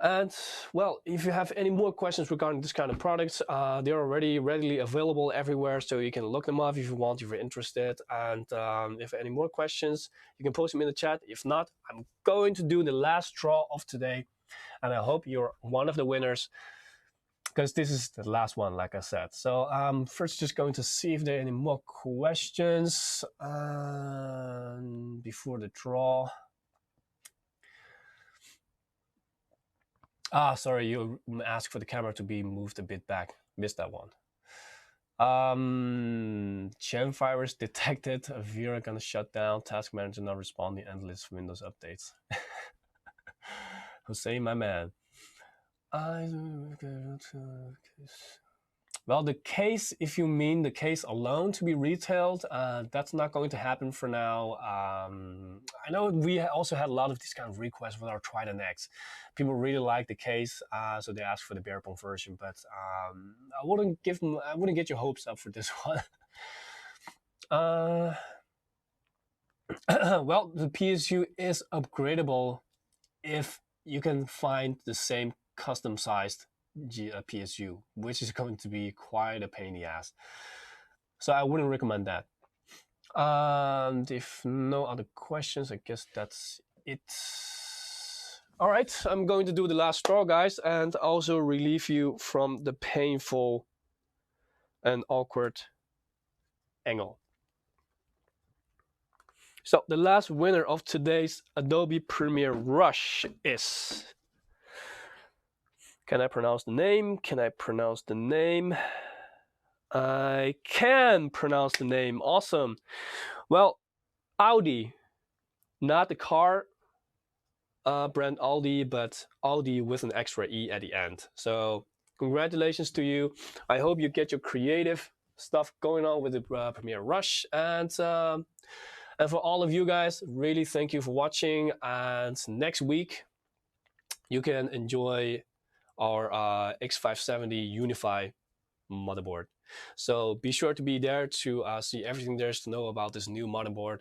and well, if you have any more questions regarding this kind of products, they're already readily available everywhere, so you can look them up if you want, if you're interested. And if any more questions, you can post them in the chat. If not, I'm going to do the last draw of today, and I hope you're one of the winners, because this is the last one, like I said. So first, just going to see if there are any more questions before the draw. Sorry, you asked for the camera to be moved a bit back. Missed that one. Gem virus detected. Avira gonna shut down. Task manager not responding. Endless Windows updates. Jose, my man. Well, the case, if you mean the case alone to be retailed, that's not going to happen for now. I know we also had a lot of these kind of requests with our Trident X. People really like the case, so they asked for the bare bone version. But I wouldn't get your hopes up for this one. Well, the PSU is upgradable if you can find the same custom-sized PSU, which is going to be quite a pain in the ass. So I wouldn't recommend that. And if no other questions, I guess that's it. All right, I'm going to do the last straw, guys, and also relieve you from the painful and awkward angle. So the last winner of today's Adobe Premiere Rush is... Can I pronounce the name? Can I pronounce the name? I can pronounce the name. Awesome. Well, Audi, not the car brand Audi, but Audi with an extra E at the end. So congratulations to you. I hope you get your creative stuff going on with the Premiere Rush. And for all of you guys, really thank you for watching. And next week, you can enjoy our X570 Unify motherboard. So be sure to be there to see everything there is to know about this new motherboard.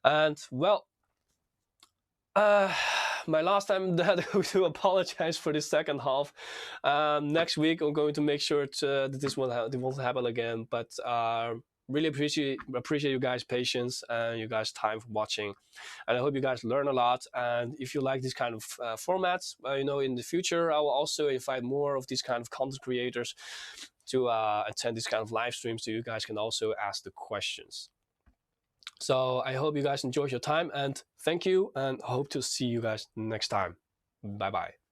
And well, my last time that to apologize for the second half. Next week I'm going to make sure that this won't happen again. But really appreciate you guys' patience and you guys' time for watching, and I hope you guys learn a lot. And if you like these kind of formats, you know, in the future I will also invite more of these kind of content creators to attend these kind of live streams, so you guys can also ask the questions. So I hope you guys enjoy your time, and thank you, and hope to see you guys next time. Bye bye.